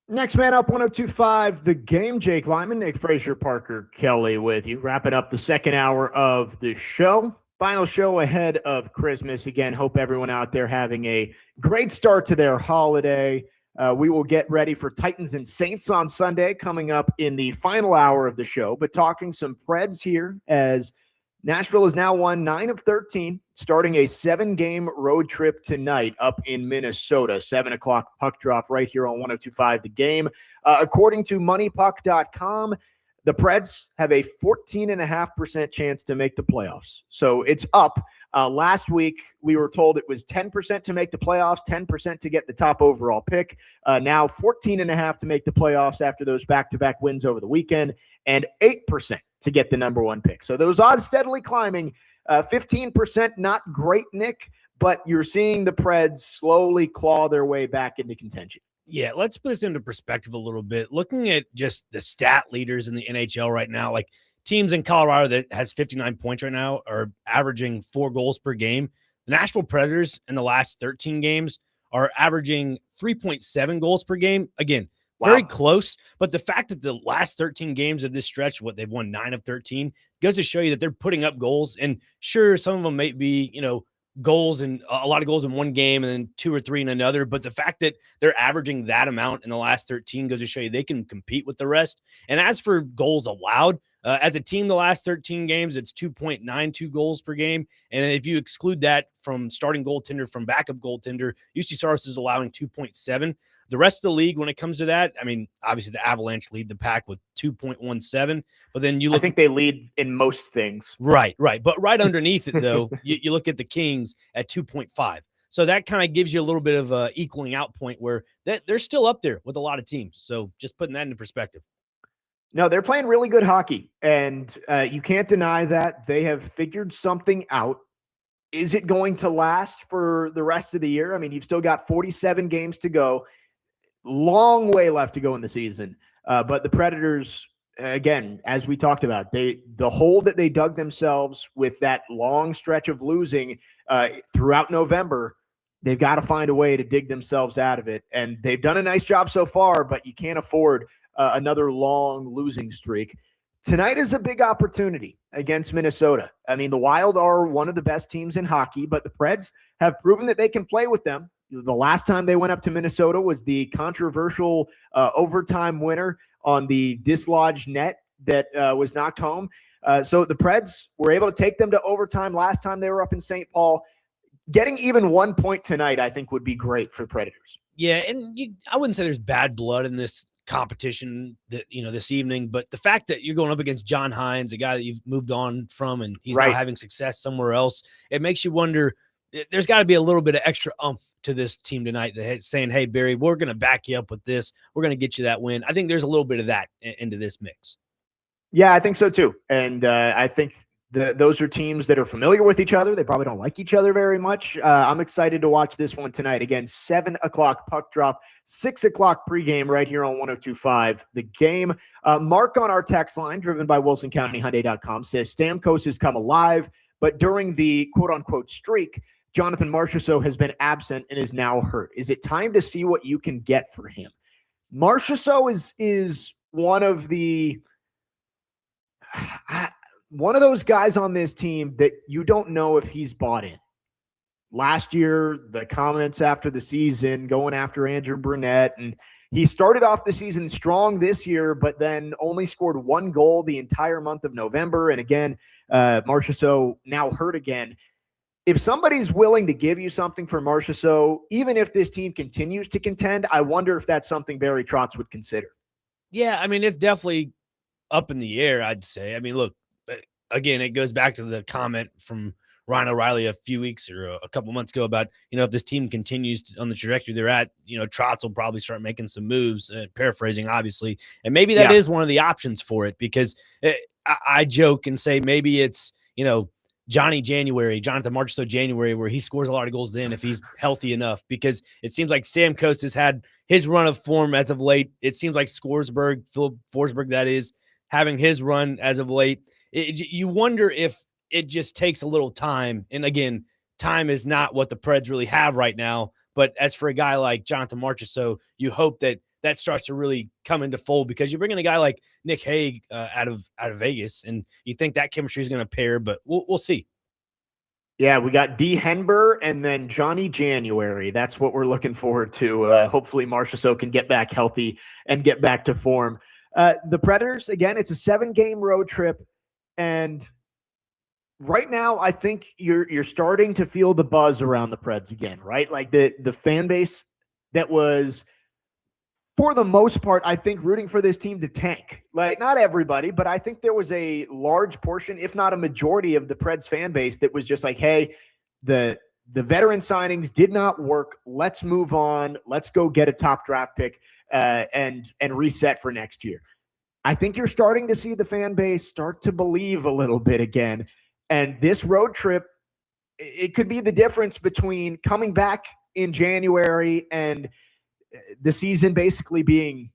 Next man up, 102.5, The Game. Jake Lyman, Nick Frazier, Parker Kelly with you. Wrapping up the second hour of the show. Final show ahead of Christmas. Again, hope everyone out there having a great start to their holiday. We will get ready for Titans and Saints on Sunday coming up in the final hour of the show. But talking some Preds here as Nashville has now won 9 of 13, starting a 7-game road trip tonight up in Minnesota. 7 o'clock puck drop right here on 102.5 The Game. According to moneypuck.com, the Preds have a 14.5% chance to make the playoffs. So it's up. Last week, we were told it was 10% to make the playoffs, 10% to get the top overall pick. Now 14.5% to make the playoffs after those back-to-back wins over the weekend, and 8% to get the number one pick. So those odds steadily climbing. 15%, not great, Nick, but you're seeing the Preds slowly claw their way back into contention. Yeah, let's put this into perspective a little bit. Looking at just the stat leaders in the NHL right now, like teams in Colorado that has 59 points right now are averaging 4 goals per game. The Nashville Predators in the last 13 games are averaging 3.7 goals per game. Again, very close, but the fact that the last 13 games of this stretch, they've won 9 of 13, goes to show you that they're putting up goals. And sure, some of them may be, goals and a lot of goals in one game and then 2 or 3 in another. But the fact that they're averaging that amount in the last 13 goes to show you they can compete with the rest. And as for goals allowed, as a team, the last 13 games, it's 2.92 goals per game. And if you exclude that from starting goaltender, from backup goaltender, UC Saros is allowing 2.7. The rest of the league, when it comes to that, I mean, obviously the Avalanche lead the pack with 2.17, but then you look. I think they lead in most things. Right. But right underneath it, though, you look at the Kings at 2.5. So that kind of gives you a little bit of a equaling out point where they're still up there with a lot of teams. So just putting that into perspective. No, they're playing really good hockey, and you can't deny that. They have figured something out. Is it going to last for the rest of the year? I mean, you've still got 47 games to go. Long way left to go in the season. But the Predators, again, as we talked about, the hole that they dug themselves with that long stretch of losing throughout November, they've got to find a way to dig themselves out of it. And they've done a nice job so far, but you can't afford another long losing streak. Tonight is a big opportunity against Minnesota. I mean, the Wild are one of the best teams in hockey, but the Preds have proven that they can play with them. The last time they went up to Minnesota was the controversial overtime winner on the dislodged net that was knocked home. So the Preds were able to take them to overtime last time they were up in St. Paul. Getting even 1 point tonight, I think, would be great for Predators. Yeah, and I wouldn't say there's bad blood in this competition that this evening, but the fact that you're going up against John Hines, a guy that you've moved on from, and he's now having success somewhere else, it makes you wonder. There's got to be a little bit of extra oomph to this team tonight that saying, hey, Barry, we're going to back you up with this. We're going to get you that win. I think there's a little bit of that into this mix. Yeah, I think so too. And I think those are teams that are familiar with each other. They probably don't like each other very much. I'm excited to watch this one tonight. Again, 7 o'clock puck drop, 6 o'clock pregame right here on 102.5 The Game. Mark on our text line, driven by WilsonCountyHyundai.com, says Stamkos has come alive, but during the quote-unquote streak, Jonathan Marchessault has been absent and is now hurt. Is it time to see what you can get for him? Marchessault is one of those guys on this team that you don't know if he's bought in. Last year, the comments after the season, going after Andrew Brunette, and he started off the season strong this year, but then only scored 1 goal the entire month of November. And again, Marchessault now hurt again. If somebody's willing to give you something for Marchessault, even if this team continues to contend, I wonder if that's something Barry Trotz would consider. Yeah, I mean, it's definitely up in the air, I'd say. I mean, look, again, it goes back to the comment from Ryan O'Reilly a few weeks or a couple months ago about, if this team continues on the trajectory they're at, Trotz will probably start making some moves, paraphrasing, obviously. And maybe that is one of the options for it, because I joke and say maybe it's, Jonathan Marchessault January, where he scores a lot of goals then if he's healthy enough, because it seems like Stamkos has had his run of form as of late. It seems like Philip Forsberg, that is, having his run as of late. You wonder if it just takes a little time. And again, time is not what the Preds really have right now. But as for a guy like Jonathan Marchessault, you hope that that starts to really come into fold because you're bringing a guy like Nick Hague out of Vegas, and you think that chemistry is going to pair, but we'll see. Yeah, we got D. Henber and then Johnny January. That's what we're looking forward to. Hopefully Marchessault can get back healthy and get back to form. The Predators, again, it's a 7-game road trip, and right now I think you're starting to feel the buzz around the Preds again, right? Like the fan base that was, for the most part, I think, rooting for this team to tank. Like, not everybody, but I think there was a large portion, if not a majority, of the Preds fan base that was just like, hey, the veteran signings did not work. Let's move on. Let's go get a top draft pick and reset for next year. I think you're starting to see the fan base start to believe a little bit again. And this road trip, it could be the difference between coming back in January and the season basically being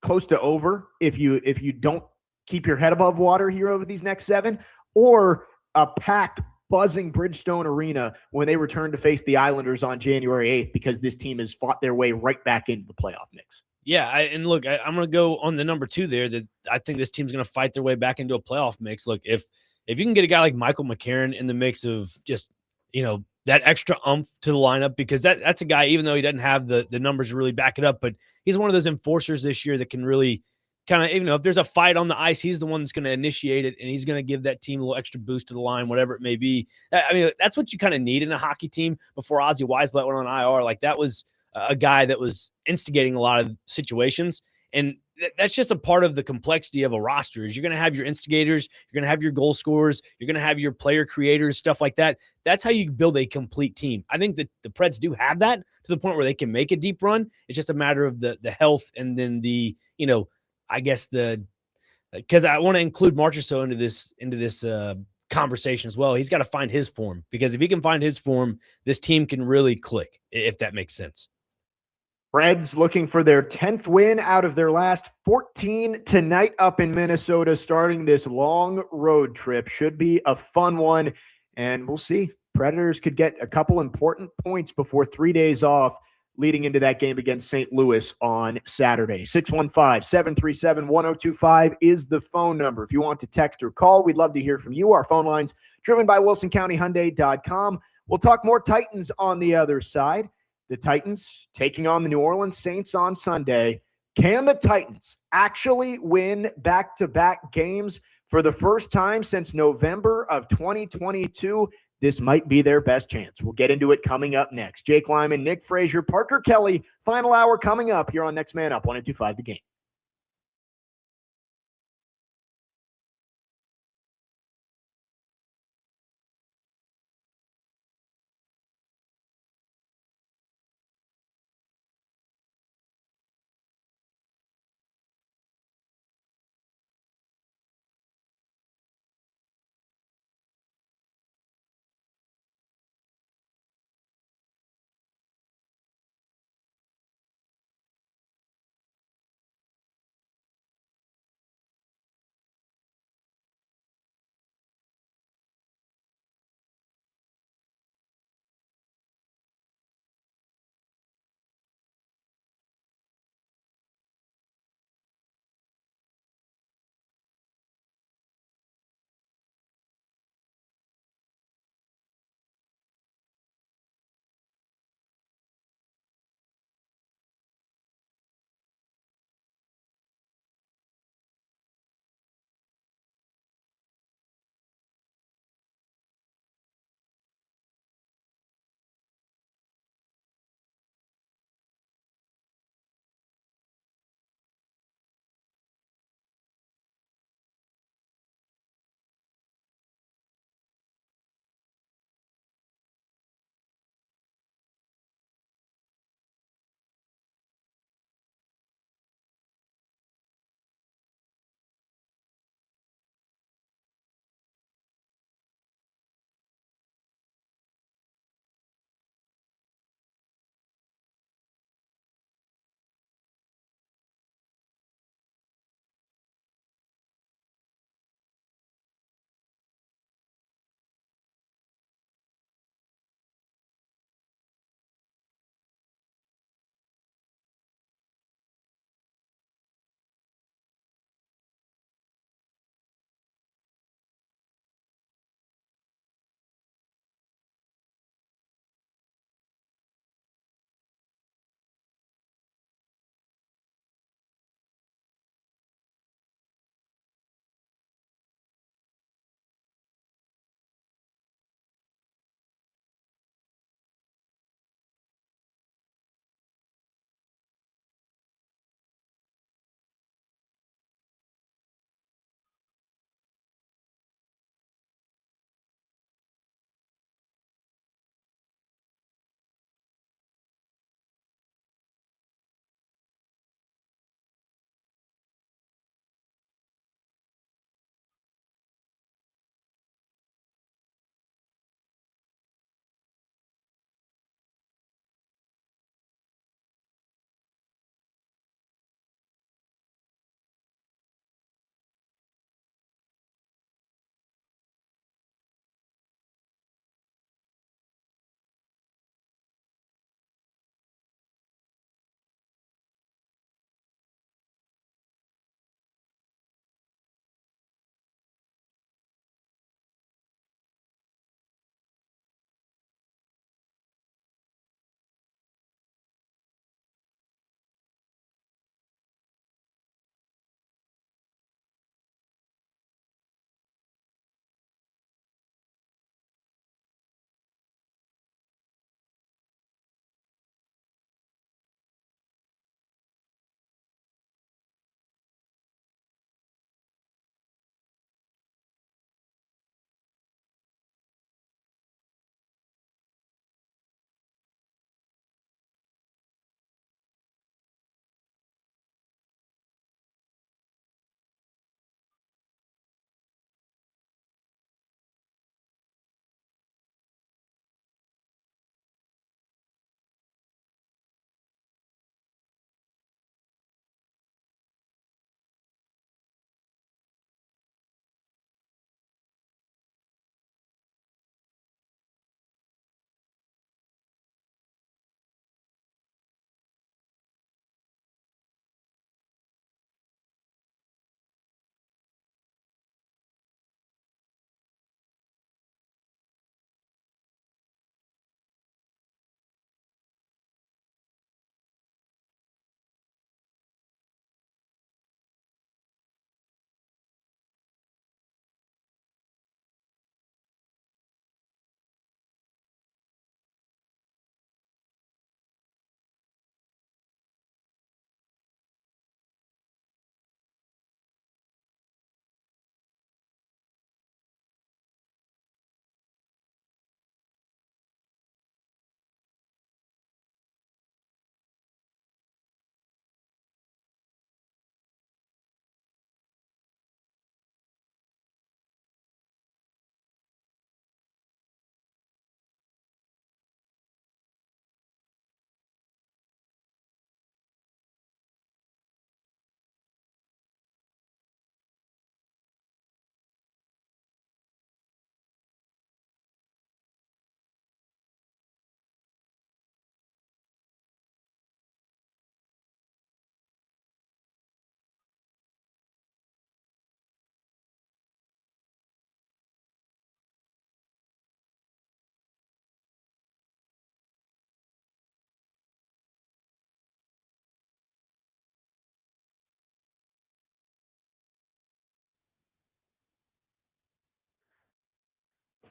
close to over if you don't keep your head above water here over these next 7, or a packed, buzzing Bridgestone Arena when they return to face the Islanders on January 8th, because this team has fought their way right back into the playoff mix. Yeah, I'm going to go on the number 2 there, that I think this team's going to fight their way back into a playoff mix. Look, if you can get a guy like Michael McCarron in the mix of just, that extra oomph to the lineup, because that's a guy, even though he doesn't have the numbers to really back it up, but he's one of those enforcers this year that can really kind of, if there's a fight on the ice, he's the one that's going to initiate it, and he's going to give that team a little extra boost to the line, whatever it may be. I mean, that's what you kind of need in a hockey team. Before Ozzy Weisblatt went on IR, like, that was a guy that was instigating a lot of situations. And that's just a part of the complexity of a roster, is you're going to have your instigators, you're going to have your goal scorers, you're going to have your player creators, stuff like that. That's how you build a complete team. I think that the Preds do have that to the point where they can make a deep run. It's just a matter of the health, and then I guess because I want to include Marchessault into this conversation as well. He's got to find his form, because if he can find his form, this team can really click, if that makes sense. Preds looking for their 10th win out of their last 14 tonight up in Minnesota, starting this long road trip. Should be a fun one, and we'll see. Predators could get a couple important points before 3 days off leading into that game against St. Louis on Saturday. 615-737-1025 is the phone number. If you want to text or call, we'd love to hear from you. Our phone line's driven by WilsonCountyHyundai.com. We'll talk more Titans on the other side. The Titans taking on the New Orleans Saints on Sunday. Can the Titans actually win back-to-back games for the first time since November of 2022? This might be their best chance. We'll get into it coming up next. Jake Lyman, Nick Frazier, Parker Kelly, final hour coming up here on Next Man Up, 102.5 The Game.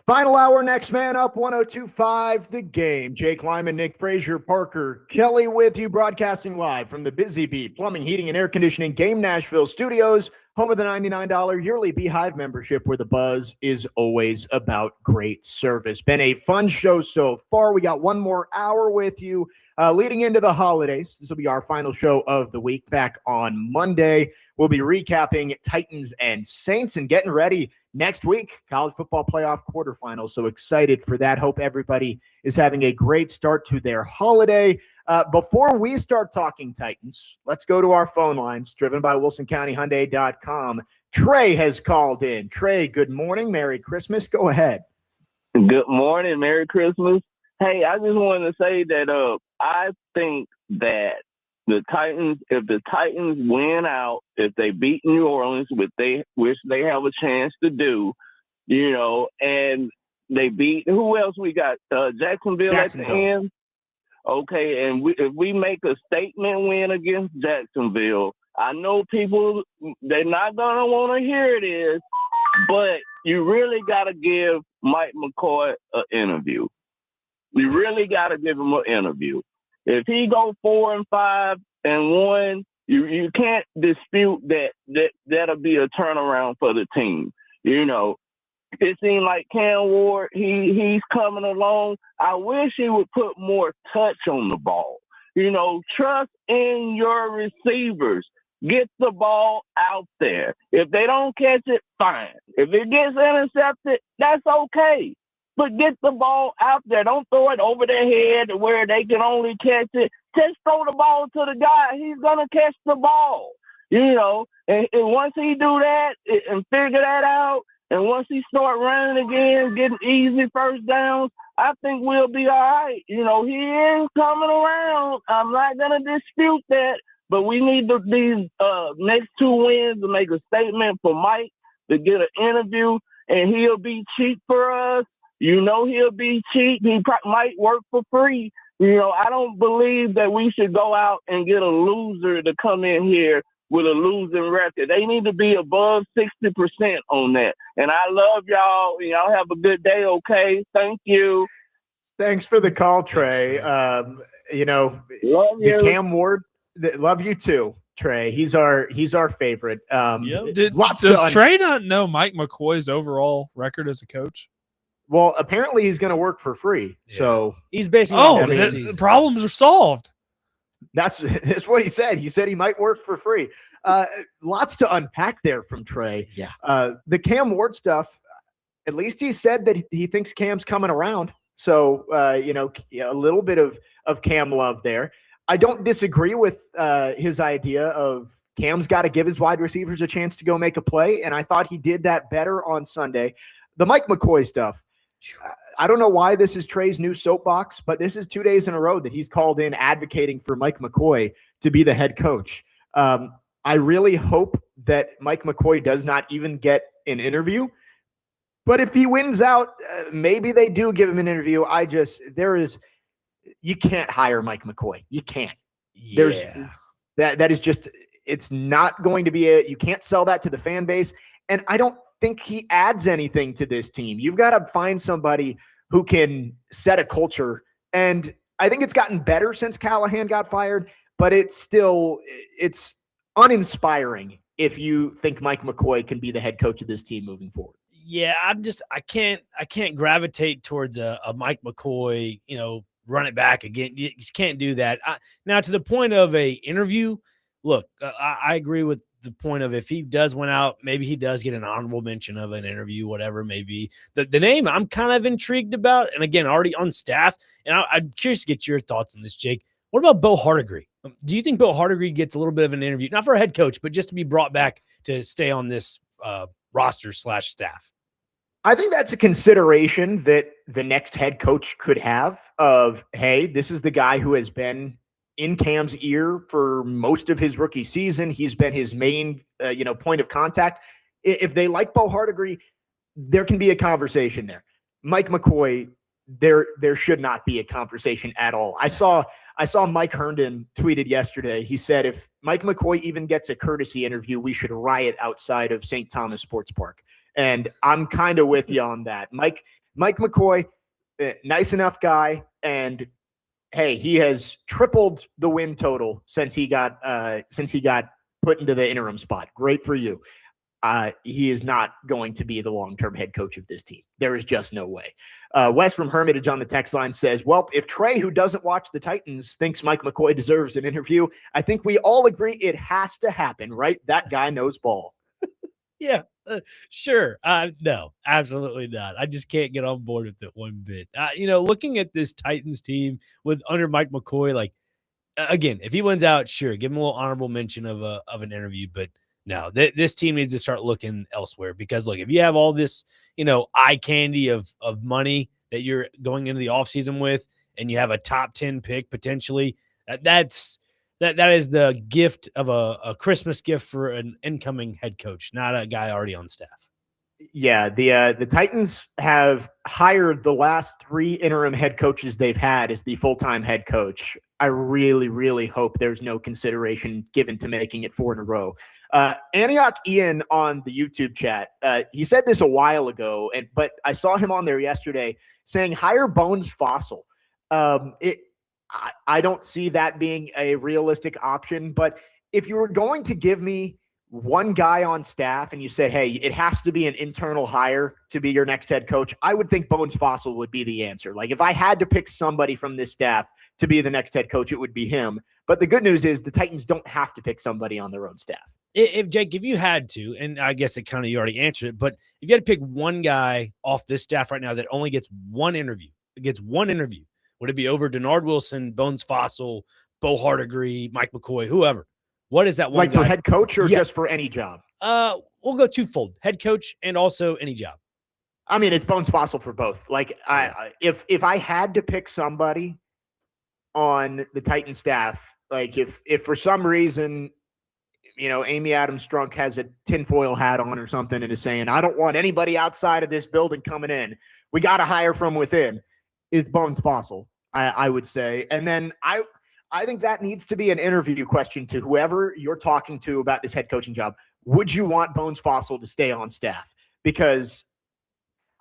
Final hour, next man up, 102.5 The Game. Jake Lyman, Nick Frazier, Parker Kelly with you, broadcasting live from the Busy Bee Plumbing, Heating, and Air Conditioning Game Nashville studios, home of the $99 yearly Beehive membership, where the buzz is always about great service. Been a fun show so far. We got one more hour with you leading into the holidays. This will be our final show of the week. Back on Monday, we'll be recapping Titans and Saints and getting ready next week, college football playoff quarterfinals. So excited for that. Hope everybody is having a great start to their holiday. Before we start talking Titans, let's go to our phone lines, driven by WilsonCountyHyundai.com. Trey has called in. Trey, good morning. Merry Christmas. Go ahead. Good morning. Merry Christmas. Hey, I just wanted to say that I think that the Titans, if the Titans win out, if they beat New Orleans, which they have a chance to do, and they beat, who else we got? Jacksonville at the end. Okay, and if we make a statement win against Jacksonville, I know people, they're not going to want to hear this, but you really got to give Mike McCoy an interview. You really got to give him an interview. If he go 4-5-1, you can't dispute that'll be a turnaround for the team. It seems like Cam Ward, he's coming along. I wish he would put more touch on the ball. Trust in your receivers. Get the ball out there. If they don't catch it, fine. If it gets intercepted, that's okay. But get the ball out there. Don't throw it over their head where they can only catch it. Just throw the ball to the guy. He's going to catch the ball. And once he do that and figure that out, and once he start running again, getting easy first downs, I think we'll be all right. He is coming around. I'm not going to dispute that. But we need these next 2 wins to make a statement for Mike to get an interview, and he'll be cheap for us. He'll be cheap. He might work for free. I don't believe that we should go out and get a loser to come in here with a losing record. They need to be above 60% on that. And I love y'all. Y'all have a good day, okay? Thank you. Thanks for the call, Trey. Love the Cam Ward, love you too, Trey. He's our favorite. Does Trey not know Mike McCoy's overall record as a coach? Well, apparently he's going to work for free. Yeah. So he's basically the problems are solved. That's what he said. He said he might work for free. Lots to unpack there from Trey. Yeah. The Cam Ward stuff, at least he said that he thinks Cam's coming around. So, a little bit of Cam love there. I don't disagree with his idea of Cam's got to give his wide receivers a chance to go make a play, and I thought he did that better on Sunday. The Mike McCoy stuff, I don't know why this is Trey's new soapbox, but this is 2 days in a row that he's called in advocating for Mike McCoy to be the head coach. I really hope that Mike McCoy does not even get an interview. But if he wins out, maybe they do give him an interview. You can't hire Mike McCoy. You can't. That is just, it's not going to be you can't sell that to the fan base. And I don't think he adds anything to this team. You've got to find somebody who can set a culture. And I think it's gotten better since Callahan got fired, but it's uninspiring if you think Mike McCoy can be the head coach of this team moving forward. Yeah, I can't gravitate towards a Mike McCoy, run it back again. You just can't do that. Now, to the point of a interview, look, I agree with the point of if he does win out, maybe he does get an honorable mention of an interview, whatever it may be. The name I'm kind of intrigued about, and again, already on staff, and I'm curious to get your thoughts on this, Jake. What about Bill Hardigree? Do you think Bill Hardigree gets a little bit of an interview, not for a head coach, but just to be brought back to stay on this roster/staff? I think that's a consideration that the next head coach could have of, hey, this is the guy who has been in Cam's ear for most of his rookie season. He's been his main, point of contact. If they like Bo Hardigree, there can be a conversation there. Mike McCoy, there should not be a conversation at all. I saw Mike Herndon tweeted yesterday. He said, if Mike McCoy even gets a courtesy interview, we should riot outside of St. Thomas Sports Park. And I'm kind of with you on that. Mike Mike McCoy, nice enough guy, and hey, he has tripled the win total since he got put into the interim spot. Great for you. He is not going to be the long-term head coach of this team. There is just no way. Wes from Hermitage on the text line says, well, if Trey, who doesn't watch the Titans, thinks Mike McCoy deserves an interview, I think we all agree it has to happen, right? That guy knows ball. Yeah, sure. No, absolutely not. I just can't get on board with it one bit. Looking at this Titans team with under Mike McCoy, like, again, if he wins out, sure, give him a little honorable mention of an interview, but no, this team needs to start looking elsewhere because, look, if you have all this, eye candy of money that you're going into the offseason with and you have a top 10 pick potentially, that is the gift of a Christmas gift for an incoming head coach, not a guy already on staff. Yeah, the Titans have hired the last 3 interim head coaches they've had as the full-time head coach. I really, really hope there's no consideration given to making it 4 in a row. Antioch Ian on the YouTube chat, he said this a while ago, but I saw him on there yesterday saying hire Bones Fossil. I don't see that being a realistic option, but if you were going to give me one guy on staff and you said, hey, it has to be an internal hire to be your next head coach, I would think Bones Fossil would be the answer. Like, if I had to pick somebody from this staff to be the next head coach, it would be him. But the good news is the Titans don't have to pick somebody on their own staff. If Jake, if you had to, and I guess you already answered it, but if you had to pick one guy off this staff right now that only gets one interview, would it be over Denard Wilson, Bones Fossil, Bo Hardigree, Mike McCoy, whoever? What is that one like guy? For head coach or just for any job? We'll go twofold: head coach and also any job. I mean, it's Bones Fossil for both. Like, if I had to pick somebody on the Titan staff, like if for some reason, Amy Adams Strunk has a tinfoil hat on or something and is saying, I don't want anybody outside of this building coming in, we got to hire from within, is Bones Fossil, I would say. And then I think that needs to be an interview question to whoever you're talking to about this head coaching job. Would you want Bones Fossil to stay on staff? Because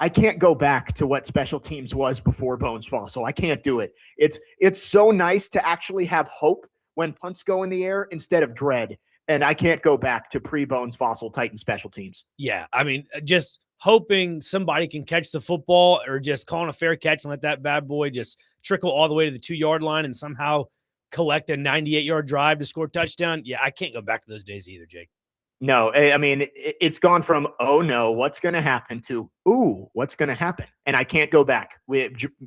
I can't go back to what special teams was before Bones Fossil. I can't do it. It's so nice to actually have hope when punts go in the air instead of dread. And I can't go back to pre-Bones Fossil Titan special teams. Yeah, I mean, just hoping somebody can catch the football or just calling a fair catch and let that bad boy just trickle all the way to the 2-yard line and somehow collect a 98-yard drive to score a touchdown. Yeah, I can't go back to those days either, Jake. No, I mean, it's gone from, oh, no, what's going to happen to, ooh, what's going to happen? And I can't go back.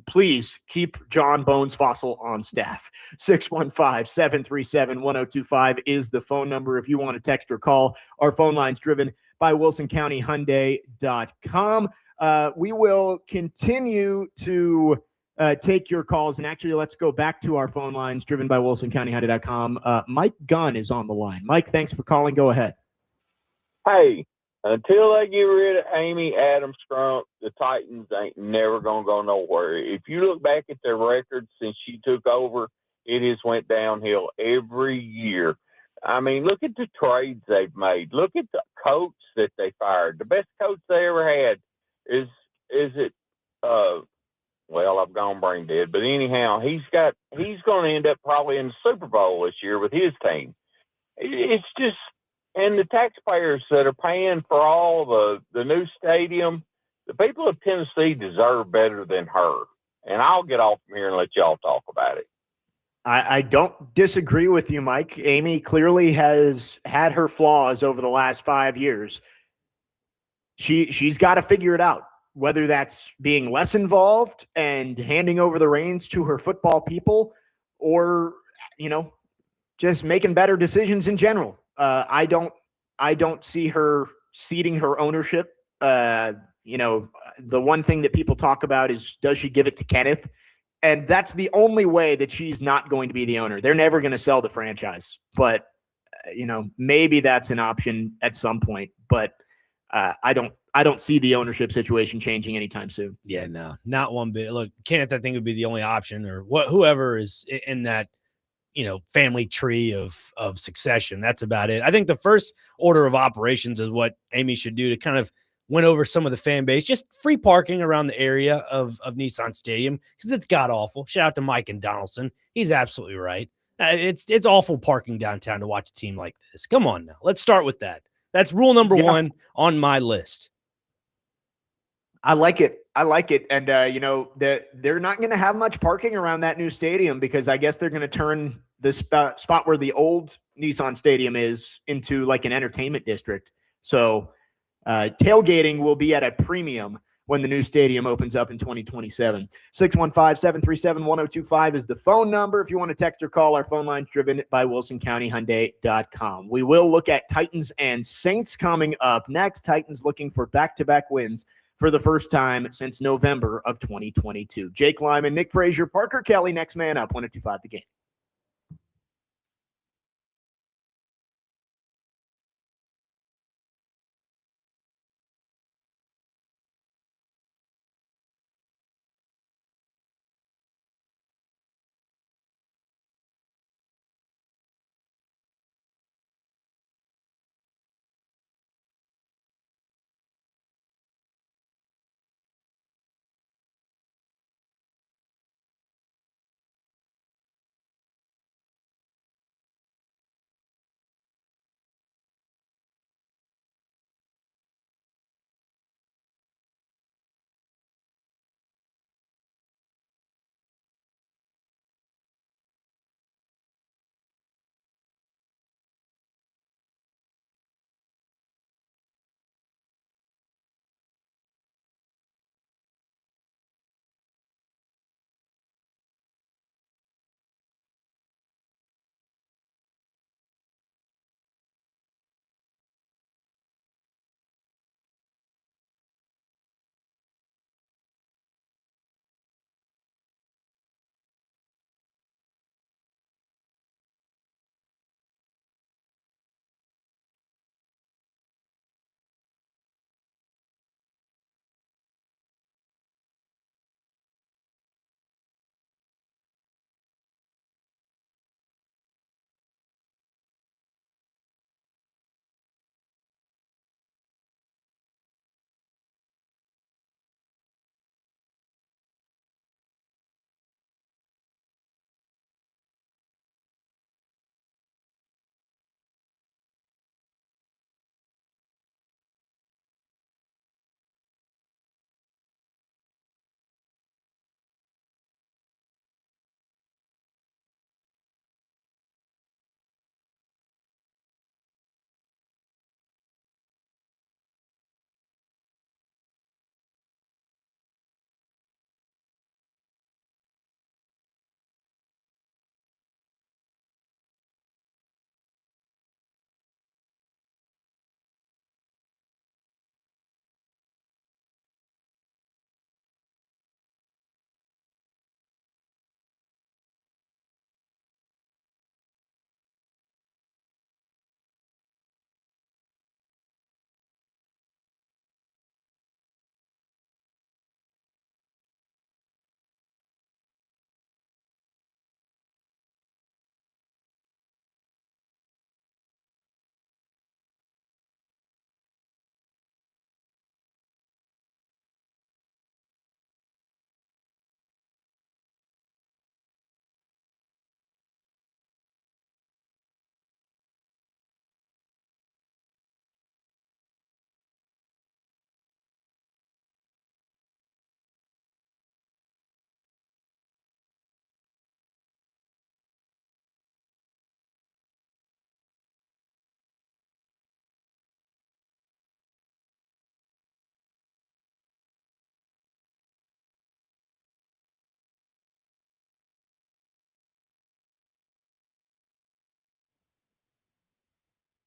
Please keep John Bones Fossil on staff. 615-737-1025 is the phone number if you want to text or call. Our phone line's driven by WilsonCountyHyundai.com. We will continue to take your calls. And actually, let's go back to our phone lines driven by WilsonCountyHyundai.com. Mike Gunn is on the line. Mike, thanks for calling. Go ahead. Hey, until they get rid of Amy Adams Strunk, the Titans ain't never going to go nowhere. If you look back at their record since she took over, it has went downhill every year. I mean, look at the trades they've made. Look at the coach that they fired. The best coach they ever had is it well, I've gone brain dead, but anyhow, he's going to end up probably in the Super Bowl this year with his team. It's just, and the taxpayers that are paying for all the new stadium, the people of Tennessee deserve better than her. And I'll get off from here and let y'all talk about it. I don't disagree with you, Mike. Amy clearly has had her flaws over the last 5 years. She's got to figure it out, whether that's being less involved and handing over the reins to her football people or, just making better decisions in general. I don't see her ceding her ownership. The one thing that people talk about is, does she give it to Kenneth? And that's the only way that she's not going to be the owner. They're never going to sell the franchise, but maybe that's an option at some point, but I don't see the ownership situation changing anytime soon. Yeah, no, not one bit. Look, Kenneth, I think would be the only option, or whoever is in that, family tree of succession. That's about it. I think the first order of operations is what Amy should do to kind of went over some of the fan base, just free parking around the area of Nissan Stadium because it's god awful. Shout out to Mike and Donaldson. He's absolutely right. It's awful parking downtown to watch a team like this. Come on now. Let's start with that. That's rule number one on my list. I like it. And, they're not going to have much parking around that new stadium because I guess they're going to turn the spot where the old Nissan Stadium is into like an entertainment district. So tailgating will be at a premium when the new stadium opens up in 2027. 615-737-1025 is the phone number. If you want to text or call, our phone line's driven by WilsonCountyHyundai.com. We will look at Titans and Saints coming up next. Titans looking for back-to-back wins for the first time since November of 2022. Jake Lyman, Nick Frazier, Parker Kelly, next man up, 102.5 The Game.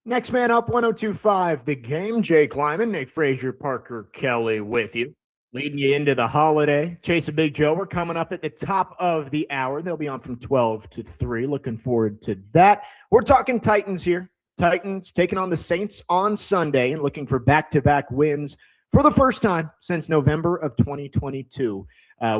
Next man up, 102.5 The Game. Jake Lyman, Nick Frazier, Parker Kelly with you. Leading you into the holiday. Chase and Big Joe, we're coming up at the top of the hour. They'll be on from 12 to 3. Looking forward to that. We're talking Titans here. Titans taking on the Saints on Sunday and looking for back-to-back wins for the first time since November of 2022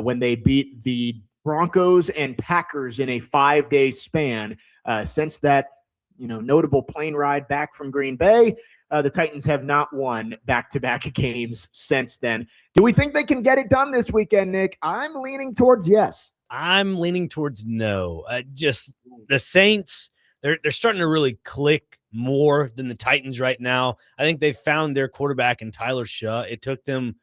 when they beat the Broncos and Packers in a 5-day span. Since that notable plane ride back from Green Bay. The Titans have not won back-to-back games since then. Do we think they can get it done this weekend, Nick? I'm leaning towards yes. I'm leaning towards no. Just the Saints, they're starting to really click more than the Titans right now. I think they've found their quarterback in Tyler Shutt. It took them,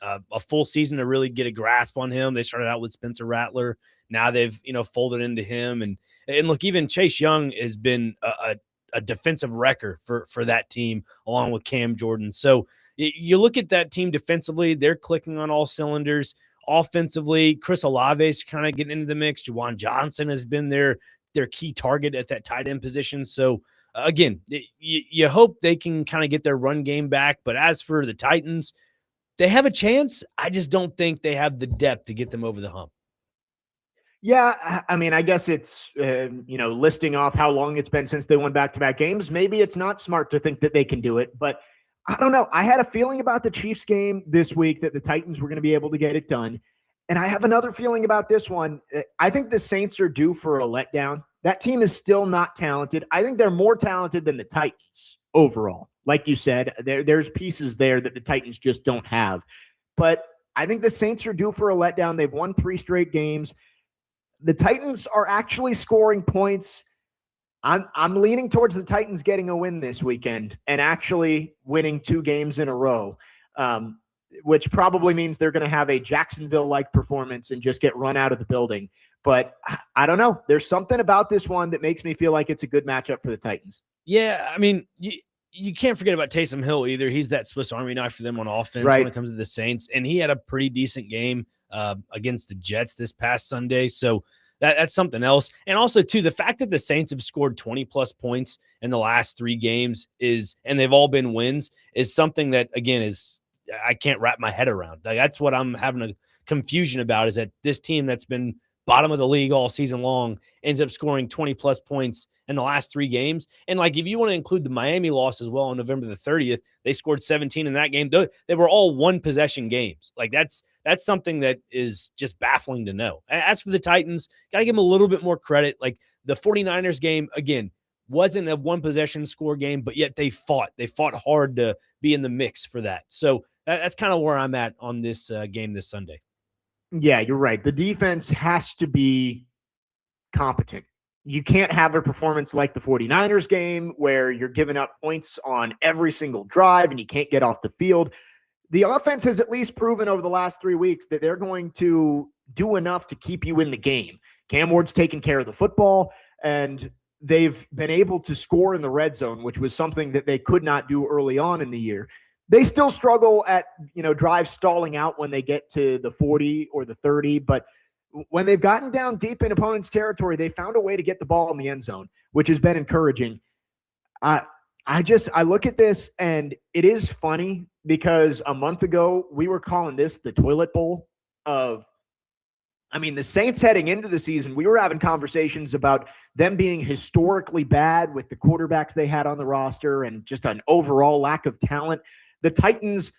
a full season to really get a grasp on him. They started out with Spencer Rattler. Now they've, folded into him. And look, even Chase Young has been a defensive wrecker for that team, along with Cam Jordan. So you look at that team defensively, they're clicking on all cylinders. Offensively, Chris Olave's kind of getting into the mix. Juwan Johnson has been their key target at that tight end position. So, again, you hope they can kind of get their run game back. But as for the Titans, they have a chance. I just don't think they have the depth to get them over the hump. Yeah, I mean, I guess it's, listing off how long it's been since they won back-to-back games. Maybe it's not smart to think that they can do it, but I don't know. I had a feeling about the Chiefs game this week that the Titans were going to be able to get it done. And I have another feeling about this one. I think the Saints are due for a letdown. That team is still not talented. I think they're more talented than the Titans overall. Like you said, there's pieces there that the Titans just don't have. But I think the Saints are due for a letdown. They've won 3 straight games. The Titans are actually scoring points. I'm leaning towards the Titans getting a win this weekend and actually winning 2 games in a row, which probably means they're going to have a Jacksonville-like performance and just get run out of the building. But I don't know. There's something about this one that makes me feel like it's a good matchup for the Titans. Yeah, I mean, you can't forget about Taysom Hill either. He's that Swiss Army knife for them on offense when it comes to the Saints, and he had a pretty decent game against the Jets this past Sunday. So that's something else. And also, too, the fact that the Saints have scored 20-plus points in the last 3 games and they've all been wins, is something that, again, I can't wrap my head around. That's what I'm having a confusion about, is that this team that's been bottom of the league all season long ends up scoring 20-plus points in the last 3 games. And, if you want to include the Miami loss as well on November the 30th, they scored 17 in that game. They were all one-possession games. That's something that is just baffling to know. As for the Titans, got to give them a little bit more credit. The 49ers game, again, wasn't a one-possession score game, but yet they fought. They fought hard to be in the mix for that. So that's kind of where I'm at on this game this Sunday. Yeah, you're right. The defense has to be competent. You can't have a performance like the 49ers game where you're giving up points on every single drive and you can't get off the field. The offense has at least proven over the last 3 weeks that they're going to do enough to keep you in the game. Cam Ward's taking care of the football, and they've been able to score in the red zone, which was something that they could not do early on in the year. They still struggle at, drives stalling out when they get to the 40 or the 30, but when they've gotten down deep in opponents' territory, they found a way to get the ball in the end zone, which has been encouraging. I look at this, and it is funny because a month ago we were calling this the toilet bowl of, the Saints heading into the season, we were having conversations about them being historically bad with the quarterbacks they had on the roster and just an overall lack of talent. The Titans,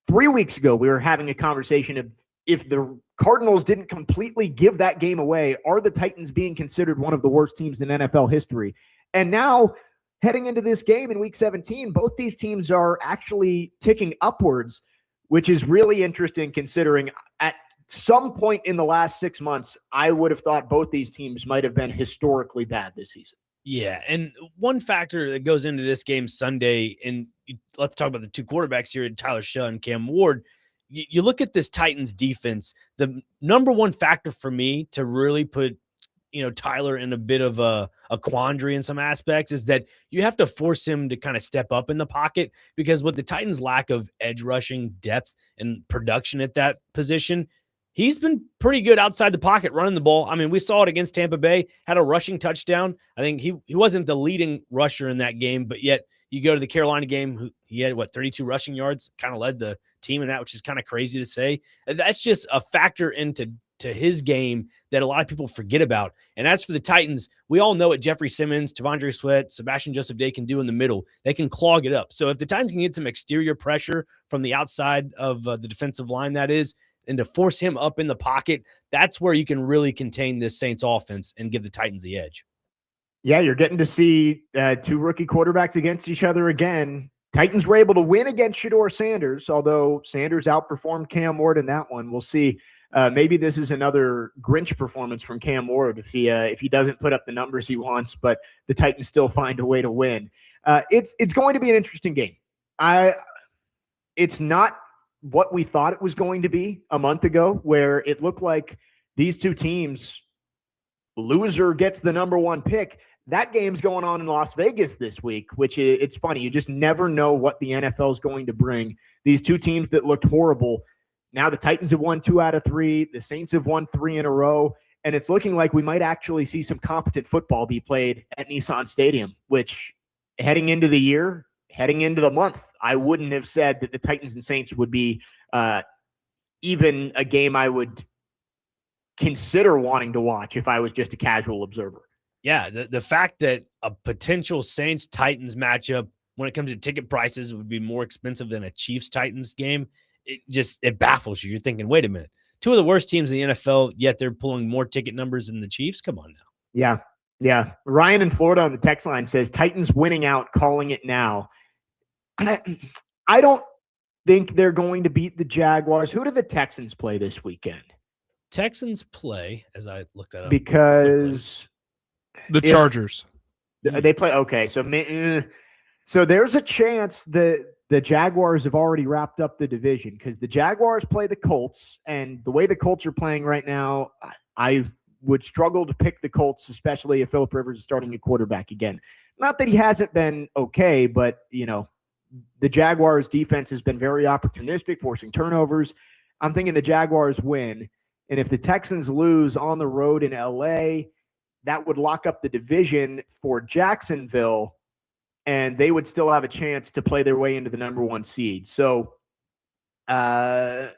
3 weeks ago, we were having a conversation of, if the Cardinals didn't completely give that game away, are the Titans being considered one of the worst teams in NFL history? And now, heading into this game in Week 17, both these teams are actually ticking upwards, which is really interesting considering at some point in the last 6 months, I would have thought both these teams might have been historically bad this season. Yeah, and one factor that goes into this game Sunday, and let's talk about the 2 quarterbacks here, Tyler Shutt and Cam Ward. You look at this Titans defense, the number one factor for me to really put, Tyler in a bit of a quandary in some aspects is that you have to force him to kind of step up in the pocket, because with the Titans' lack of edge rushing depth and production at that position, he's been pretty good outside the pocket running the ball. We saw it against Tampa Bay, had a rushing touchdown. I think he wasn't the leading rusher in that game, but yet you go to the Carolina game, he had, 32 rushing yards, kind of led the team in that, which is kind of crazy to say. That's just a factor into his game that a lot of people forget about. And as for the Titans, we all know what Jeffrey Simmons, Tavondre Sweat, Sebastian Joseph Day can do in the middle. They can clog it up. So if the Titans can get some exterior pressure from the outside of the defensive line, that is, and to force him up in the pocket, that's where you can really contain this Saints offense and give the Titans the edge. Yeah, you're getting to see two rookie quarterbacks against each other again. Titans were able to win against Shedeur Sanders, although Sanders outperformed Cam Ward in that one. We'll see. Maybe this is another Grinch performance from Cam Ward if he doesn't put up the numbers he wants, but the Titans still find a way to win. It's going to be an interesting game. It's not what we thought it was going to be a month ago, where it looked like these two teams, loser gets the number one pick. That game's going on in Las Vegas this week, which it's funny. You just never know what the NFL is going to bring. These two teams that looked horrible. Now the Titans have won 2 out of 3. The Saints have won 3 in a row. And it's looking like we might actually see some competent football be played at Nissan Stadium, which heading into the year, heading into the month, I wouldn't have said that the Titans and Saints would be even a game I would consider wanting to watch if I was just a casual observer. Yeah, the fact that a potential Saints-Titans matchup when it comes to ticket prices would be more expensive than a Chiefs-Titans game, it baffles you. You're thinking, wait a minute, two of the worst teams in the NFL, yet they're pulling more ticket numbers than the Chiefs? Come on now. Yeah. Ryan in Florida on the text line says, Titans winning out, calling it now. I don't think they're going to beat the Jaguars. Who do the Texans play this weekend? Texans play, as I looked that up. Because the Chargers. They play, okay. So there's a chance that the Jaguars have already wrapped up the division, because the Jaguars play the Colts, and the way the Colts are playing right now, I would struggle to pick the Colts, especially if Phillip Rivers is starting a quarterback again. Not that he hasn't been okay, but, the Jaguars defense has been very opportunistic, forcing turnovers. I'm thinking the Jaguars win. And if the Texans lose on the road in LA, that would lock up the division for Jacksonville, and they would still have a chance to play their way into the number one seed. So I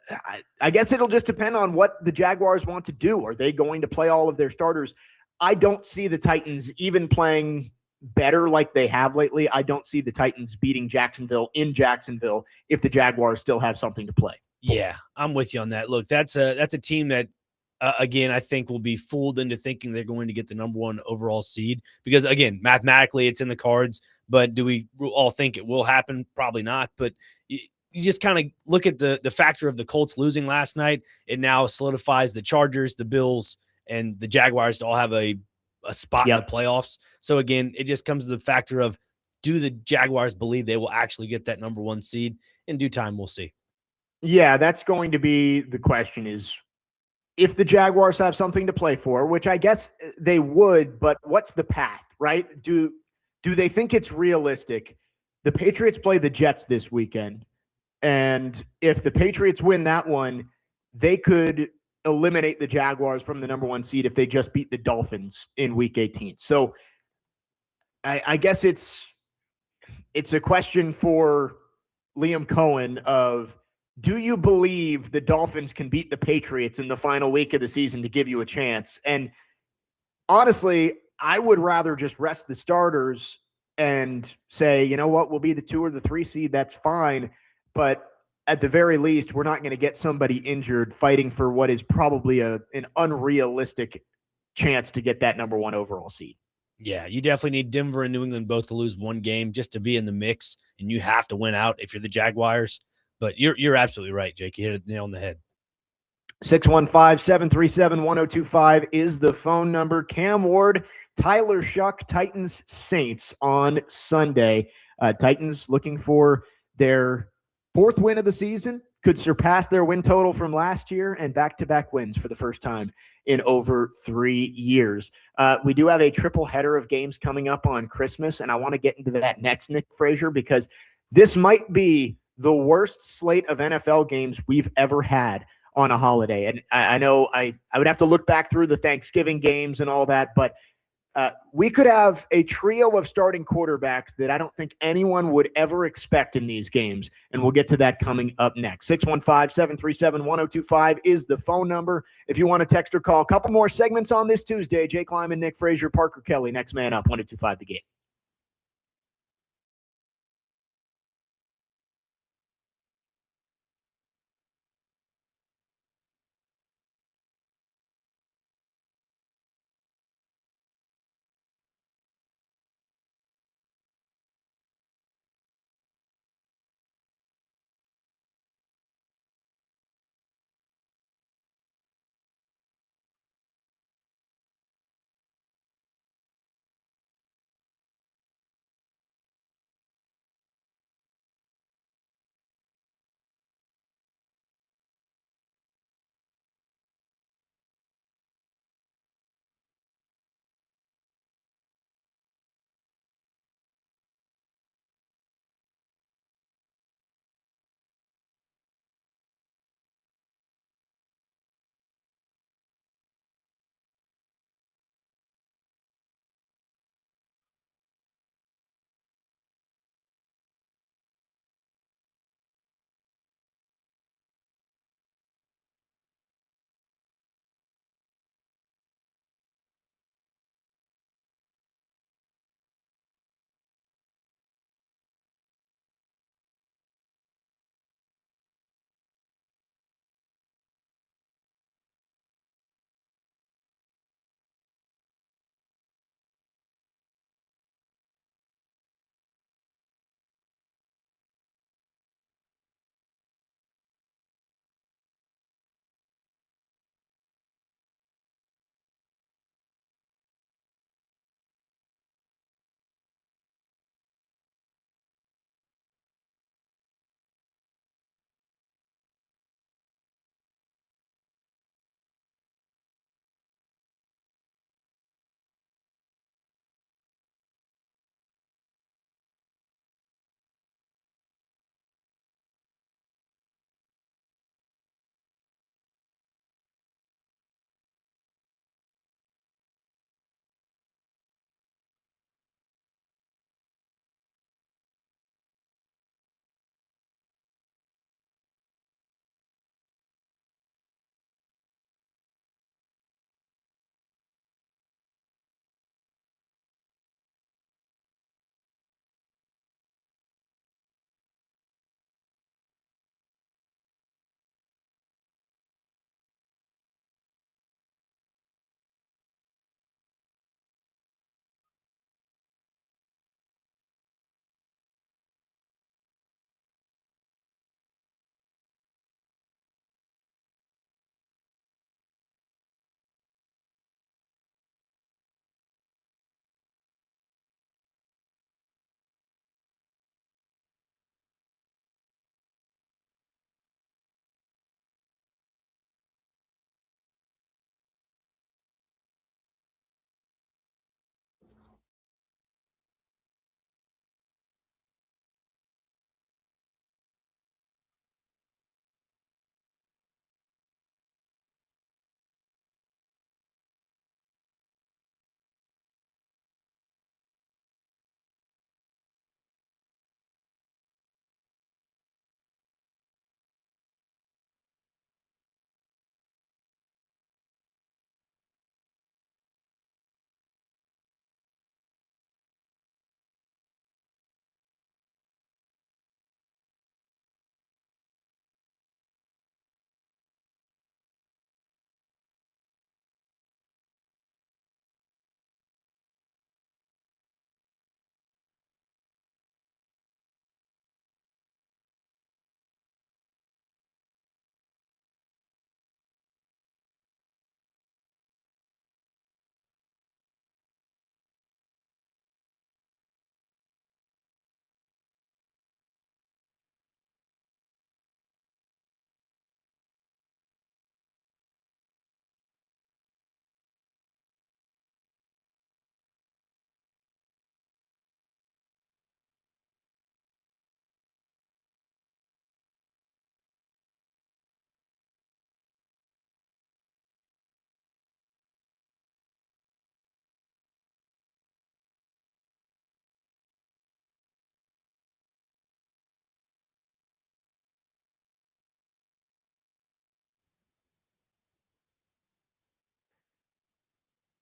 guess it'll just depend on what the Jaguars want to do. Are they going to play all of their starters? I don't see the Titans even playing better like they have lately. I don't see the Titans beating Jacksonville in Jacksonville if the Jaguars still have something to play. Yeah, I'm with you on that. Look, that's a team that, again, I think will be fooled into thinking they're going to get the number one overall seed because, again, mathematically it's in the cards, but do we all think it will happen? Probably not, but you just kind of look at the factor of the Colts losing last night. It now solidifies the Chargers, the Bills, and the Jaguars to all have a spot in the playoffs. So, again, it just comes to the factor of, do the Jaguars believe they will actually get that number one seed? In due time, we'll see. Yeah, that's going to be the question, is if the Jaguars have something to play for, which I guess they would, but what's the path, right? Do they think it's realistic? The Patriots play the Jets this weekend, and if the Patriots win that one, they could eliminate the Jaguars from the number one seed if they just beat the Dolphins in Week 18. So I guess it's a question for Liam Cohen of, do you believe the Dolphins can beat the Patriots in the final week of the season to give you a chance? And honestly, I would rather just rest the starters and say, you know what, we'll be the 2 or the 3 seed. That's fine. But at the very least, we're not going to get somebody injured fighting for what is probably an unrealistic chance to get that number 1 overall seed. Yeah, you definitely need Denver and New England both to lose one game just to be in the mix, and you have to win out if you're the Jaguars. But you're absolutely right, Jake. You hit it nail on the head. 615-737-1025 is the phone number. Cam Ward, Tyler Shuck, Titans Saints on Sunday. Titans looking for their 4th win of the season, could surpass their win total from last year, and back-to-back wins for the first time in over 3 years. We do have a triple header of games coming up on Christmas, and I want to get into that next, Nick Frazier, because this might be the worst slate of NFL games we've ever had on a holiday. And I know I would have to look back through the Thanksgiving games and all that, but we could have a trio of starting quarterbacks that I don't think anyone would ever expect in these games. And we'll get to that coming up next. 615-737-1025 is the phone number. If you want to text or call, a couple more segments on this Tuesday. Jake Lyman, Nick Frazier, Parker Kelly, next man up, 1025 The Game.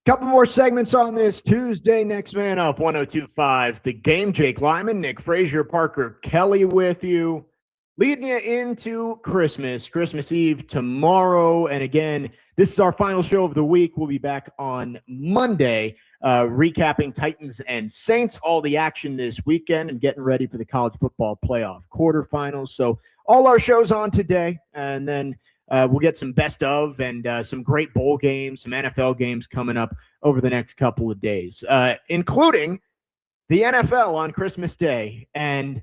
Couple more segments on this Tuesday. Next man up, 102.5. The Game. Jake Lyman, Nick Frazier, Parker Kelly with you. Leading you into Christmas Eve tomorrow. And again, this is our final show of the week. We'll be back on Monday, recapping Titans and Saints, all the action this weekend, and getting ready for the college football playoff quarterfinals. So all our shows on today, and then we'll get some best of and some great bowl games, some NFL games coming up over the next couple of days, including the NFL on Christmas Day. And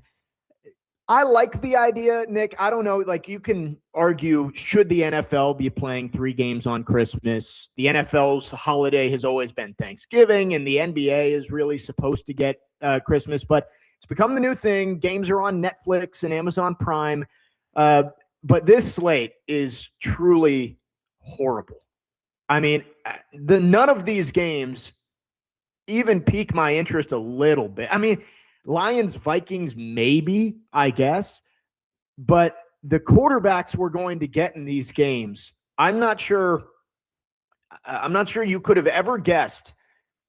I like the idea, Nick. I don't know, like you can argue, should the NFL be playing 3 games on Christmas? The NFL's holiday has always been Thanksgiving, and the NBA is really supposed to get Christmas, but it's become the new thing. Games are on Netflix and Amazon Prime. But this slate is truly horrible. I mean, none of these games even pique my interest a little bit. I mean, Lions, Vikings, maybe, I guess. But the quarterbacks we're going to get in these games, I'm not sure you could have ever guessed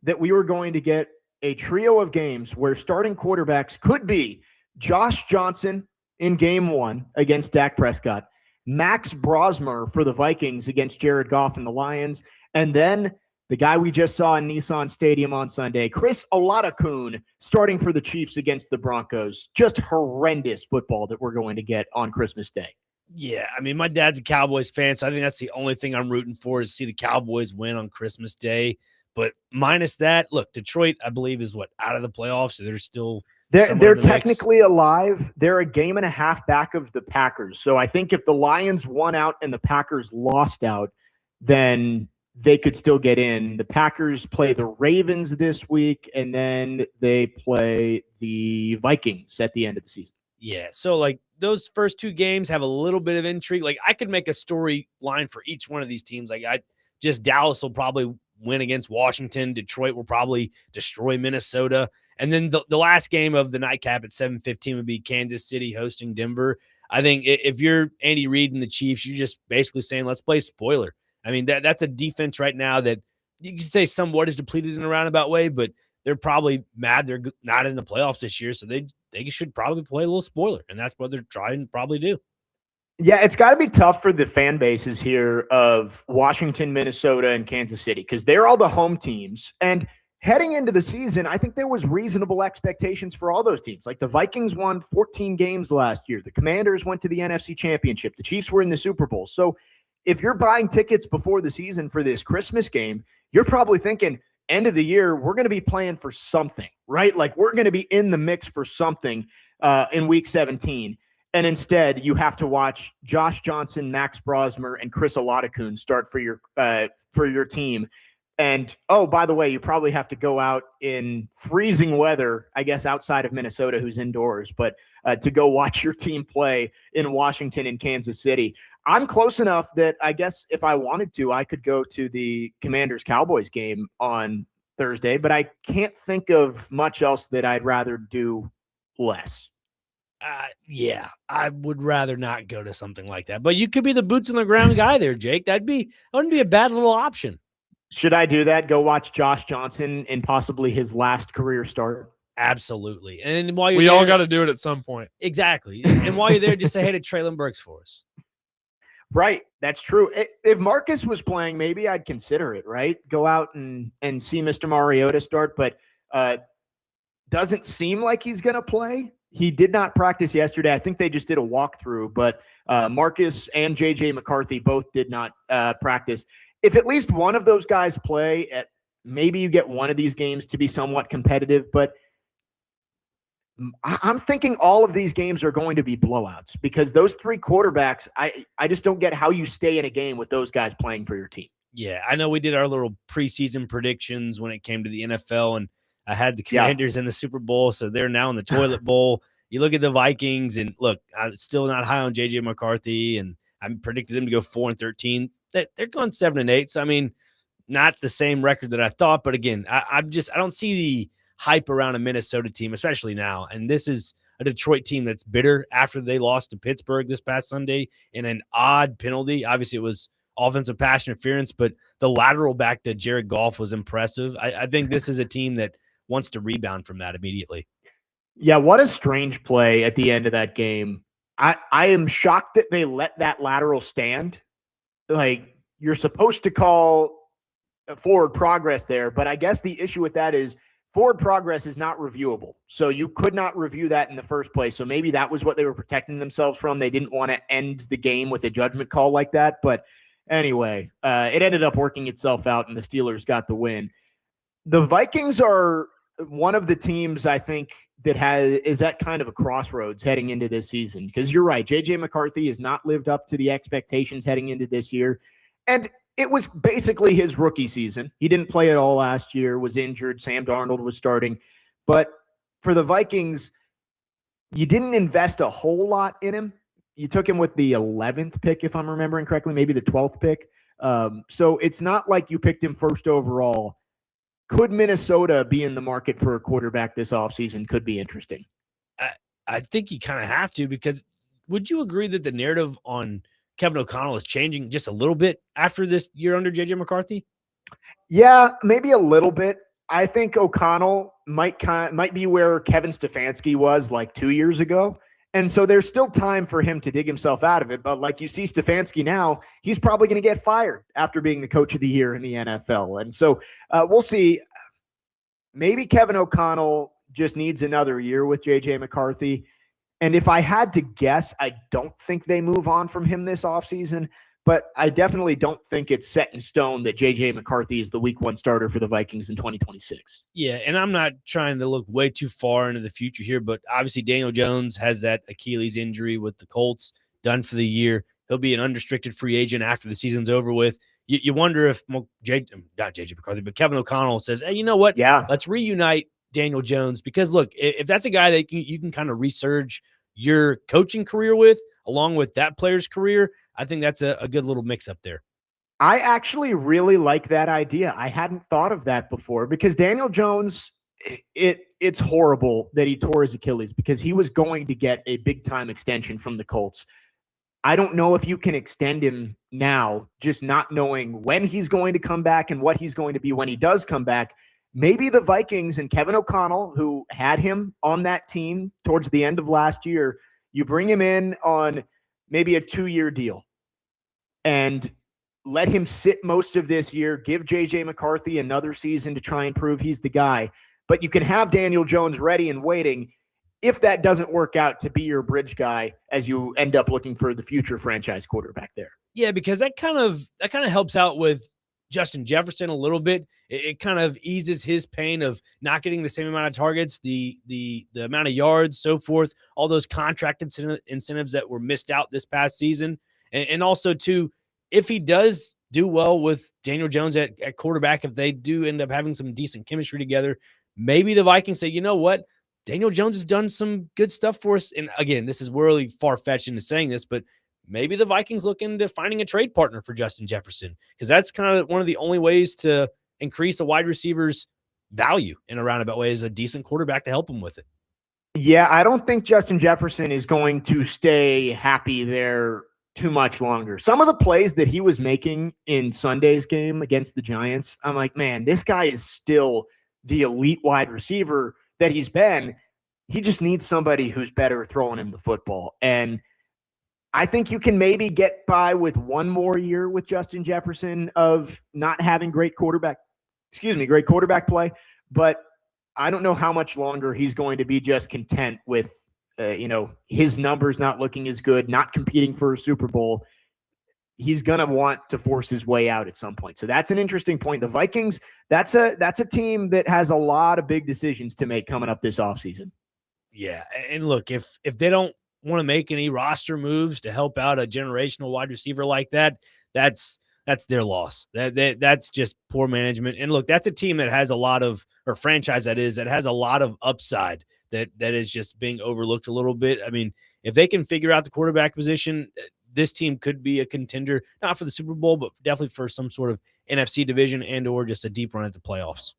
that we were going to get a trio of games where starting quarterbacks could be Josh Johnson in game 1 against Dak Prescott, Max Brosmer for the Vikings against Jared Goff and the Lions, and then the guy we just saw in Nissan Stadium on Sunday, Chris Oladokun, starting for the Chiefs against the Broncos. Just horrendous football that we're going to get on Christmas Day. Yeah, I mean, my dad's a Cowboys fan, so I think that's the only thing I'm rooting for is to see the Cowboys win on Christmas Day. But minus that, look, Detroit, I believe, is out of the playoffs, so they're still they're technically alive. They're a game and a half back of the Packers. So I think if the Lions won out and the Packers lost out, then they could still get in. The Packers play the Ravens this week, and then they play the Vikings at the end of the season. Yeah, so like those first 2 games have a little bit of intrigue. Like I could make a storyline for each one of these teams. Like Dallas will probably win against Washington. Detroit will probably destroy Minnesota. And then the last game of the nightcap at 7:15 would be Kansas City hosting Denver. I think if you're Andy Reid and the Chiefs, you're just basically saying, let's play spoiler. I mean, that's a defense right now that you can say somewhat is depleted in a roundabout way, but they're probably mad they're not in the playoffs this year, so they should probably play a little spoiler, and that's what they're trying to probably do. Yeah, it's got to be tough for the fan bases here of Washington, Minnesota, and Kansas City because they're all the home teams. And heading into the season, I think there was reasonable expectations for all those teams. Like the Vikings won 14 games last year. The Commanders went to the NFC Championship. The Chiefs were in the Super Bowl. So if you're buying tickets before the season for this Christmas game, you're probably thinking, end of the year, we're going to be playing for something, right? Like we're going to be in the mix for something in week 17. And instead, you have to watch Josh Johnson, Max Brosmer, and Chris Oladokun start for your team. And, oh, by the way, you probably have to go out in freezing weather, I guess, outside of Minnesota, who's indoors, but to go watch your team play in Washington and Kansas City. I'm close enough that I guess if I wanted to, I could go to the Commanders-Cowboys game on Thursday, but I can't think of much else that I'd rather do less. Yeah, I would rather not go to something like that. But you could be the boots on the ground guy there, Jake. That wouldn't be a bad little option. Should I do that? Go watch Josh Johnson in possibly his last career start? Absolutely. And while you're we there, all got to do it at some point. Exactly. And while you're there, just say hey to Traylon Burks for us. Right. That's true. If Marcus was playing, maybe I'd consider it, right? Go out and see Mr. Mariota start, but doesn't seem like he's going to play. He did not practice yesterday. I think they just did a walkthrough, but Marcus and J.J. McCarthy both did not practice. If at least one of those guys play, maybe you get one of these games to be somewhat competitive, but I'm thinking all of these games are going to be blowouts because those 3 quarterbacks, I just don't get how you stay in a game with those guys playing for your team. Yeah, I know we did our little preseason predictions when it came to the NFL, and I had the Commanders in the Super Bowl, so they're now in the toilet bowl. You look at the Vikings, and look, I'm still not high on J.J. McCarthy, and I predicted them to go 4-13. They're going 7-8, so I mean, not the same record that I thought, but again, I don't see the hype around a Minnesota team, especially now. And this is a Detroit team that's bitter after they lost to Pittsburgh this past Sunday in an odd penalty. Obviously, it was offensive pass interference, but the lateral back to Jared Goff was impressive. I think this is a team that wants to rebound from that immediately. Yeah, what a strange play at the end of that game. I am shocked that they let that lateral stand. Like, you're supposed to call forward progress there, but I guess the issue with that is forward progress is not reviewable. So you could not review that in the first place. So maybe that was what they were protecting themselves from. They didn't want to end the game with a judgment call like that. But anyway, it ended up working itself out, and the Steelers got the win. The Vikings are one of the teams, I think, that is at kind of a crossroads heading into this season. Because you're right, J.J. McCarthy has not lived up to the expectations heading into this year. And it was basically his rookie season. He didn't play at all last year, was injured. Sam Darnold was starting. But for the Vikings, you didn't invest a whole lot in him. You took him with the 11th pick, if I'm remembering correctly, maybe the 12th pick. So it's not like you picked him first overall. Could Minnesota be in the market for a quarterback this offseason? Could be interesting. I think you kind of have to, because would you agree that the narrative on Kevin O'Connell is changing just a little bit after this year under J.J. McCarthy? Yeah, maybe a little bit. I think O'Connell might be where Kevin Stefanski was like 2 years ago. And so there's still time for him to dig himself out of it. But like you see Stefanski now, he's probably going to get fired after being the coach of the year in the NFL. And so we'll see. Maybe Kevin O'Connell just needs another year with J.J. McCarthy. And if I had to guess, I don't think they move on from him this offseason. But I definitely don't think it's set in stone that J.J. McCarthy is the week 1 starter for the Vikings in 2026. Yeah, and I'm not trying to look way too far into the future here, but obviously Daniel Jones has that Achilles injury with the Colts, done for the year. He'll be an unrestricted free agent after the season's over with. You wonder if not J.J. McCarthy, but Kevin O'Connell says, hey, you know what? Yeah. Let's reunite Daniel Jones, because, look, if that's a guy that you can kind of resurge your coaching career with, along with that player's career, I think that's a good little mix up there. I actually really like that idea. I hadn't thought of that before, because Daniel Jones, it's horrible that he tore his Achilles, because he was going to get a big-time extension from the Colts. I don't know if you can extend him now, just not knowing when he's going to come back and what he's going to be when he does come back. Maybe the Vikings and Kevin O'Connell, who had him on that team towards the end of last year, you bring him in on maybe a 2-year deal and let him sit most of this year, give J.J. McCarthy another season to try and prove he's the guy. But you can have Daniel Jones ready and waiting if that doesn't work out to be your bridge guy as you end up looking for the future franchise quarterback there. Yeah, because that kind of helps out with Justin Jefferson a little bit. It kind of eases his pain of not getting the same amount of targets, the amount of yards, so forth, all those contract incentives that were missed out this past season. And also, too, if he does do well with Daniel Jones at quarterback, if they do end up having some decent chemistry together, maybe the Vikings say, you know what? Daniel Jones has done some good stuff for us. And again, this is really far-fetched into saying this, but maybe the Vikings look into finding a trade partner for Justin Jefferson, because that's kind of one of the only ways to increase a wide receiver's value in a roundabout way, is a decent quarterback to help him with it. Yeah, I don't think Justin Jefferson is going to stay happy there too much longer. Some of the plays that he was making in Sunday's game against the Giants, I'm like, man, this guy is still the elite wide receiver that he's been. He just needs somebody who's better throwing him the football. And I think you can maybe get by with one more year with Justin Jefferson of not having great quarterback play, but I don't know how much longer he's going to be just content with, his numbers not looking as good, not competing for a Super Bowl. He's going to want to force his way out at some point. So that's an interesting point. The Vikings, that's a team that has a lot of big decisions to make coming up this offseason. Yeah. And look, if they don't want to make any roster moves to help out a generational wide receiver like that, that's their loss. That's just poor management. And look, that's a team that has a lot of, or franchise that has a lot of upside that is just being overlooked a little bit. I mean, if they can figure out the quarterback position, this team could be a contender, not for the Super Bowl, but definitely for some sort of NFC division and or just a deep run at the playoffs.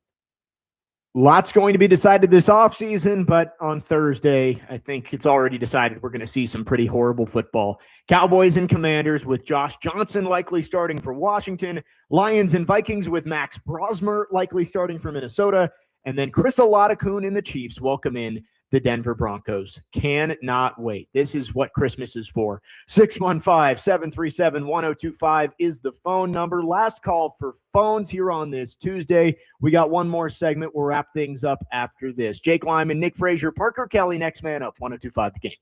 Lots going to be decided this offseason, but on Thursday, I think it's already decided we're going to see some pretty horrible football. Cowboys and Commanders with Josh Johnson likely starting for Washington. Lions and Vikings with Max Brosmer likely starting for Minnesota. And then Chris Olave and the Chiefs welcome in the Denver Broncos. Cannot wait. This is what Christmas is for. 615-737-1025 is the phone number. Last call for phones here on this Tuesday. We got one more segment. We'll wrap things up after this. Jake Lyman, Nick Frazier, Parker Kelly, next man up. 1025 the game.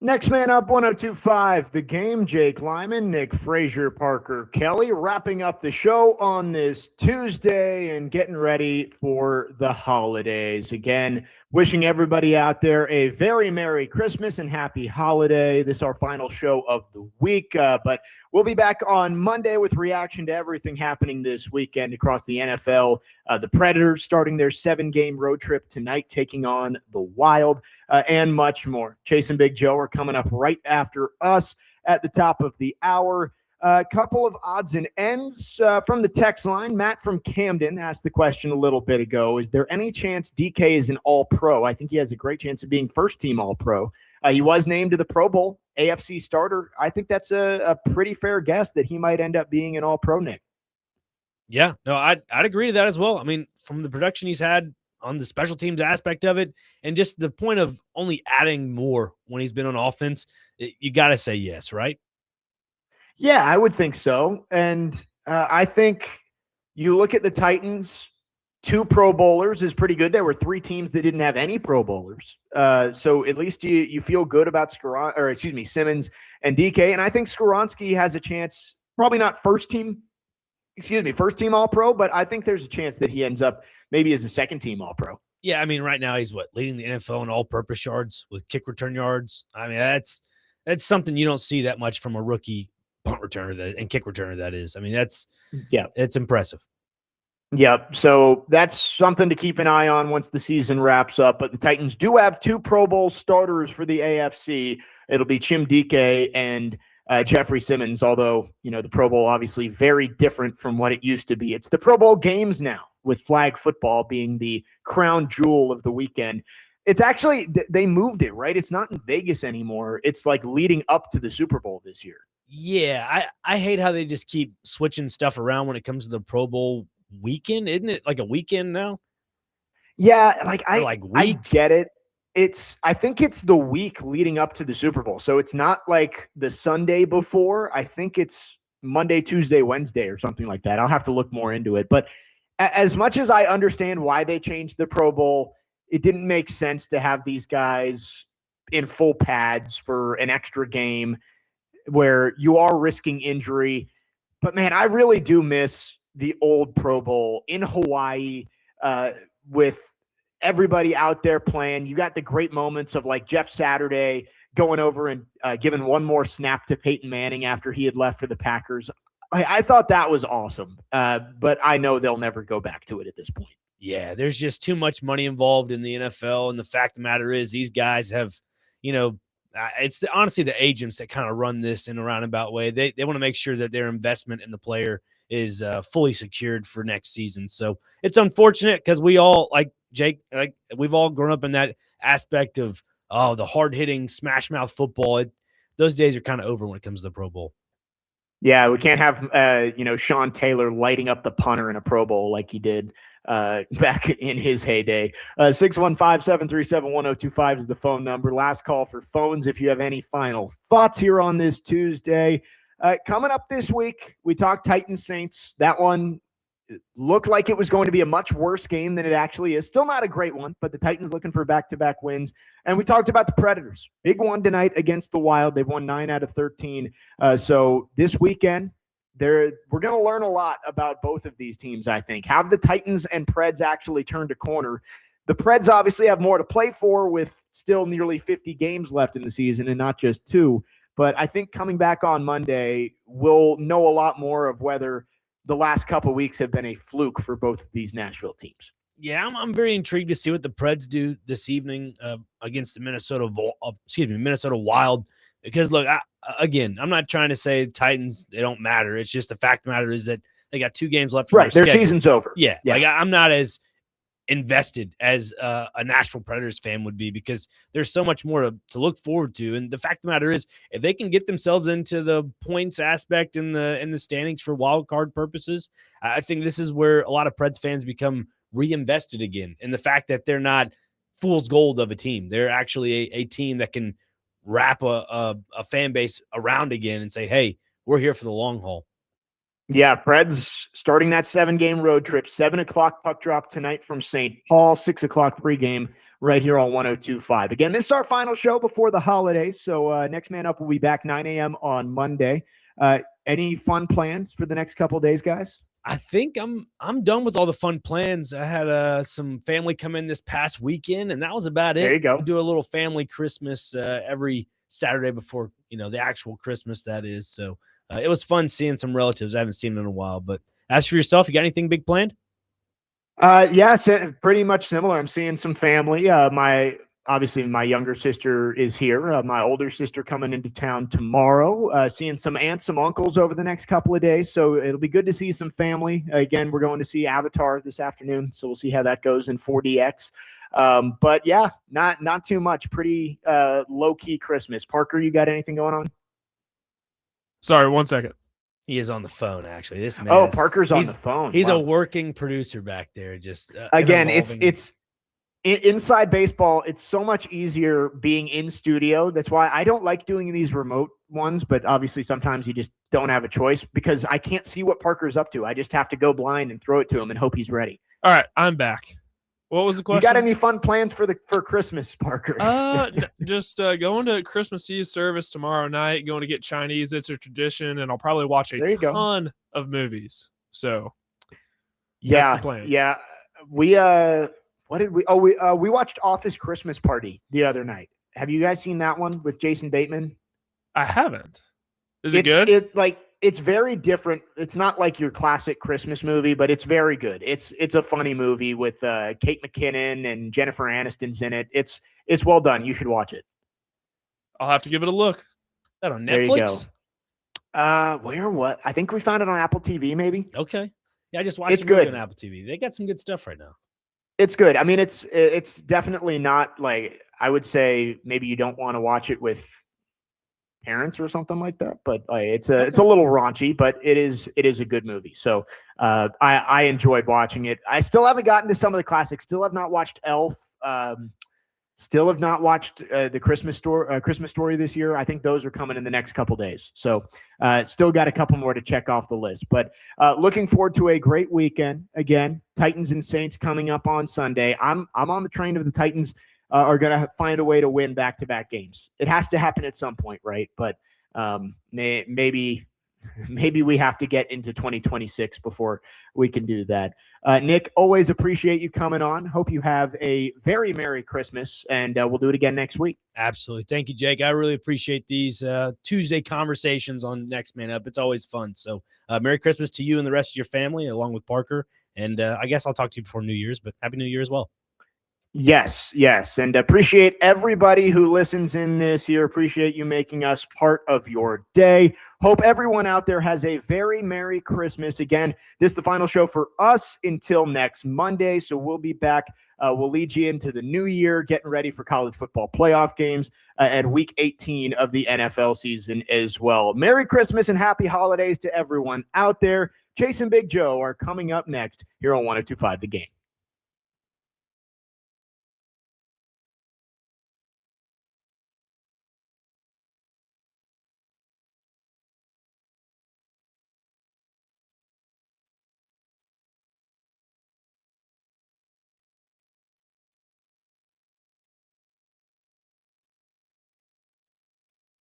Next man up, 1025, the game. Jake Lyman, Nick Frazier, Parker Kelly, wrapping up the show on this Tuesday and getting ready for the holidays. Again, wishing everybody out there a very Merry Christmas and Happy Holiday. This is our final show of the week, but we'll be back on Monday with reaction to everything happening this weekend across the NFL. The Predators starting their 7-game road trip tonight, taking on the Wild, and much more. Chase and Big Joe are coming up right after us at the top of the hour. A couple of odds and ends from the text line. Matt from Camden asked the question a little bit ago. Is there any chance DK is an all-pro? I think he has a great chance of being first-team all-pro. He was named to the Pro Bowl, AFC starter. I think that's a pretty fair guess that he might end up being an all-pro, Nick. Yeah, no, I'd agree to that as well. I mean, from the production he's had on the special teams aspect of it, and just the point of only adding more when he's been on offense, you got to say yes, right? Yeah, I would think so. And I think you look at the Titans, 2 Pro Bowlers is pretty good. There were 3 teams that didn't have any Pro Bowlers. So at least you feel good about Simmons and DK. And I think Skoronski has a chance, probably not first team all-pro, but I think there's a chance that he ends up maybe as a second-team all-pro. Yeah, I mean, right now he's leading the NFL in all-purpose yards with kick return yards. I mean, that's something you don't see that much from a rookie punt returner and kick returner, that is. I mean, it's impressive. Yep. So that's something to keep an eye on once the season wraps up. But the Titans do have 2 Pro Bowl starters for the AFC. It'll be Chim DK and Jeffrey Simmons, although, the Pro Bowl obviously very different from what it used to be. It's the Pro Bowl games now, with flag football being the crown jewel of the weekend. It's actually, they moved it, right? It's not in Vegas anymore. It's like leading up to the Super Bowl this year. Yeah, I hate how they just keep switching stuff around when it comes to the Pro Bowl weekend. Isn't it like a weekend now? Yeah, I get it. I think it's the week leading up to the Super Bowl. So it's not like the Sunday before. I think it's Monday, Tuesday, Wednesday or something like that. I'll have to look more into it. But as much as I understand why they changed the Pro Bowl, it didn't make sense to have these guys in full pads for an extra game where you are risking injury. But, man, I really do miss the old Pro Bowl in Hawaii with everybody out there playing. You got the great moments of like Jeff Saturday going over and giving one more snap to Peyton Manning after he had left for the Packers. I thought that was awesome, but I know they'll never go back to it at this point. Yeah, there's just too much money involved in the NFL, and the fact of the matter is these guys have, it's honestly the agents that kind of run this in a roundabout way. They want to make sure that their investment in the player is fully secured for next season. So it's unfortunate because we all, like Jake, we've all grown up in that aspect of the hard-hitting smash mouth football. Those days are kind of over when it comes to the Pro Bowl. Yeah, we can't have Sean Taylor lighting up the punter in a Pro Bowl like he did back in his heyday. 615-737-1025 is the phone number. Last call for phones if you have any final thoughts here on this Tuesday. Coming up this week, we talked Titans Saints. That one looked like it was going to be a much worse game than it actually is. Still not a great one, but the Titans looking for back-to-back wins. And we talked about the Predators. Big one tonight against the Wild. They've won 9 out of 13. So this weekend, we're going to learn a lot about both of these teams, I think. Have the Titans and Preds actually turned a corner? The Preds obviously have more to play for with still nearly 50 games left in the season and not just 2. But I think coming back on Monday, we'll know a lot more of whether the last couple of weeks have been a fluke for both of these Nashville teams. Yeah, I'm very intrigued to see what the Preds do this evening against the Minnesota Wild. Because, look, I'm not trying to say Titans, they don't matter. It's just the fact of the matter is that they got 2 games left. Right, their season's over. Yeah. Like I'm not as invested as a Nashville Predators fan would be because there's so much more to look forward to. And the fact of the matter is, if they can get themselves into the points aspect in the standings for wild card purposes, I think this is where a lot of Preds fans become reinvested again in the fact that they're not fool's gold of a team. They're actually a team that can wrap a fan base around again and say, hey, we're here for the long haul. Yeah, Preds starting that 7-game road trip, 7 o'clock puck drop tonight from St. Paul, 6 o'clock pregame right here on 102.5. Again, this is our final show before the holidays, so Next Man Up will be back 9 a.m. on Monday. Any fun plans for the next couple of days, guys? I think I'm done with all the fun plans. I had some family come in this past weekend, and that was about it. There you go. We do a little family Christmas every Saturday before, the actual Christmas, that is. So it was fun seeing some relatives I haven't seen in a while. But as for yourself, you got anything big planned? Yeah, it's pretty much similar. I'm seeing some family. My obviously, my younger sister is here. My older sister coming into town tomorrow, seeing some aunts, some uncles over the next couple of days. So it'll be good to see some family. Again, we're going to see Avatar this afternoon, so we'll see how that goes in 4DX. But yeah, not too much. Pretty low-key Christmas. Parker, you got anything going on? Sorry, 1 second. He is on the phone, actually. This man. Parker's on the phone. He's wow. a working producer back there. Just again, it's inside baseball. It's so much easier being in studio. That's why I don't like doing these remote ones. But obviously, sometimes you just don't have a choice because I can't see what Parker's up to. I just have to go blind and throw it to him and hope he's ready. All right, I'm back. What was the question? You got any fun plans for Christmas, Parker? Just going to Christmas Eve service tomorrow night, going to get Chinese. It's a tradition, and I'll probably watch a ton of movies. So that's the plan. Yeah. We what did we we watched Office Christmas Party the other night. Have you guys seen that one with Jason Bateman? I haven't. Is it good? It's very different. It's not like your classic Christmas movie, but it's very good. It's a funny movie with Kate McKinnon and Jennifer Aniston's in it. It's well done. You should watch it. I'll have to give it a look. Is that on Netflix? There you go. Where? What? I think we found it on Apple TV, maybe. Okay. Yeah, I just watched it on Apple TV. They got some good stuff right now. It's good. I mean, it's definitely not like I would say maybe you don't want to watch it with parents or something like that, but it's a little raunchy, but it is a good movie. So I enjoyed watching it. I still haven't gotten to some of the classics. Still have not watched Elf. Still have not watched the Christmas Story this year. I think those are coming in the next couple days. So still got a couple more to check off the list. But looking forward to a great weekend. Again, Titans and Saints coming up on Sunday. I'm on the train of the Titans are going to find a way to win back-to-back games. It has to happen at some point, right? But maybe we have to get into 2026 before we can do that. Nick, always appreciate you coming on. Hope you have a very Merry Christmas, and we'll do it again next week. Absolutely. Thank you, Jake. I really appreciate these Tuesday conversations on Next Man Up. It's always fun. So Merry Christmas to you and the rest of your family, along with Parker. And I guess I'll talk to you before New Year's, but Happy New Year as well. Yes. And appreciate everybody who listens in this year. Appreciate you making us part of your day. Hope everyone out there has a very Merry Christmas. Again, this is the final show for us until next Monday. So we'll be back. We'll lead you into the new year, getting ready for college football playoff games and week 18 of the NFL season as well. Merry Christmas and happy holidays to everyone out there. Jason Big Joe are coming up next here on 102.5 The Game.